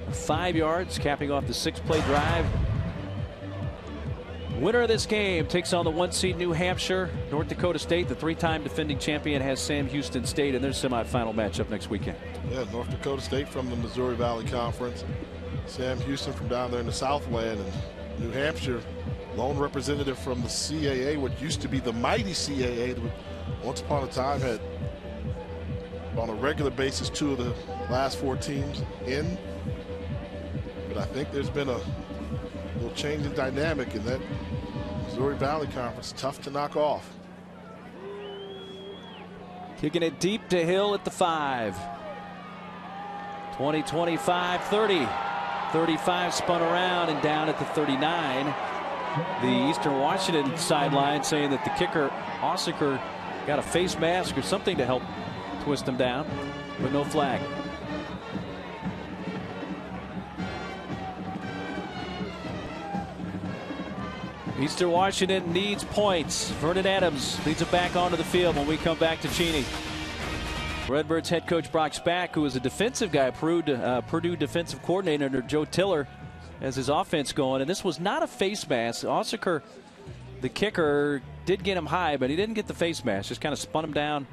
[SPEAKER 1] of 5 yards, capping off the 6-play drive. Winner of this game takes on the 1 seed New Hampshire. North Dakota State, the 3-time defending champion, has Sam Houston State in their semifinal matchup next weekend.
[SPEAKER 2] Yeah, North Dakota State from the Missouri Valley Conference. Sam Houston from down there in the Southland and New Hampshire, lone representative from the CAA, what used to be the mighty CAA, that once upon a time had on a regular basis 2 of the last 4 teams in. But I think there's been a little change in dynamic in that Missouri Valley Conference. Tough to knock off.
[SPEAKER 1] Kicking it deep to Hill at the 5. 20, 25, 30. 35 spun around and down at the 39. The Eastern Washington sideline saying that the kicker, Ossaker, got a face mask or something to help twist him down, but no flag. Eastern Washington needs points. Vernon Adams leads it back onto the field when we come back to Cheney. Redbirds head coach Brock Spack, who is a defensive guy, Purdue defensive coordinator under Joe Tiller, has his offense going. And this was not a face mask. Ossaker, the kicker, did get him high, but he didn't get the face mask. Just kind of spun him down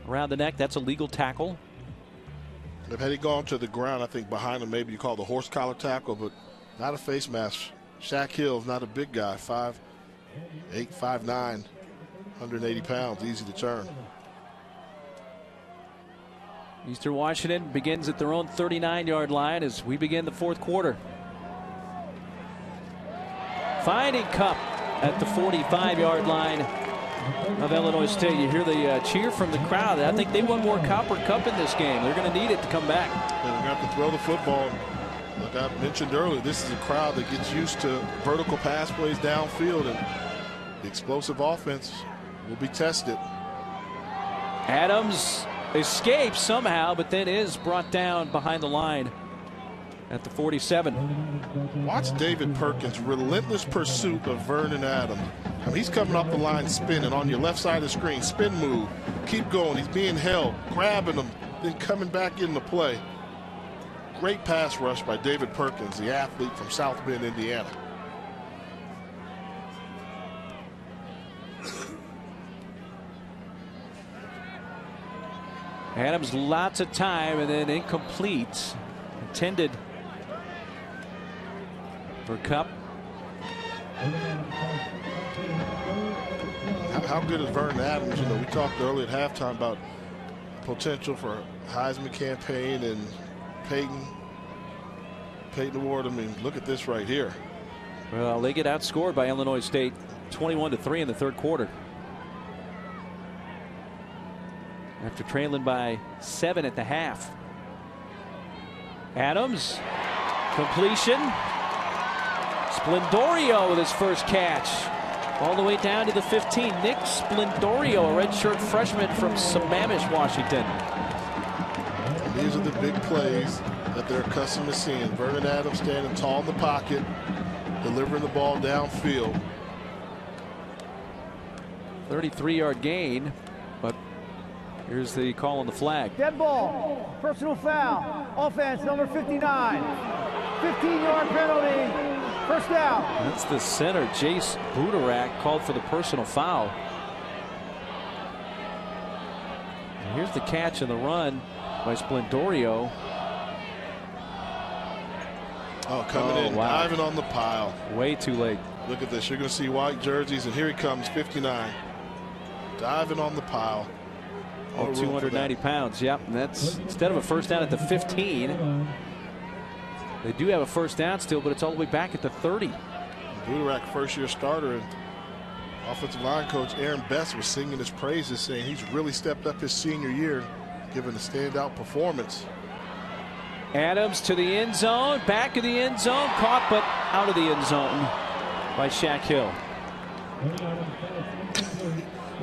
[SPEAKER 1] around the neck. That's a legal tackle.
[SPEAKER 2] Had he gone to the ground, I think behind him, maybe you call the horse collar tackle, but not a face mask. Shaq Hill's not a big guy, 5'8", 5'9", 180 pounds, easy to turn.
[SPEAKER 1] Eastern Washington begins at their own 39-yard line as we begin the 4th quarter. Finding Cup at the 45-yard line of Illinois State. You hear the cheer from the crowd. I think they want more Copper Cup in this game. They're going to need it to come back.
[SPEAKER 2] Yeah, they're going to have to throw the football. Like I mentioned earlier, this is a crowd that gets used to vertical pass plays downfield, and the explosive offense will be tested.
[SPEAKER 1] Adams escapes somehow, but then is brought down behind the line at the 47.
[SPEAKER 2] Watch David Perkins' relentless pursuit of Vernon Adams. I mean, he's coming up the line spinning on your left side of the screen. Spin move. Keep going. He's being held, grabbing him, then coming back into play. Great pass rush by David Perkins, the athlete from South Bend, Indiana.
[SPEAKER 1] Adams lots of time and then incomplete. Intended for Cup.
[SPEAKER 2] How good is Vernon Adams? You know, we talked earlier at halftime about potential for Heisman campaign and Peyton Award. I mean, look at this right here.
[SPEAKER 1] Well, they get outscored by Illinois State 21-3 in the 3rd quarter. After trailing by 7 at the half. Adams, completion. Splendorio with his first catch. All the way down to the 15. Nick Splendorio, a redshirt freshman from Sammamish, Washington.
[SPEAKER 2] And these are the big plays that they're accustomed to seeing. Vernon Adams standing tall in the pocket, delivering the ball downfield.
[SPEAKER 1] 33-yard gain, but here's the call on the flag.
[SPEAKER 3] Dead ball, personal foul, offense number 59, 15-yard penalty, first down.
[SPEAKER 1] That's the center, Jace Budarak, called for the personal foul. And here's the catch and the run by Splendorio.
[SPEAKER 2] Oh, coming in,
[SPEAKER 1] wow.
[SPEAKER 2] diving on the pile.
[SPEAKER 1] Way too late.
[SPEAKER 2] Look at this. You're going to see white jerseys, and here he comes, 59. Diving on the pile.
[SPEAKER 1] Oh, 290 pounds. Yep. And that's instead of a first down at the 15. They do have a first down still, but it's all the way back at the 30.
[SPEAKER 2] Budarak, first-year starter, and offensive line coach Aaron Best was singing his praises, saying he's really stepped up his senior year, giving a standout performance.
[SPEAKER 1] Adams to the end zone, back of the end zone, caught but out of the end zone by Shaq Hill.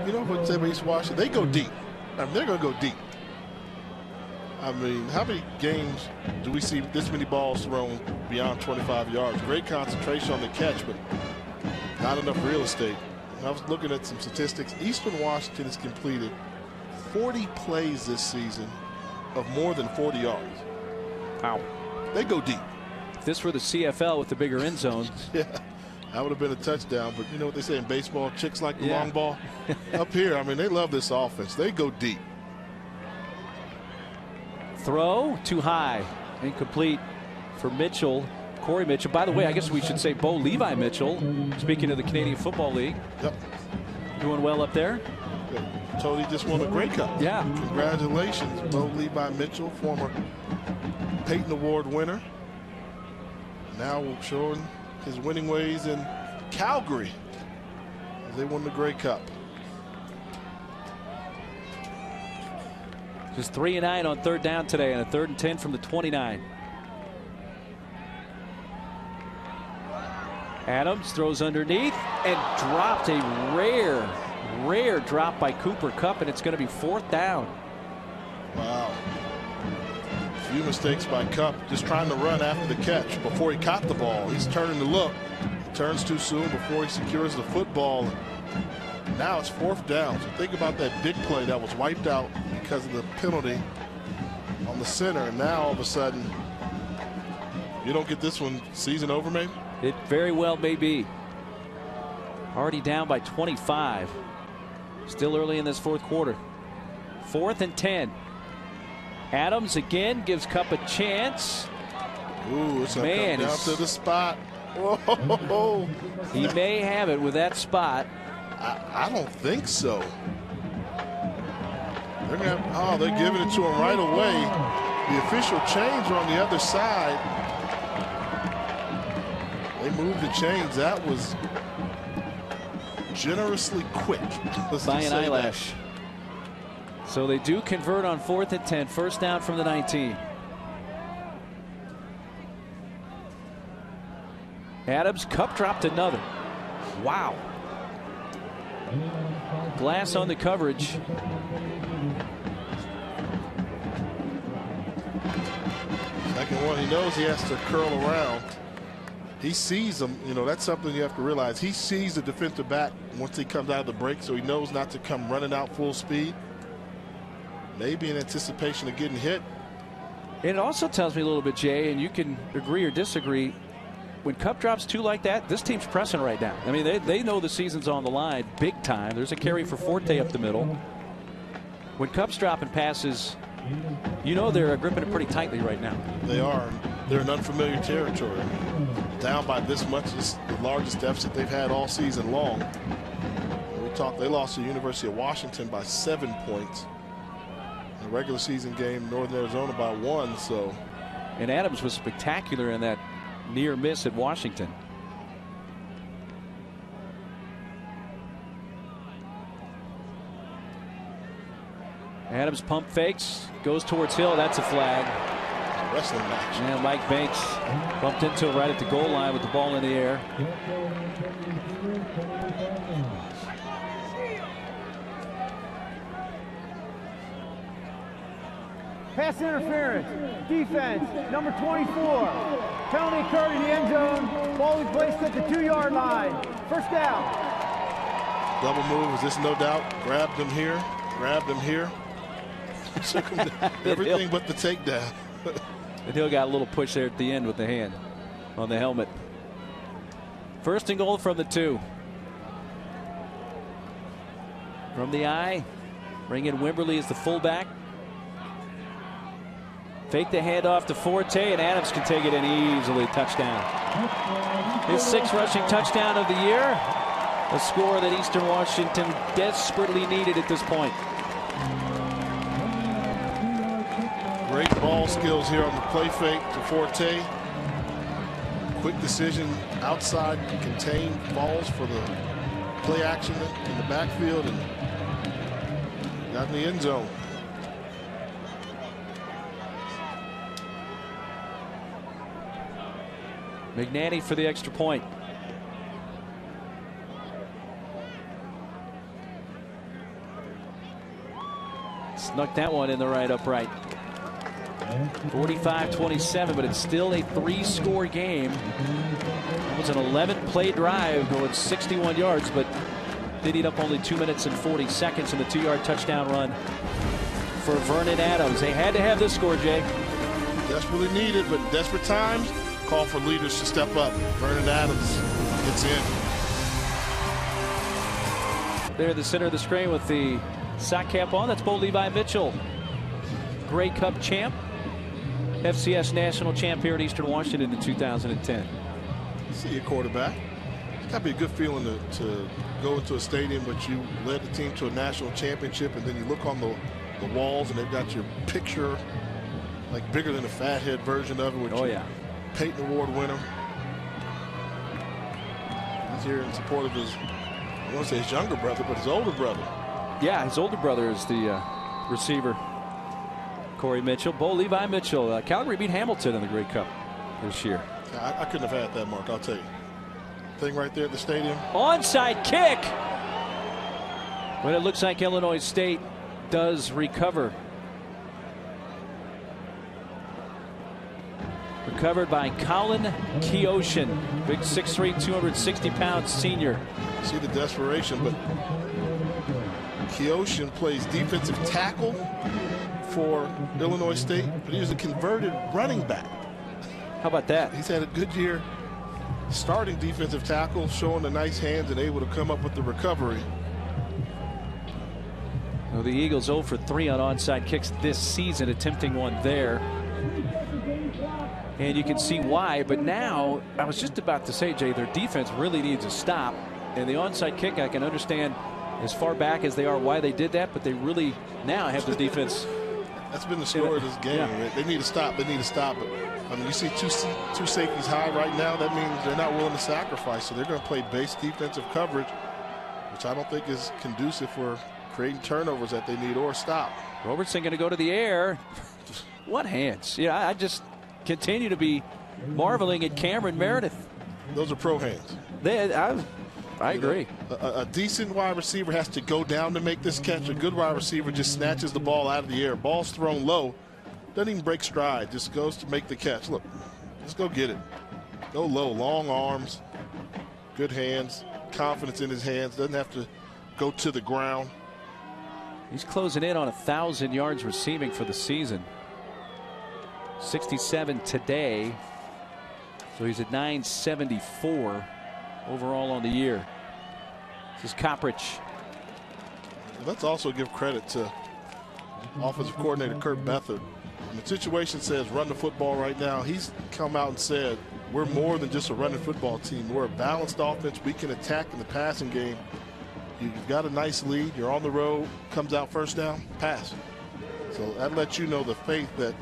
[SPEAKER 2] You know what they East Washington? They go deep. I mean, they're going to go deep. I mean, how many games do we see this many balls thrown beyond 25 yards? Great concentration on the catch, but not enough real estate. I was looking at some statistics. Eastern Washington has completed 40 plays this season of more than 40 yards.
[SPEAKER 1] Wow.
[SPEAKER 2] They go deep.
[SPEAKER 1] If this were the CFL with the bigger end zone.
[SPEAKER 2] Yeah, that would have been a touchdown. But you know what they say in baseball, chicks like the long ball. Up here, I mean, they love this offense. They go deep.
[SPEAKER 1] Throw too high. Incomplete for Mitchell. Corey Mitchell. By the way, I guess we should say Bo Levi Mitchell, speaking of the Canadian Football League.
[SPEAKER 2] Yep.
[SPEAKER 1] Doing well up there.
[SPEAKER 2] Totally just won a Grey Cup.
[SPEAKER 1] Yeah.
[SPEAKER 2] Congratulations, Bo Levi Mitchell, former Peyton Award winner. Now showing his winning ways in Calgary as they won the Grey Cup.
[SPEAKER 1] Just 3 and 9 on third down today, and a 3rd and 10 from the 29. Adams throws underneath and dropped a rare drop by Cooper Kupp, and it's going to be 4th down.
[SPEAKER 2] Wow. A few mistakes by Kupp, just trying to run after the catch before he caught the ball. He's turning to look. He turns too soon before he secures the football. Now it's 4th down. So think about that big play that was wiped out because of the penalty on the center. And now all of a sudden, you don't get this one, season over maybe?
[SPEAKER 1] It very well may be. Already down by 25. Still early in this 4th quarter. 4th and 10. Adams again gives Kupp a chance.
[SPEAKER 2] Ooh, it's come down to the spot. Whoa.
[SPEAKER 1] He may have it with that spot.
[SPEAKER 2] I don't think so. They're giving it to him right away. The official change on the other side. They moved the chains. That was generously quick.
[SPEAKER 1] By an eyelash. So they do convert on 4th and 10. 1st down from the 19. Adams, Kupp dropped another. Wow. Glass on the coverage.
[SPEAKER 2] Second one, he knows he has to curl around. He sees them. You know, that's something you have to realize. He sees the defensive back once he comes out of the break, so he knows not to come running out full speed. Maybe in anticipation of getting hit.
[SPEAKER 1] It also tells me a little bit, Jay, and you can agree or disagree. When Kupp drops 2 like that, this team's pressing right now. I mean, they know the season's on the line big time. There's a carry for Forte up the middle. When Kupp's dropping passes, you know they're gripping it pretty tightly right now.
[SPEAKER 2] They are. They're in unfamiliar territory. Down by this much is the largest deficit they've had all season long. They lost to the University of Washington by 7 points. In a regular season game, Northern Arizona by 1. So,
[SPEAKER 1] and Adams was spectacular in that near miss at Washington. Adams pump fakes, goes towards Hill. That's a flag.
[SPEAKER 2] Wrestling match.
[SPEAKER 1] And Mike Banks bumped into him right at the goal line with the ball in the air.
[SPEAKER 3] Pass interference. Defense, number 24. Penalty occurred in the end zone. Ball was placed at the 2-yard line. 1st down.
[SPEAKER 2] Double move. Is this no doubt? Grabbed him here. Grabbed him here. Took him everything but the takedown.
[SPEAKER 1] And Hill got a little push there at the end with the hand on the helmet. 1st and goal from the 2. From the eye. Bring in Wimberly as the fullback. Fake the handoff to Forte, and Adams can take it in easily. Touchdown. His 6th rushing touchdown of the year. A score that Eastern Washington desperately needed at this point.
[SPEAKER 2] Great ball skills here on the play fake to Forte. Quick decision outside, contain balls for the play action in the backfield, and got in the end zone.
[SPEAKER 1] McNanny for the extra point. Snuck that one in the right upright. 45-27, but it's still a 3-score game. It was an 11-play drive going 61 yards, but did eat up only 2 minutes and 40 seconds in the 2-yard touchdown run for Vernon Adams. They had to have this score, Jay.
[SPEAKER 2] Desperately needed, but desperate times call for leaders to step up. Vernon Adams gets in.
[SPEAKER 1] There in the center of the screen with the sock cap on. That's Bo Levi Mitchell, Grey Cup champ. FCS national champ here at Eastern Washington in 2010.
[SPEAKER 2] See your quarterback. It's got to be a good feeling to go into a stadium, but you led the team to a national championship, and then you look on the walls and they've got your picture, like bigger than a fathead version of it, with
[SPEAKER 1] oh yeah,
[SPEAKER 2] Peyton Award winner. He's here in support of his, I want to say his younger brother, but his older brother.
[SPEAKER 1] Yeah, his older brother is the receiver, Corey Mitchell. Bo Levi Mitchell. Calgary beat Hamilton in the Grey Cup this year.
[SPEAKER 2] I couldn't have had that, Mark, I'll tell you. Thing right there at the stadium.
[SPEAKER 1] Onside kick. But it looks like Illinois State does recover. Recovered by Colin Keoshin, big 6'3", 260-pound senior.
[SPEAKER 2] See the desperation, but Keoshin plays defensive tackle for Illinois State, but he was a converted running back.
[SPEAKER 1] How about that?
[SPEAKER 2] He's had a good year starting defensive tackle, showing the nice hands and able to come up with the recovery.
[SPEAKER 1] Well, the Eagles 0 for 3 on onside kicks this season, attempting one there. And you can see why, but now, I was just about to say, Jay, their defense really needs a stop. And the onside kick, I can understand as far back as they are why they did that, but they really now have their defense.
[SPEAKER 2] That's been the story of this game. Yeah. They need to stop. They need to stop it. I mean, you see two safeties high right now. That means they're not willing to sacrifice. So they're going to play base defensive coverage, which I don't think is conducive for creating turnovers that they need or stop.
[SPEAKER 1] Robertson going to go to the air. What hands? Yeah, I just continue to be marveling at Cameron Meredith.
[SPEAKER 2] Those are pro hands.
[SPEAKER 1] I agree.
[SPEAKER 2] A decent wide receiver has to go down to make this catch. A good wide receiver just snatches the ball out of the air. Ball's thrown low. Doesn't even break stride. Just goes to make the catch. Look, just go get it. Go low. Long arms. Good hands. Confidence in his hands. Doesn't have to go to the ground.
[SPEAKER 1] He's closing in on 1,000 yards receiving for the season. 67 today. So he's at 974 overall on the year. This is Coppridge.
[SPEAKER 2] Let's also give credit to offensive coordinator Kurt Beathard. When the situation says run the football right now, he's come out and said we're more than just a running football team. We're a balanced offense. We can attack in the passing game. You've got a nice lead. You're on the road. Comes out first down, pass. So that lets you know the faith that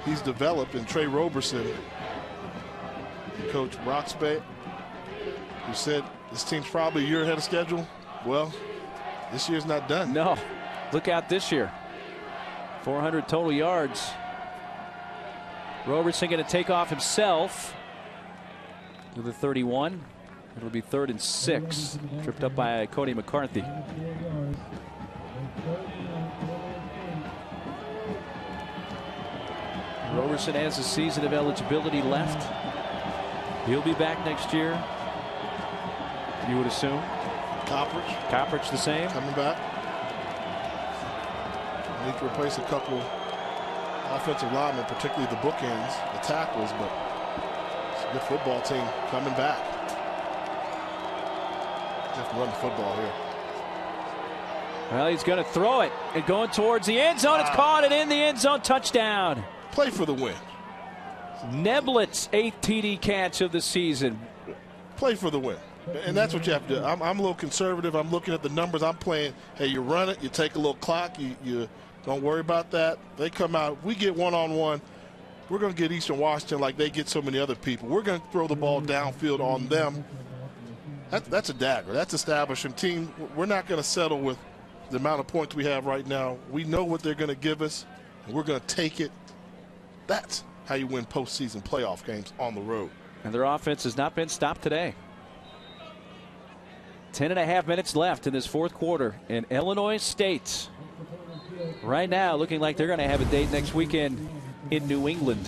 [SPEAKER 2] he's developed in Trey Roberson. And Coach Roxbay, who said this team's probably a year ahead of schedule. Well, this year's not done.
[SPEAKER 1] No. Look out this year. 400 total yards. Roberson going to take off himself to the 31. It'll be 3rd and 6. Tripped up by Cody McCarthy. Roberson has a season of eligibility left. He'll be back next year, you would assume. Coppridge the same.
[SPEAKER 2] Coming back. Need to replace a couple offensive linemen, particularly the bookends, the tackles, but it's a good football team coming back. Just run the football here.
[SPEAKER 1] Well, he's going to throw it and going towards the end zone. It's caught and in the end zone. Touchdown.
[SPEAKER 2] Play for the win.
[SPEAKER 1] Neblett's 8th TD catch of the season.
[SPEAKER 2] Play for the win. And that's what you have to do. I'm a little conservative. I'm looking at the numbers. I'm playing, hey, you run it, you take a little clock, you don't worry about that. They come out, we get one-on-one. We're going to get Eastern Washington like they get so many other people. We're going to throw the ball downfield on them. That's a dagger. That's establishing team. We're not going to settle with the amount of points we have right now. We know what they're going to give us, and we're going to take it. That's how you win postseason playoff games on the road.
[SPEAKER 1] And their offense has not been stopped today. 10.5 minutes left in this 4th quarter. And Illinois State right now looking like they're going to have a date next weekend in New England.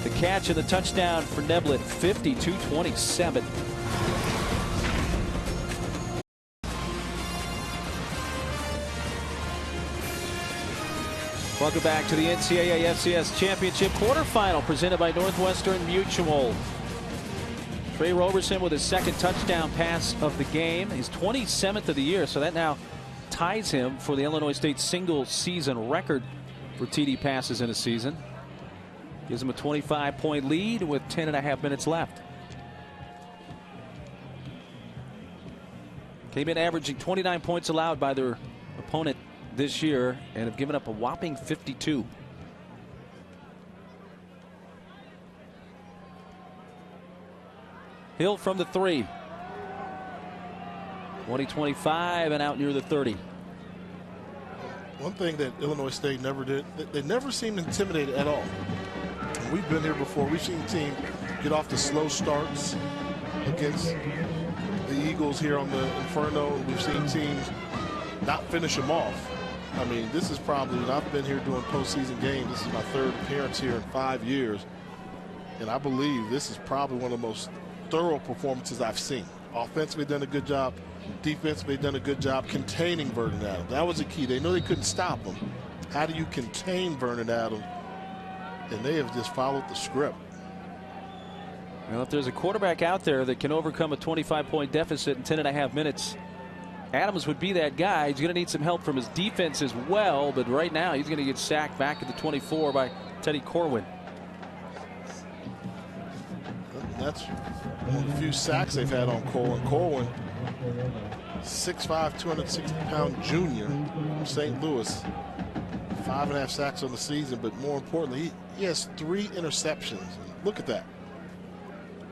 [SPEAKER 1] The catch and the touchdown for Neblett, 52-27. Welcome back to the NCAA FCS Championship Quarterfinal presented by Northwestern Mutual. Trey Roberson with his 2nd touchdown pass of the game. His 27th of the year, so that now ties him for the Illinois State single season record for TD passes in a season. Gives him a 25-point lead with 10.5 minutes left. Came in averaging 29 points allowed by their opponent this year and have given up a whopping 52. Hill from the 3. 20-25 and out near the 30.
[SPEAKER 2] One thing that Illinois State never did, they never seemed intimidated at all. And we've been here before. We've seen teams get off to slow starts against the Eagles here on the Inferno. We've seen teams not finish them off. I mean, this is probably, I've been here doing postseason games. This is my 3rd appearance here in 5 years. And I believe this is probably one of the most thorough performances I've seen. Offensively done a good job. Defensively done a good job containing Vernon Adams. That was the key. They know they couldn't stop him. How do you contain Vernon Adams? And they have just followed the script.
[SPEAKER 1] Well, if there's a quarterback out there that can overcome a 25-point deficit in 10.5 minutes, Adams would be that guy. He's going to need some help from his defense as well, but right now he's going to get sacked back at the 24 by Teddy Corwin.
[SPEAKER 2] That's one of the few sacks they've had on Corwin. Corwin, 6'5", 260-pound junior from St. Louis. 5.5 sacks on the season, but more importantly, he has 3 interceptions. Look at that.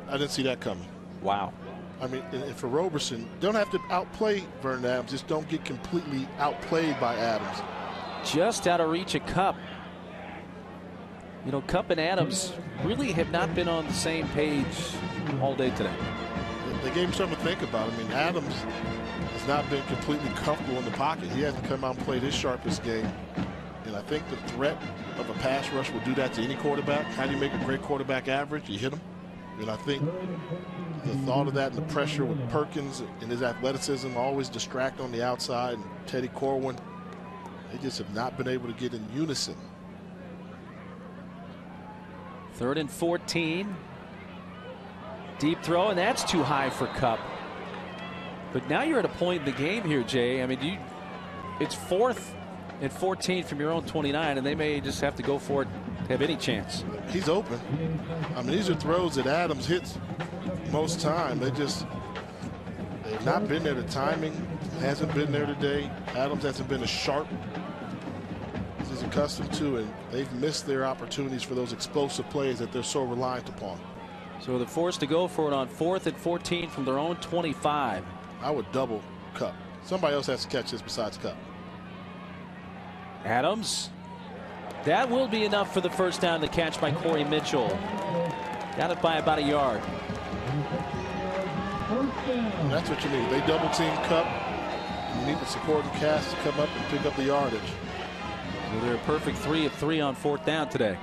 [SPEAKER 2] I didn't see that coming.
[SPEAKER 1] Wow.
[SPEAKER 2] I mean, and for Roberson, don't have to outplay Vernon Adams. Just don't get completely outplayed by Adams.
[SPEAKER 1] Just out of reach of Cup. You know, Cup and Adams really have not been on the same page all day today.
[SPEAKER 2] They gave him something to think about. I mean, Adams has not been completely comfortable in the pocket. He hasn't come out and played his sharpest game. And I think the threat of a pass rush will do that to any quarterback. How do you make a great quarterback average? You hit him. And I think the thought of that and the pressure with Perkins and his athleticism always distract on the outside. And Teddy Corwin, they just have not been able to get in unison.
[SPEAKER 1] 3rd and 14. Deep throw, and that's too high for Cup. But now you're at a point in the game here, Jay. I mean, it's 4th and 14 from your own 29, and they may just have to go for it to have any chance.
[SPEAKER 2] He's open. I mean, these are throws that Adams hits most time. They've not been there. The timing hasn't been there today. Adams hasn't been as sharp as he's accustomed to, and they've missed their opportunities for those explosive plays that they're so reliant upon.
[SPEAKER 1] So they're forced to go for it on 4th and 14 from their own 25.
[SPEAKER 2] I would double Cup. Somebody else has to catch this besides Cup.
[SPEAKER 1] Adams. That will be enough for the first down. The catch by Corey Mitchell. Got it by about a yard.
[SPEAKER 2] And that's what you need. They double team Cup. You need the supporting cast to come up and pick up the yardage.
[SPEAKER 1] So they're a perfect 3 of 3 on 4th down today.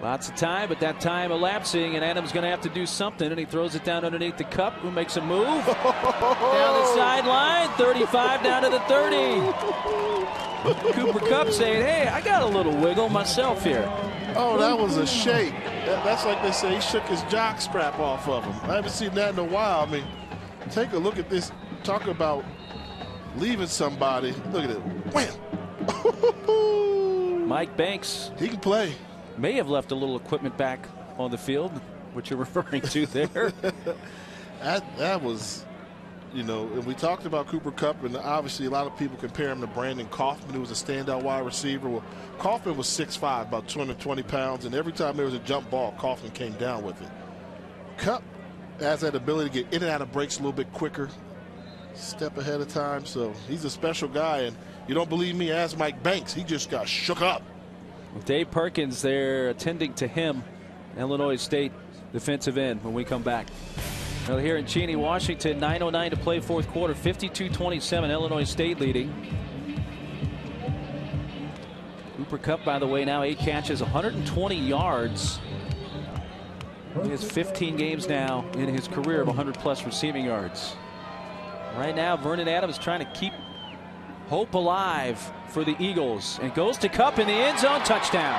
[SPEAKER 1] Lots of time, but that time elapsing, and Adams going to have to do something, and he throws it down underneath the Cup, who makes a move. Down the sideline, 35 down to the 30. Cooper Kupp saying, hey, I got a little wiggle myself here.
[SPEAKER 2] Oh, that was a shake. That's like they say, he shook his jock strap off of him. I haven't seen that in a while. I mean, take a look at this. Talk about leaving somebody. Look at it. Wham!
[SPEAKER 1] Mike Banks.
[SPEAKER 2] He can play.
[SPEAKER 1] May have left a little equipment back on the field, which you're referring to there.
[SPEAKER 2] that was, you know, and we talked about Cooper Kupp, and obviously a lot of people compare him to Brandon Kaufman, who was a standout wide receiver. Well, Kaufman was 6'5", about 220 pounds, and every time there was a jump ball, Kaufman came down with it. Kupp has that ability to get in and out of breaks a little bit quicker, step ahead of time, so he's a special guy. And you don't believe me, ask Mike Banks. He just got shook up.
[SPEAKER 1] Dave Perkins there attending to him, Illinois State defensive end, when we come back. Well, here in Cheney, Washington, 9:09 to play 4th quarter, 52-27, Illinois State leading. Cooper Kupp, by the way, now 8 catches, 120 yards. He has 15 games now in his career of 100+ receiving yards. Right now, Vernon Adams trying to keep hope alive for the Eagles, and goes to Kupp in the end zone, touchdown.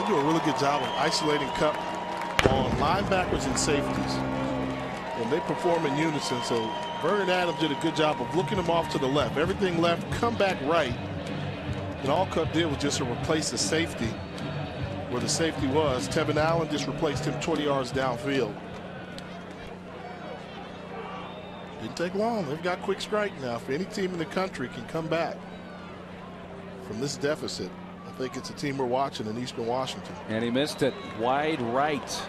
[SPEAKER 2] They do a really good job of isolating Cup on linebackers and safeties. And they perform in unison. So Vernon Adams did a good job of looking them off to the left. Everything left, come back right. And all Cup did was just to replace the safety where the safety was. Tevin Allen just replaced him 20 yards downfield. Didn't take long. They've got quick strike now. If any team in the country can come back from this deficit, I think it's a team we're watching in Eastern Washington.
[SPEAKER 1] And he missed it wide right.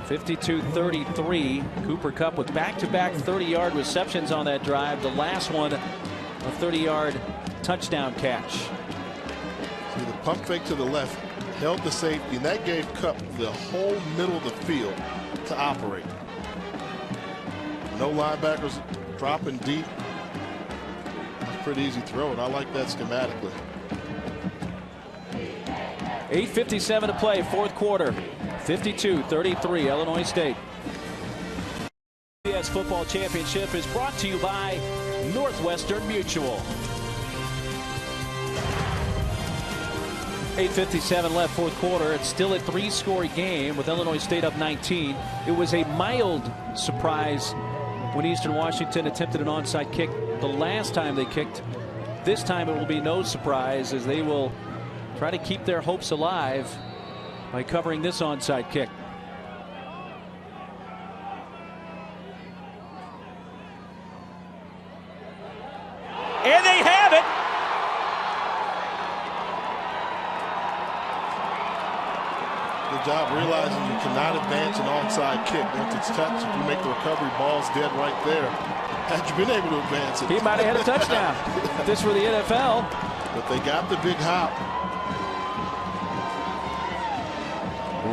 [SPEAKER 1] 52-33. Cooper Kupp with back-to-back 30-yard receptions on that drive. The last one, a 30-yard touchdown catch.
[SPEAKER 2] See, the pump fake to the left held the safety, and that gave Kupp the whole middle of the field to operate. No linebackers dropping deep. It's a pretty easy throw, and I like that schematically.
[SPEAKER 1] 8:57 to play, fourth quarter. 52-33, Illinois State. FCS Football Championship is brought to you by Northwestern Mutual. 8:57 left, fourth quarter. It's still a three-score game with Illinois State up 19. It was a mild surprise when Eastern Washington attempted an onside kick the last time they kicked. This time it will be no surprise as they will try to keep their hopes alive by covering this onside kick. And they have it.
[SPEAKER 2] Good job realizing you cannot advance an onside kick. Once it's touched, if you make the recovery, ball's dead right there. Had you been able to advance it,
[SPEAKER 1] he might have had a touchdown. If this were the NFL.
[SPEAKER 2] But they got the big hop.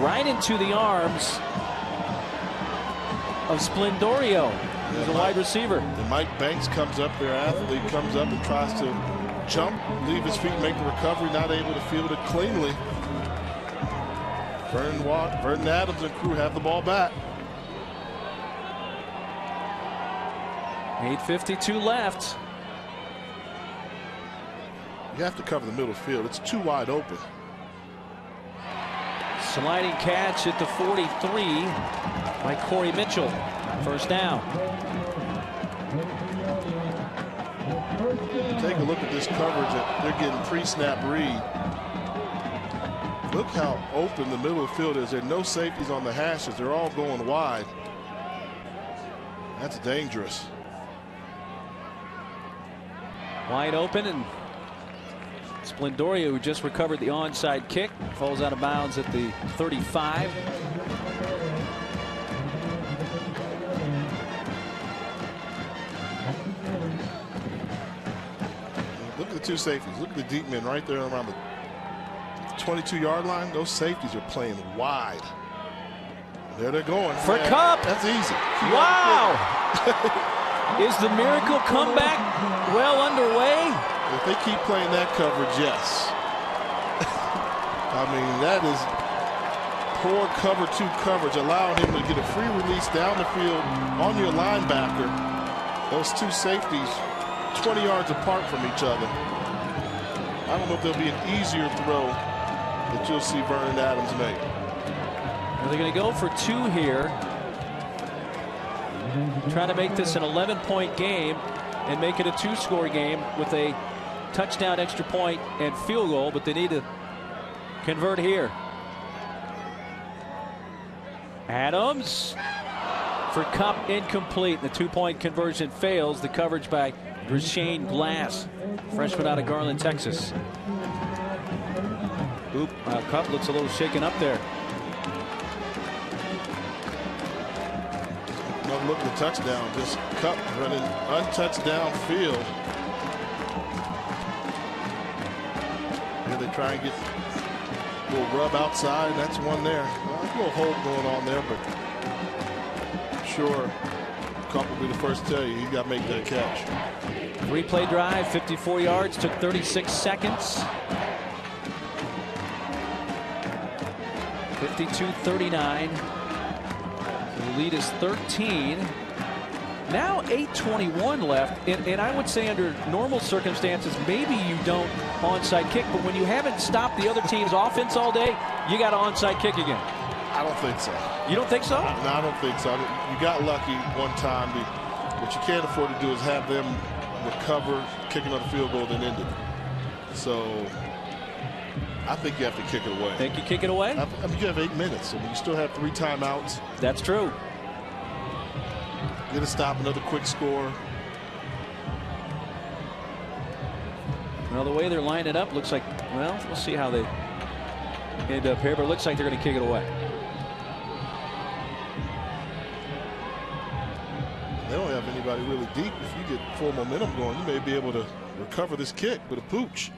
[SPEAKER 1] Right into the arms of Splendorio, who's a wide receiver.
[SPEAKER 2] And Mike Banks comes up, their athlete comes up and tries to jump, leave his feet, make the recovery, not able to field it cleanly. Vernon Adams and crew have the ball back.
[SPEAKER 1] 8:52 left.
[SPEAKER 2] You have to cover the middle field. It's too wide open.
[SPEAKER 1] Sliding catch at the 43 by Corey Mitchell. First down.
[SPEAKER 2] Take a look at this coverage that they're getting pre-snap read. Look how open the middle of the field is. There are no safeties on the hashes. They're all going wide. That's dangerous.
[SPEAKER 1] Wide open, and Splendorio, who just recovered the onside kick, falls out of bounds at the 35.
[SPEAKER 2] Look at the two safeties. Look at the deep men right there around the 22-yard line. Those safeties are playing wide. There they're going.
[SPEAKER 1] For Kupp.
[SPEAKER 2] That's easy.
[SPEAKER 1] Wow. Is the miracle comeback well underway?
[SPEAKER 2] If they keep playing that coverage, yes. I mean, that is poor cover two coverage, allowing him to get a free release down the field on your linebacker. Those two safeties 20 yards apart from each other. I don't know if there'll be an easier throw that you'll see Vernon Adams make.
[SPEAKER 1] Well, they're going to go for two here. Try to make this an 11-point game and make it a two-score game with a touchdown, extra point, and field goal, but they need to convert here. Adams for Kupp, incomplete. The two-point conversion fails. The coverage by Dreshane Glass, freshman out of Garland, Texas. Kupp looks a little shaken up there.
[SPEAKER 2] Another look at the touchdown. Just Kupp running untouched downfield. Here they try and get a little rub outside. That's one there. A little hold going on there, but I'm sure Kupp will be the first to tell you got to make that catch.
[SPEAKER 1] Three-play drive, 54 yards, took 36 seconds. 52-39. The lead is 13. Now 8:21 left, and I would say under normal circumstances, maybe you don't onside kick, but when you haven't stopped the other team's offense all day, you got to onside kick again.
[SPEAKER 2] I don't think so.
[SPEAKER 1] You don't think so?
[SPEAKER 2] No, I don't think so. You got lucky one time. What you can't afford to do is have them recover, kick another field goal, then end it. So I think you have to kick it away.
[SPEAKER 1] Think you kick it away?
[SPEAKER 2] I mean, you have 8 minutes. I mean, you still have 3 timeouts.
[SPEAKER 1] That's true.
[SPEAKER 2] Get a stop, another quick score.
[SPEAKER 1] Well, the way they're lining up looks like, well, we'll see how they end up here, but it looks like they're going to kick it away.
[SPEAKER 2] They don't have anybody really deep. If you get full momentum going, you may be able to recover this kick with a pooch.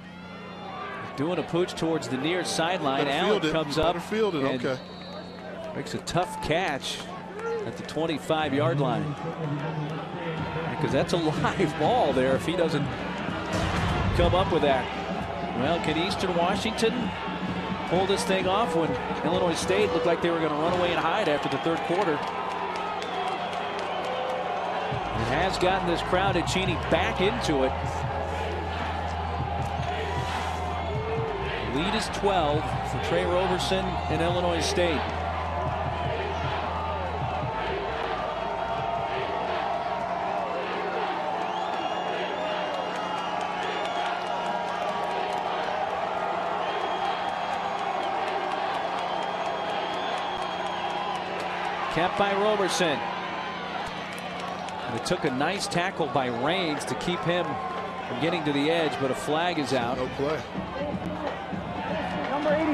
[SPEAKER 1] Doing a pooch towards the near sideline. Allen comes up.
[SPEAKER 2] Field it. Okay.
[SPEAKER 1] Makes a tough catch at the 25-yard line. Because that's a live ball there if he doesn't come up with that. Well, can Eastern Washington pull this thing off when Illinois State looked like they were going to run away and hide after the third quarter? It has gotten this crowd at Cheney back into it. Lead is 12 for Trey Roberson and Illinois State. Kept by Roberson. And it took a nice tackle by Raines to keep him from getting to the edge, but a flag is out.
[SPEAKER 2] No play.
[SPEAKER 3] Number 84,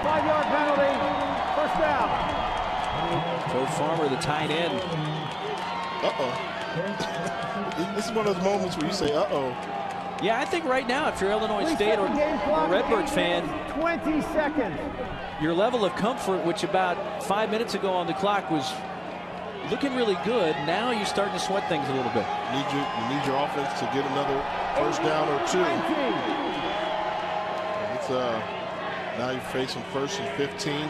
[SPEAKER 3] 5-yard penalty, first down.
[SPEAKER 1] Joe Farmer, the tight end.
[SPEAKER 2] Uh-oh. This is one of those moments where you say, uh-oh.
[SPEAKER 1] Yeah, I think right now, if you're Illinois State or a Redbird fan,
[SPEAKER 3] 20 seconds.
[SPEAKER 1] Your level of comfort, which about 5 minutes ago on the clock was looking really good, now you're starting to sweat things a little bit.
[SPEAKER 2] You need your offense to get another first down or 2. It's now you're facing 1st and 15.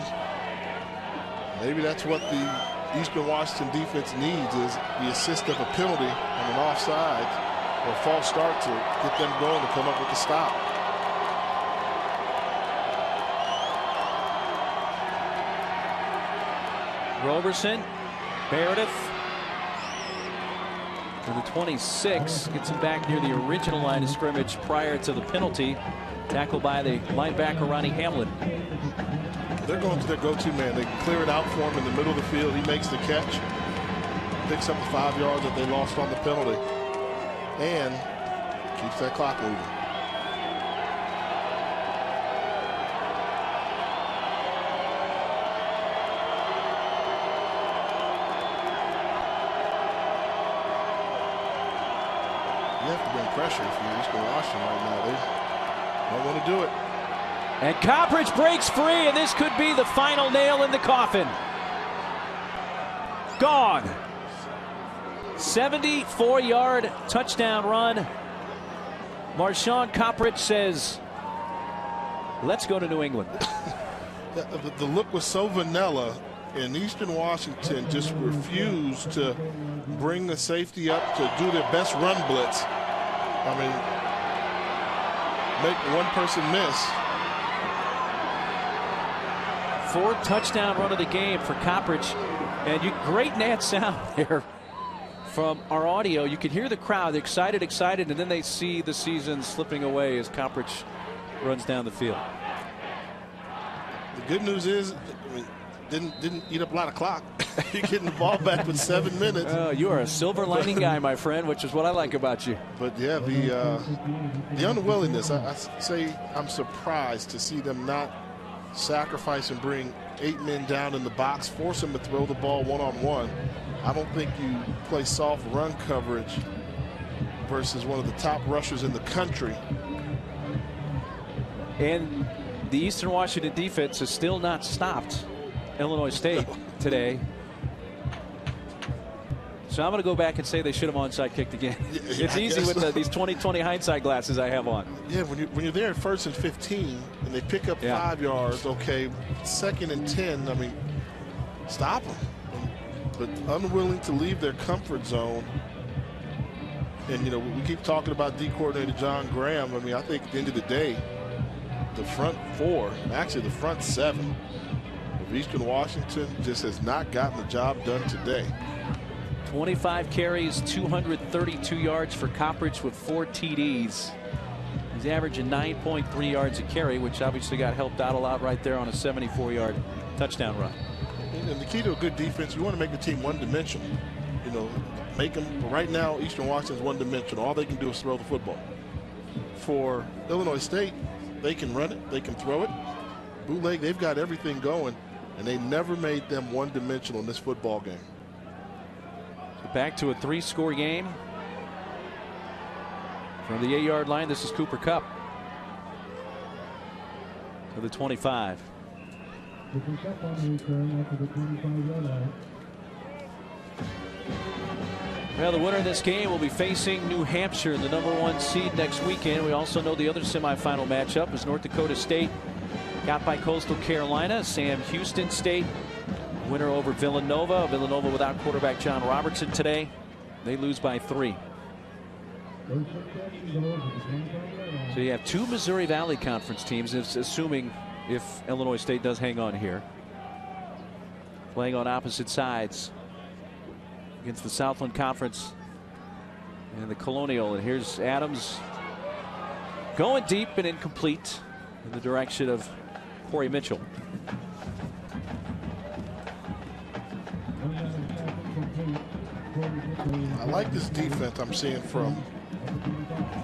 [SPEAKER 2] Maybe that's what the Eastern Washington defense needs, is the assist of a penalty on an offside or a false start to get them going to come up with the stop.
[SPEAKER 1] Roberson, Meredith to the 26, gets him back near the original line of scrimmage prior to the penalty. Tackled by the linebacker Ronnie Hamlin.
[SPEAKER 2] They're going to their go-to man. They clear it out for him in the middle of the field. He makes the catch, picks up the 5 yards that they lost on the penalty, and keeps that clock moving. You have to bring pressure if you're Eastern Washington right now. They don't want to do it.
[SPEAKER 1] And Coppridge breaks free, and this could be the final nail in the coffin. Gone. 74-yard touchdown run. Marshawn Coppridge says, let's go to New England.
[SPEAKER 2] The look was so vanilla, and Eastern Washington just refused to bring the safety up to do their best run blitz. I mean, make one person miss.
[SPEAKER 1] 4th touchdown run of the game for Coppridge. And great net sound there from our audio. You can hear the crowd excited, and then they see the season slipping away as Coppridge runs down the field.
[SPEAKER 2] The good news is, I mean, didn't eat up a lot of clock. You're getting the ball back with 7 minutes.
[SPEAKER 1] Oh, you are a silver lining guy, my friend, which is what I like about you.
[SPEAKER 2] But yeah, the unwillingness. I say I'm surprised to see them not sacrifice and bring 8 men down in the box, force them to throw the ball one-on-one. I don't think you play soft run coverage versus one of the top rushers in the country.
[SPEAKER 1] And the Eastern Washington defense has still not stopped Illinois State today. So I'm going to go back and say they should have onside kicked again. It's easy with these 20/20 hindsight glasses I have on.
[SPEAKER 2] Yeah, when you're there at 1st and 15 and they pick up 5 yards, okay, 2nd and 10, I mean, stop them. but unwilling to leave their comfort zone. And, you know, we keep talking about D coordinator John Graham. I mean, I think at the end of the day, the front four, actually the front seven of Eastern Washington just has not gotten the job done today.
[SPEAKER 1] 25 carries, 232 yards for Coppridge with 4 TDs. He's averaging 9.3 yards a carry, which obviously got helped out a lot right there on a 74-yard touchdown run.
[SPEAKER 2] And the key to a good defense, you want to make the team one-dimensional. You know, make them, right now, Eastern Washington's one-dimensional. All they can do is throw the football. For Illinois State, they can run it, they can throw it. Bootleg, they've got everything going, and they never made them one-dimensional in this football game.
[SPEAKER 1] So back to a 3-score game. From the 8-yard line, this is Cooper Kupp to the 25. Well, the winner of this game will be facing New Hampshire, the #1 seed, next weekend. We also know the other semifinal matchup is North Dakota State, got by Coastal Carolina. Sam Houston State, winner over Villanova. Villanova without quarterback John Robertson today. They lose by 3. So you have 2 Missouri Valley Conference teams, assuming if Illinois State does hang on here, playing on opposite sides against the Southland Conference and the Colonial. And here's Adams going deep and incomplete in the direction of Corey Mitchell.
[SPEAKER 2] I like this defense I'm seeing from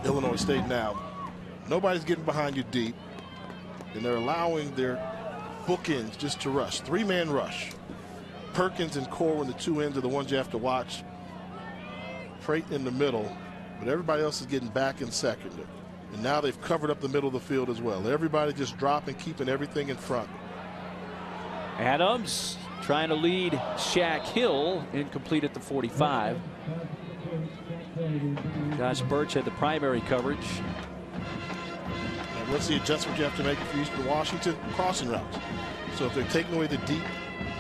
[SPEAKER 2] Illinois State now. Nobody's getting behind you deep, and they're allowing their bookends just to rush. 3-man rush. Perkins and Corwin, the 2 ends, are the ones you have to watch. Creighton in the middle, but everybody else is getting back in second. And now they've covered up the middle of the field as well. Everybody just dropping, keeping everything in front.
[SPEAKER 1] Adams trying to lead Shaq Hill, incomplete at the 45. Josh Birch had the primary coverage.
[SPEAKER 2] And what's the adjustment you have to make for Eastern Washington? Crossing routes. So if they're taking away the deep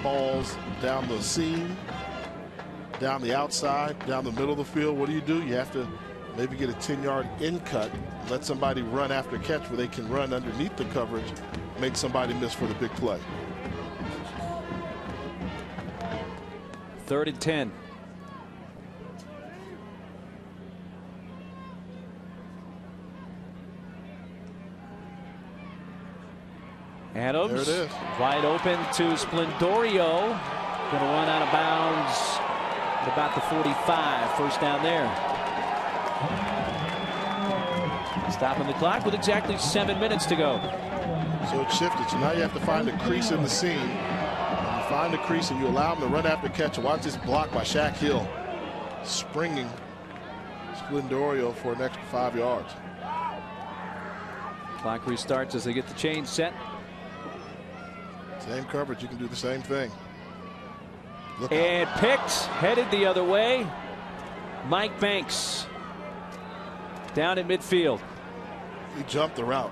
[SPEAKER 2] balls down the seam, down the outside, down the middle of the field, what do? You have to maybe get a 10-yard in cut, let somebody run after catch where they can run underneath the coverage, make somebody miss for the big play.
[SPEAKER 1] 3rd and 10. Adams,
[SPEAKER 2] there it is.
[SPEAKER 1] Wide open to Splendorio. Going to run out of bounds at about the 45. First down there. Stopping the clock with exactly 7 minutes to go.
[SPEAKER 2] So it shifted. So now you have to find a crease in the seam. And you find the crease and you allow them to run after catch. And watch this block by Shaq Hill. Springing Splendorio for an extra 5 yards.
[SPEAKER 1] Clock restarts as they get the chain set.
[SPEAKER 2] Same coverage, you can do the same thing. Look
[SPEAKER 1] and
[SPEAKER 2] out.
[SPEAKER 1] Picked, headed the other way. Mike Banks down in midfield.
[SPEAKER 2] He jumped the route.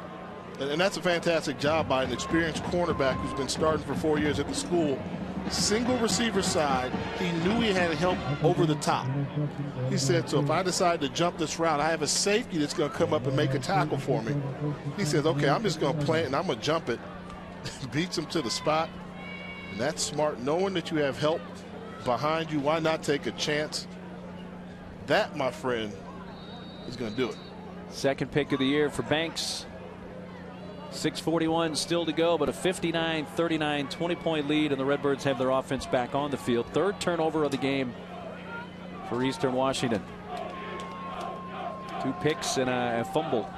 [SPEAKER 2] And that's a fantastic job by an experienced cornerback who's been starting for 4 years at the school. Single receiver side, he knew he had help over the top. He said, so if I decide to jump this route, I have a safety that's going to come up and make a tackle for me. He says, okay, I'm just going to play it and I'm going to jump it. Beats him to the spot. And that's smart. Knowing that you have help behind you, why not take a chance? That, my friend, is going to do it.
[SPEAKER 1] Second pick of the year for Banks. 6:41 still to go, but a 59-39 20-point lead, and the Redbirds have their offense back on the field. 3rd turnover of the game for Eastern Washington. 2 picks and a fumble.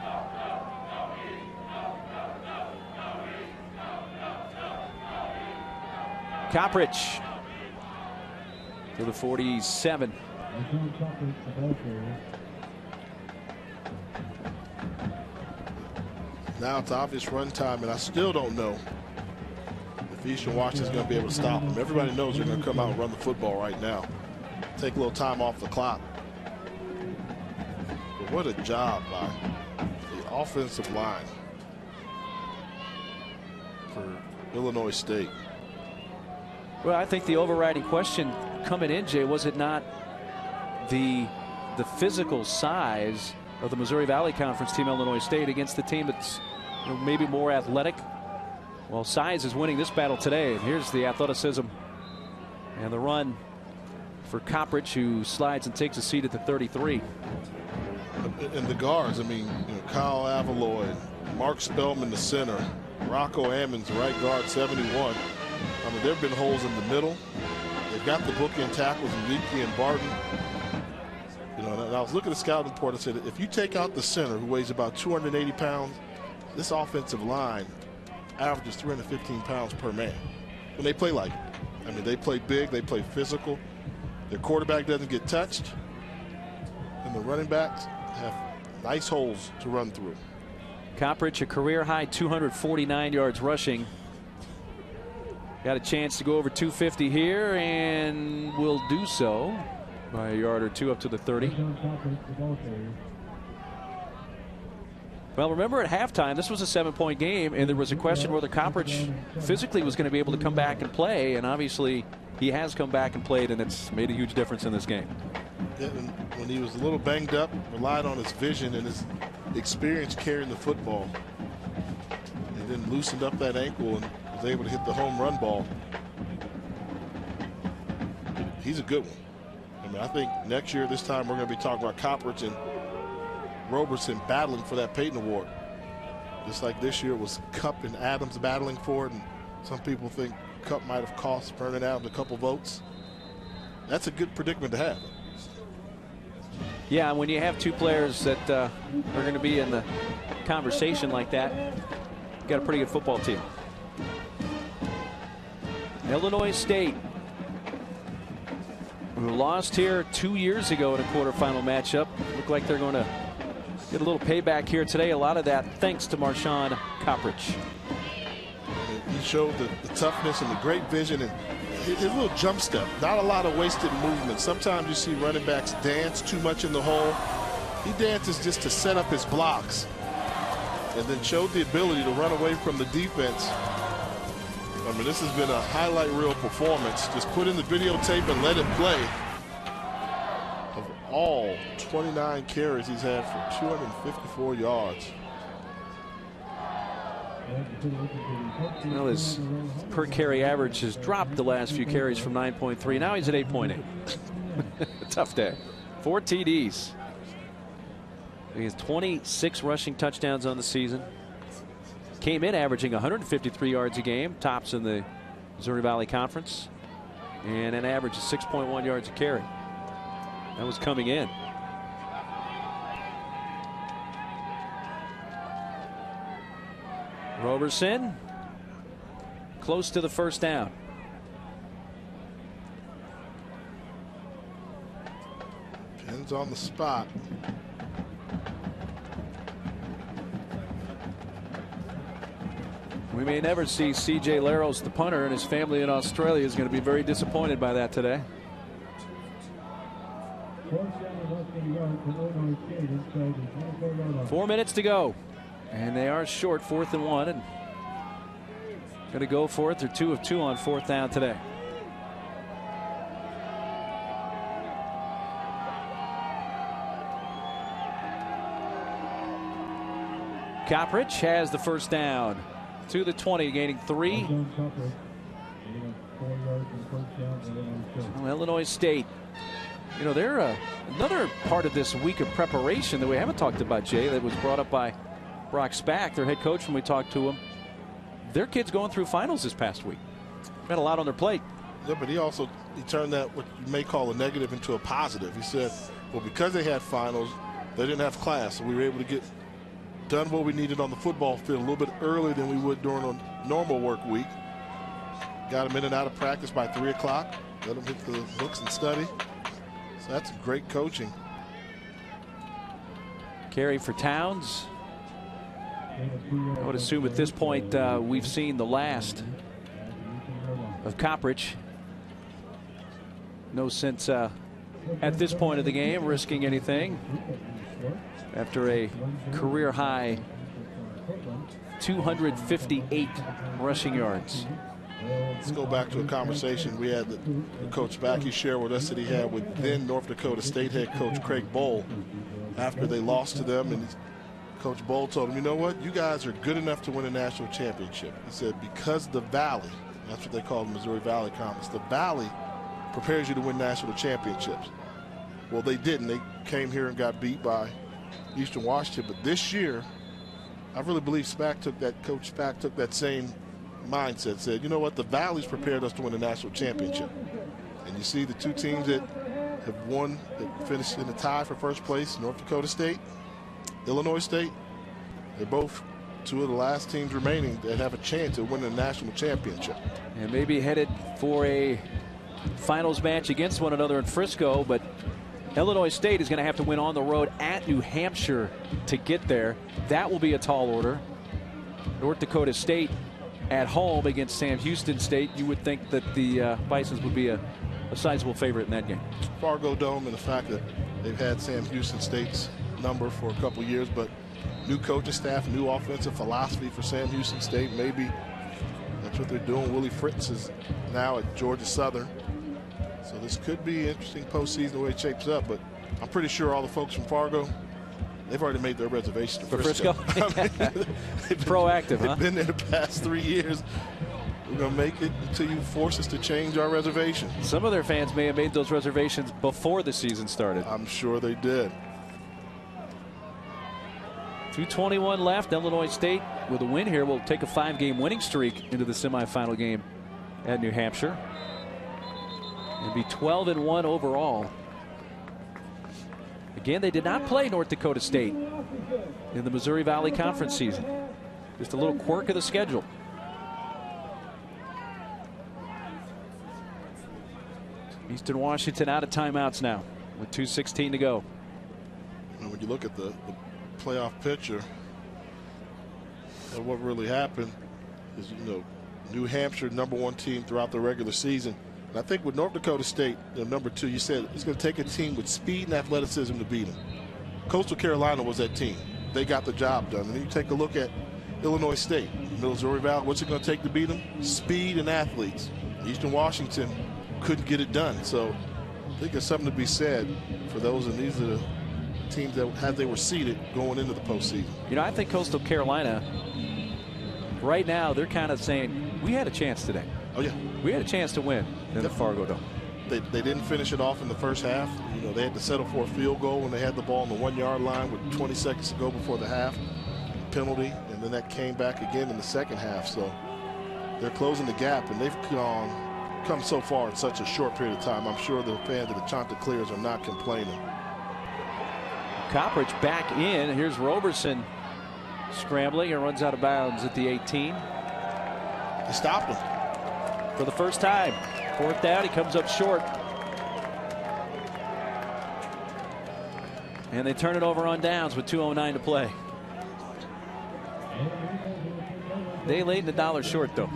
[SPEAKER 1] Coppridge to the 47.
[SPEAKER 2] Now it's obvious run time, and I still don't know if Eastern Washington's going to be able to stop them. Everybody knows they're going to come out and run the football right now. Take a little time off the clock. But what a job by the offensive line for Illinois State.
[SPEAKER 1] Well, I think the overriding question coming in, Jay, was it not the physical size of the Missouri Valley Conference team, Illinois State, against the team that's maybe more athletic? Well, size is winning this battle today. And here's the athleticism and the run for Coppridge, who slides and takes a seat at the 33.
[SPEAKER 2] And the guards, I mean, Kyle Avaloy, Mark Spellman, the center, Rocco Ammons, the right guard, 71. I mean, there have been holes in the middle. They've got the bookend tackles in Leakey and Barton. And I was looking at the scouting report and said, if you take out the center, who weighs about 280 pounds, this offensive line averages 315 pounds per man when they play like it. I mean, they play big, they play physical. Their quarterback doesn't get touched, and the running backs have nice holes to run through.
[SPEAKER 1] Coppridge, a career high 249 yards rushing. Got a chance to go over 250 here, and will do so by a yard or two up to the 30. Well, remember at halftime, this was a 7-point game, and there was a question whether Coppridge physically was going to be able to come back and play, and obviously he has come back and played, and it's made a huge difference in this game.
[SPEAKER 2] Yeah, and when he was a little banged up, relied on his vision and his experience carrying the football, and then loosened up that ankle and was able to hit the home run ball. He's a good one. I mean, I think next year, this time, we're going to be talking about Coppridge and Roberson battling for that Peyton Award. Just like this year was Cup and Adams battling for it, and some people think Cup might have cost Vernon Adams a couple votes. That's a good predicament to have.
[SPEAKER 1] Yeah, when you have two players that are going to be in the conversation like that, you got a pretty good football team. Illinois State, who lost here 2 years ago in a quarterfinal matchup, look like they're going to get a little payback here today. A lot of that thanks to Marshawn Coppridge.
[SPEAKER 2] He showed the toughness and the great vision and his little jump step. Not a lot of wasted movement. Sometimes you see running backs dance too much in the hole. He dances just to set up his blocks, and then showed the ability to run away from the defense. I mean, this has been a highlight reel performance. Just put in the videotape and let it play. Of all 29 carries he's had for 254 yards.
[SPEAKER 1] Well, his per carry average has dropped the last few carries from 9.3. Now he's at 8.8. Tough day. 4 TDs. He has 26 rushing touchdowns on the season. Came in averaging 153 yards a game, tops in the Missouri Valley Conference, and an average of 6.1 yards a carry. That was coming in. Roberson close to the first down.
[SPEAKER 2] Pins on the spot.
[SPEAKER 1] We may never see C.J. Laros, the punter, and his family in Australia is going to be very disappointed by that today. 4 minutes to go, and they are short, 4th and 1, and going to go for it. They're 2 of 2 on 4th down today. Coppridge has the first down to the 20, gaining 3. Well, Illinois State, you know, they're another part of this week of preparation that we haven't talked about, Jay, that was brought up by Brock Spack, their head coach, when we talked to him. Their kids going through finals this past week. Got a lot on their plate.
[SPEAKER 2] Yeah, but he turned that what you may call a negative into a positive. He said, well, because they had finals, they didn't have class, so we were able to get done what we needed on the football field a little bit earlier than we would during a normal work week. Got them in and out of practice by 3 o'clock. Let them hit the books and study. So that's great coaching.
[SPEAKER 1] Carry for Towns. I would assume at this point we've seen the last of Coppridge. No sense at this point of the game risking anything after a career high 258 rushing yards.
[SPEAKER 2] Let's go back to a conversation we had that Coach Backey shared with us that he had with then North Dakota State head coach Craig Bohl after they lost to them. And Coach Bohl told him, you know what, you guys are good enough to win a national championship. He said, because the Valley, that's what they call the Missouri Valley Conference, the Valley prepares you to win national championships. Well, they didn't. They came here and got beat by Eastern Washington. But this year, I really believe Coach Spack took that same mindset, said, you know what, the Valley's prepared us to win a national championship. And you see the two teams that have won, that finished in a tie for first place, North Dakota State, Illinois State. They're both two of the last teams remaining that have a chance to win a national championship.
[SPEAKER 1] And maybe headed for a finals match against one another in Frisco, but Illinois State is going to have to win on the road at New Hampshire to get there. That will be a tall order. North Dakota State at home against Sam Houston State. You would think that the Bisons would be a sizable favorite in that game.
[SPEAKER 2] Fargo Dome, and the fact that they've had Sam Houston State's number for a couple years, but new coaching staff, new offensive philosophy for Sam Houston State. Maybe that's what they're doing. Willie Fritz is now at Georgia Southern. So this could be interesting postseason the way it shapes up, but I'm pretty sure all the folks from Fargo, they've already made their reservations
[SPEAKER 1] for Frisco. Proactive, huh?
[SPEAKER 2] They've been there the past 3 years. We're going to make it until you force us to change our reservation.
[SPEAKER 1] Some of their fans may have made those reservations before the season started.
[SPEAKER 2] I'm sure they did.
[SPEAKER 1] 2:21 left. Illinois State, with a win here, will take a 5-game winning streak into the semifinal game at New Hampshire and be 12-1 overall. Again, they did not play North Dakota State in the Missouri Valley Conference season. Just a little quirk of the schedule. Eastern Washington out of timeouts now with 2:16 to go.
[SPEAKER 2] And when you look at the playoff picture, and what really happened is, you know, New Hampshire #1 team throughout the regular season. And I think with North Dakota State, #2, you said it's going to take a team with speed and athleticism to beat them. Coastal Carolina was that team. They got the job done. And then you take a look at Illinois State, Missouri Valley. What's it going to take to beat them? Speed and athletes. Eastern Washington couldn't get it done. So I think there's something to be said for those, and these are the teams that, as they were seeded, going into the postseason.
[SPEAKER 1] You know, I think Coastal Carolina, right now, they're kind of saying, we had a chance today.
[SPEAKER 2] Oh, yeah.
[SPEAKER 1] We had a chance to win in the Fargo Dome.
[SPEAKER 2] They didn't finish it off in the first half. You know, they had to settle for a field goal when they had the ball on the 1-yard line with 20 seconds to go before the half. Penalty, and then that came back again in the second half. So they're closing the gap, and they've come so far in such a short period of time. I'm sure the fans of the Chanticleers are not complaining.
[SPEAKER 1] Coppridge back in. Here's Roberson scrambling and runs out of bounds at the 18.
[SPEAKER 2] They stopped him
[SPEAKER 1] for the first time. 4th down, he comes up short. And they turn it over on downs with 2:09 to play. They laid the dollar short, though.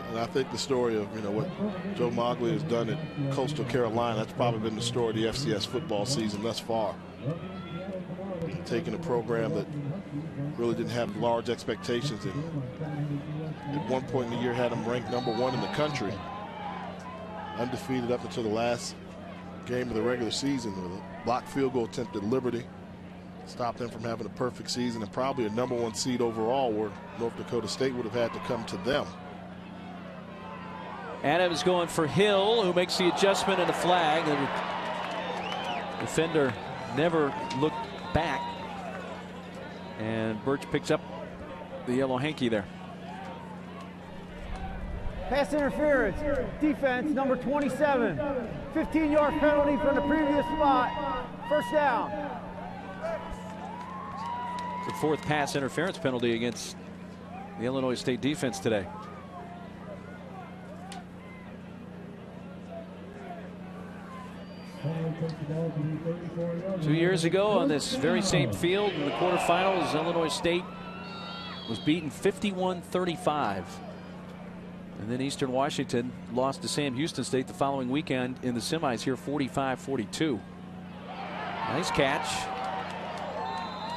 [SPEAKER 2] And I think the story of, you know, what Joe Mogley has done at Coastal Carolina, that's probably been the story of the FCS football season thus far. You know, taking a program that really didn't have large expectations, and at one point in the year had them ranked #1 in the country, undefeated up until the last game of the regular season with a blocked field goal attempt at Liberty. Stopped them from having a perfect season, and probably a #1 seed overall, where North Dakota State would have had to come to them.
[SPEAKER 1] Adams going for Hill, who makes the adjustment and a flag. The defender never looked back. And Birch picks up the yellow hanky there.
[SPEAKER 3] Pass interference. Defense, number 27. 15-yard penalty from the previous spot. First down.
[SPEAKER 1] The 4th pass interference penalty against the Illinois State defense today. Two years ago on this very same field in the quarterfinals, Illinois State was beaten 51-35. And then Eastern Washington lost to Sam Houston State the following weekend in the semis here, 45-42. Nice catch.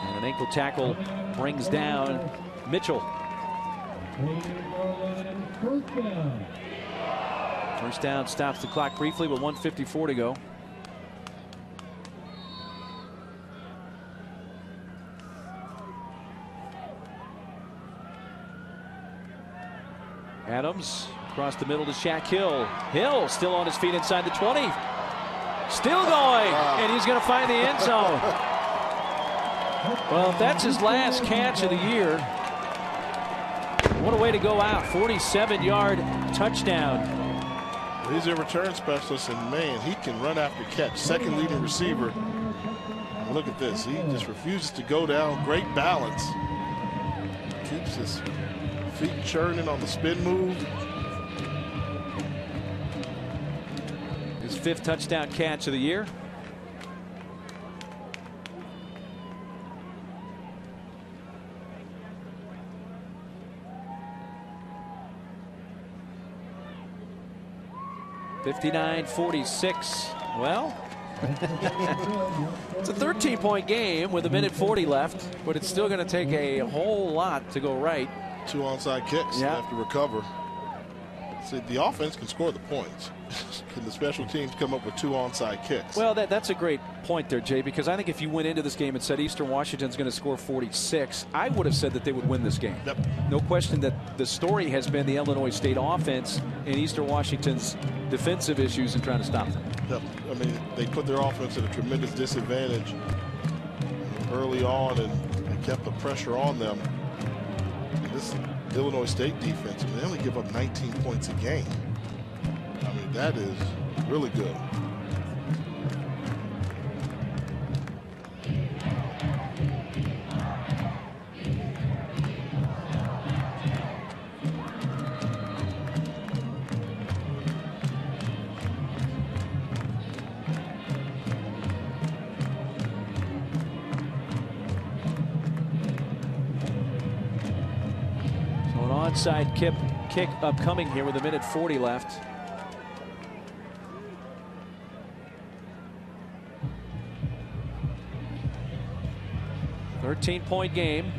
[SPEAKER 1] And an ankle tackle brings down Mitchell. First down stops the clock briefly with 1:54 to go. Adams across the middle to Shaq Hill. Hill still on his feet inside the 20. Still going, and he's going to find the end zone. Well, if that's his last catch of the year, what a way to go out. 47-yard touchdown.
[SPEAKER 2] He's a return specialist, and man, he can run after catch. Second leading receiver. And look at this. He just refuses to go down. Great balance. Keeps his feet churning on the spin move.
[SPEAKER 1] His 5th touchdown catch of the year. (59-46). Well, it's a 13-point game with 1:40 left, but it's still going to take a whole lot to go right.
[SPEAKER 2] 2 onside kicks.
[SPEAKER 1] Yeah.
[SPEAKER 2] They have to recover. See, the offense can score the points. Can the special teams come up with 2 onside kicks?
[SPEAKER 1] Well, that's a great point there, Jay, because I think if you went into this game and said Eastern Washington's going to score 46, I would have said that they would win this game.
[SPEAKER 2] Yep.
[SPEAKER 1] No question that the story has been the Illinois State offense and Eastern Washington's defensive issues in trying to stop them.
[SPEAKER 2] Yep. I mean, they put their offense at a tremendous disadvantage early on, and they kept the pressure on them. And this Illinois State defense, I mean, they only give up 19 points a game. I mean, that is really good.
[SPEAKER 1] Onside kick upcoming here with 1:40 left. .13-point game.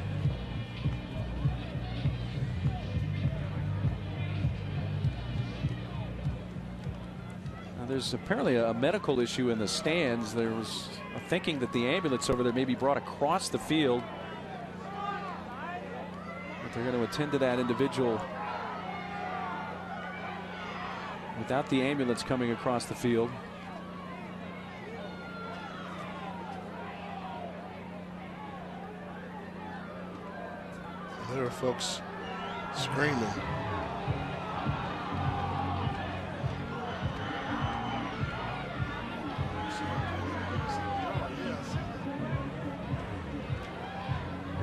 [SPEAKER 1] Now there's apparently a medical issue in the stands. There was a thinking that the ambulance over there may be brought across the field. They're going to attend to that individual without the ambulance coming across the field.
[SPEAKER 2] There are folks screaming.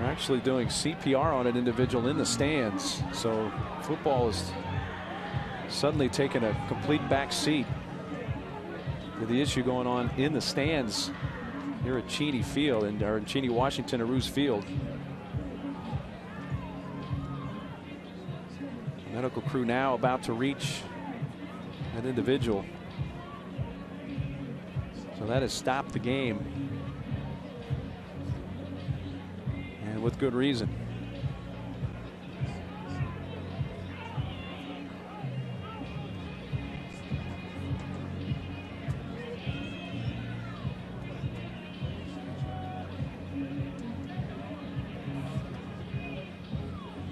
[SPEAKER 1] Actually doing CPR on an individual in the stands. So football is suddenly taking a complete back seat with the issue going on in the stands here at Cheney Field, or in Cheney, Washington, or Roos Field. Medical crew now about to reach that individual. So that has stopped the game. With good reason.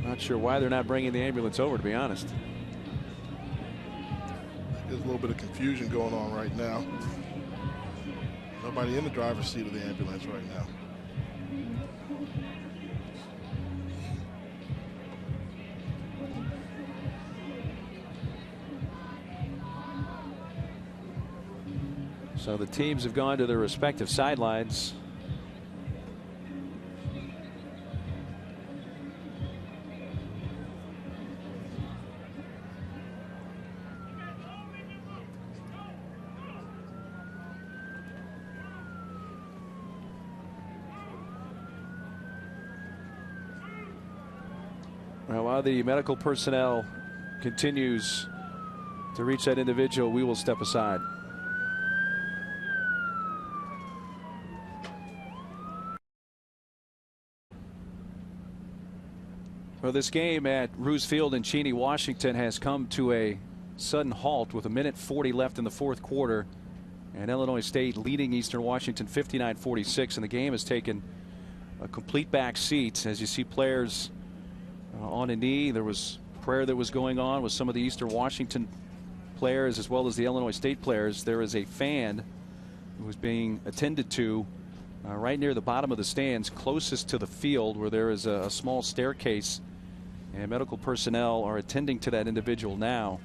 [SPEAKER 1] Not sure why they're not bringing the ambulance over, to be honest.
[SPEAKER 2] There's a little bit of confusion going on right now. Nobody in the driver's seat of the ambulance right now.
[SPEAKER 1] So the teams have gone to their respective sidelines. Well, while the medical personnel continues to reach that individual, we will step aside. Well, this game at Roos Field in Cheney, Washington has come to a sudden halt with 1:40 left in the fourth quarter, and Illinois State leading Eastern Washington 59-46, and the game has taken a complete back seat as you see players on a knee. There was prayer that was going on with some of the Eastern Washington players as well as the Illinois State players. There is a fan who was being attended to right near the bottom of the stands closest to the field, where there is a small staircase, and medical personnel are attending to that individual now.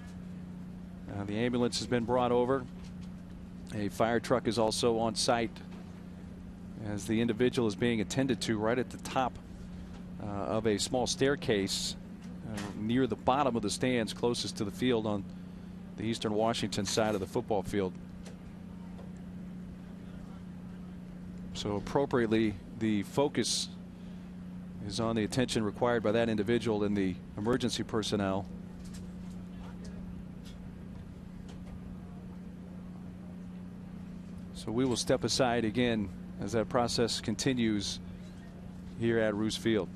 [SPEAKER 1] The ambulance has been brought over. A fire truck is also on site as the individual is being attended to right at the top of a small staircase near the bottom of the stands closest to the field on the Eastern Washington side of the football field. So appropriately, the focus is on the attention required by that individual and the emergency personnel. So we will step aside again as that process continues here at Roos Field.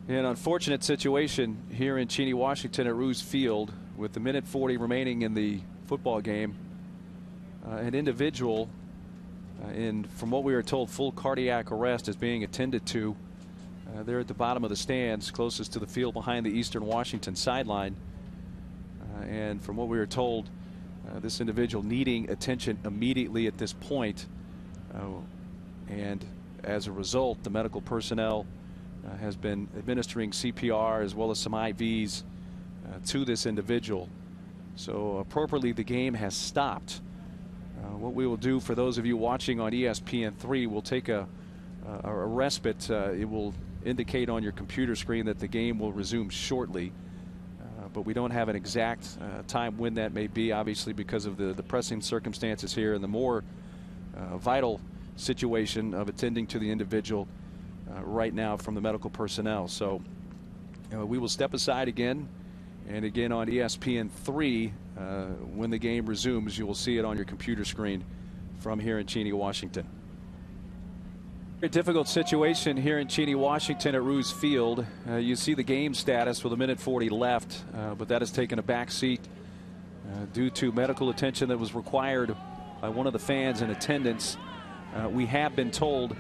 [SPEAKER 1] An unfortunate situation here in Cheney, Washington at Roos Field with the 1:40 remaining in the football game. An individual from what we were told, full cardiac arrest is being attended to there at the bottom of the stands closest to the field behind the Eastern Washington sideline. And from what we were told, this individual needing attention immediately at this point. And as a result, the medical personnel has been administering CPR as well as some IVs to this individual. So appropriately, the game has stopped. What we will do for those of you watching on ESPN3, we'll take a respite. It will indicate on your computer screen that the game will resume shortly. But we don't have an exact time when that may be, obviously, because of the pressing circumstances here and the more vital situation of attending to the individual right now from the medical personnel. So we will step aside again, and again on ESPN3 when the game resumes. You will see it on your computer screen from here in Cheney, Washington. Very difficult situation here in Cheney, Washington at Roos Field. You see the game status with 1:40 left, but that has taken a back seat due to medical attention that was required by one of the fans in attendance. We have been told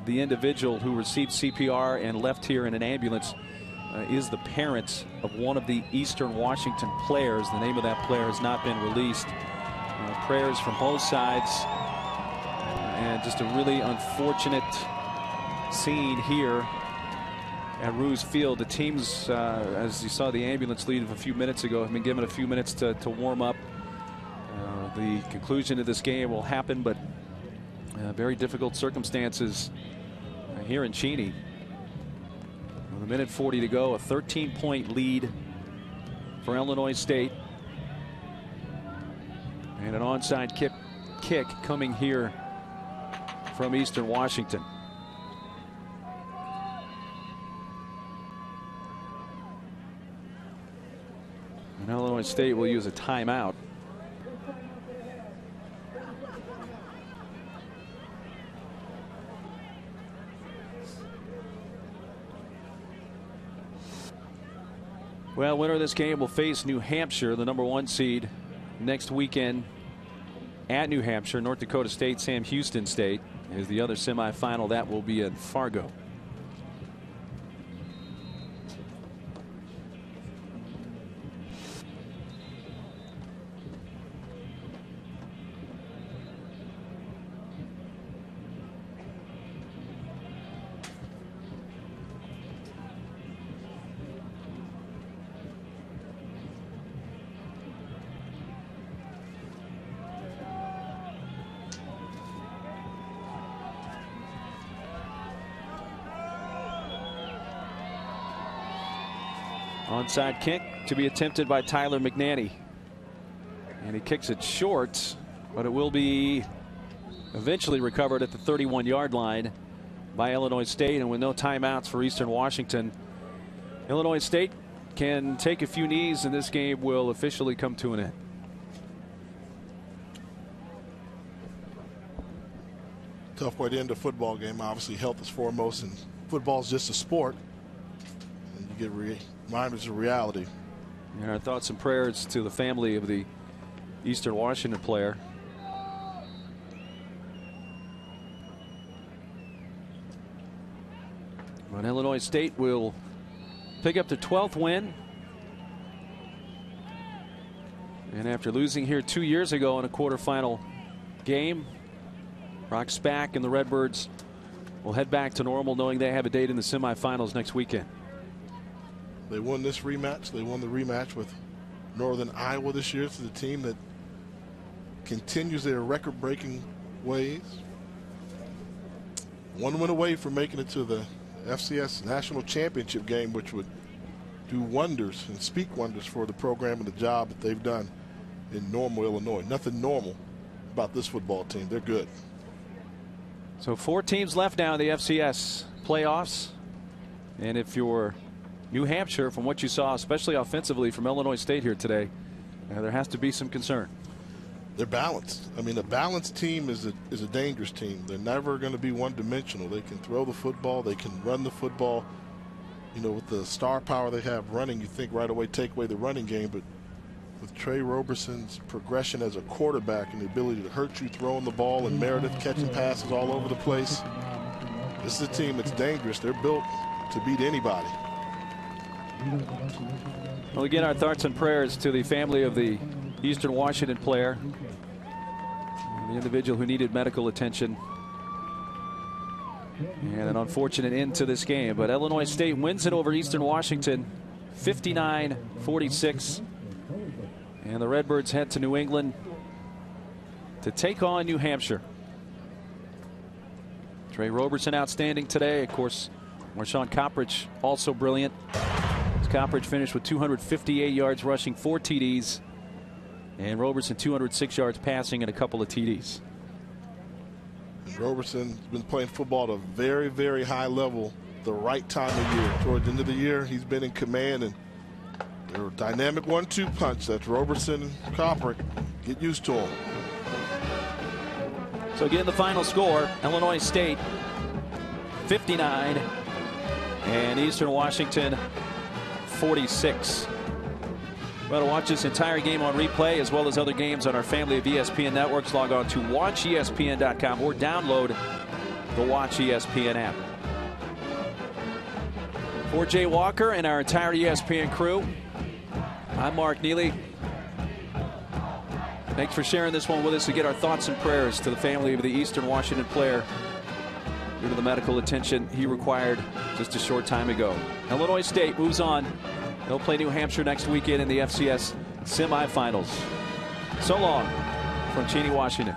[SPEAKER 1] the individual who received CPR and left here in an ambulance is the parent of one of the Eastern Washington players. The name of that player has not been released. Prayers from both sides, and just a really unfortunate scene here at Roos Field. The teams, as you saw the ambulance leave a few minutes ago, have been given a few minutes to warm up. The conclusion of this game will happen, but very difficult circumstances here in Cheney. With 1:40 to go, a 13-point lead for Illinois State, and an onside kick coming here from Eastern Washington. And Illinois State will use a timeout. Well, winner of this game will face New Hampshire, the #1 seed, next weekend at New Hampshire. North Dakota State, Sam Houston State is the other semifinal. That will be in Fargo. Onside kick to be attempted by Tyler McNanny, and he kicks it short, but it will be eventually recovered at the 31-yard line by Illinois State. And with no timeouts for Eastern Washington, Illinois State can take a few knees, and this game will officially come to an end.
[SPEAKER 2] Tough way to end a football game. Obviously, health is foremost, and football is just a sport. And you get reminders of reality.
[SPEAKER 1] And our thoughts and prayers to the family of the Eastern Washington player. But Illinois State will pick up their 12th win. And after losing here 2 years ago in a quarterfinal game, Brock Spack and the Redbirds will head back to normal, knowing they have a date in the semifinals next weekend.
[SPEAKER 2] They won this rematch. They won the rematch with Northern Iowa this year. It's the team that continues their record-breaking ways. One win away from making it to the FCS National Championship game, which would do wonders and speak wonders for the program and the job that they've done in Normal, Illinois. Nothing normal about this football team. They're good.
[SPEAKER 1] So 4 teams left now in the FCS playoffs. And if you're New Hampshire, from what you saw, especially offensively from Illinois State here today, there has to be some concern.
[SPEAKER 2] They're balanced. I mean, a balanced team is a dangerous team. They're never going to be one-dimensional. They can throw the football. They can run the football. You know, with the star power they have running, you think right away take away the running game. But with Trey Roberson's progression as a quarterback and the ability to hurt you throwing the ball, and Meredith catching passes all over the place, this is a team that's dangerous. They're built to beat anybody.
[SPEAKER 1] Well, again, our thoughts and prayers to the family of the Eastern Washington player, the individual who needed medical attention, and an unfortunate end to this game. But Illinois State wins it over Eastern Washington 59-46. And the Redbirds head to New England to take on New Hampshire. Trey Roberson outstanding today. Of course, Marshawn Coppridge also brilliant. Coppridge finished with 258 yards rushing, 4 TDs. And Roberson 206 yards passing and a couple of TDs.
[SPEAKER 2] And Roberson's been playing football at a very, very high level the right time of year. Towards the end of the year, he's been in command, and they're a dynamic 1-2 punch. That's Roberson and Coppridge. Get used to him.
[SPEAKER 1] So again, the final score, Illinois State 59 and Eastern Washington 46. Well, to watch this entire game on replay as well as other games on our family of ESPN networks, log on to watchespn.com or download the Watch ESPN app. For Jay Walker and our entire ESPN crew, I'm Mark Neely. Thanks for sharing this one with us. To get our thoughts and prayers to the family of the Eastern Washington player due to the medical attention he required just a short time ago. Illinois State moves on. They'll play New Hampshire next weekend in the FCS semifinals. So long from Cheney, Washington.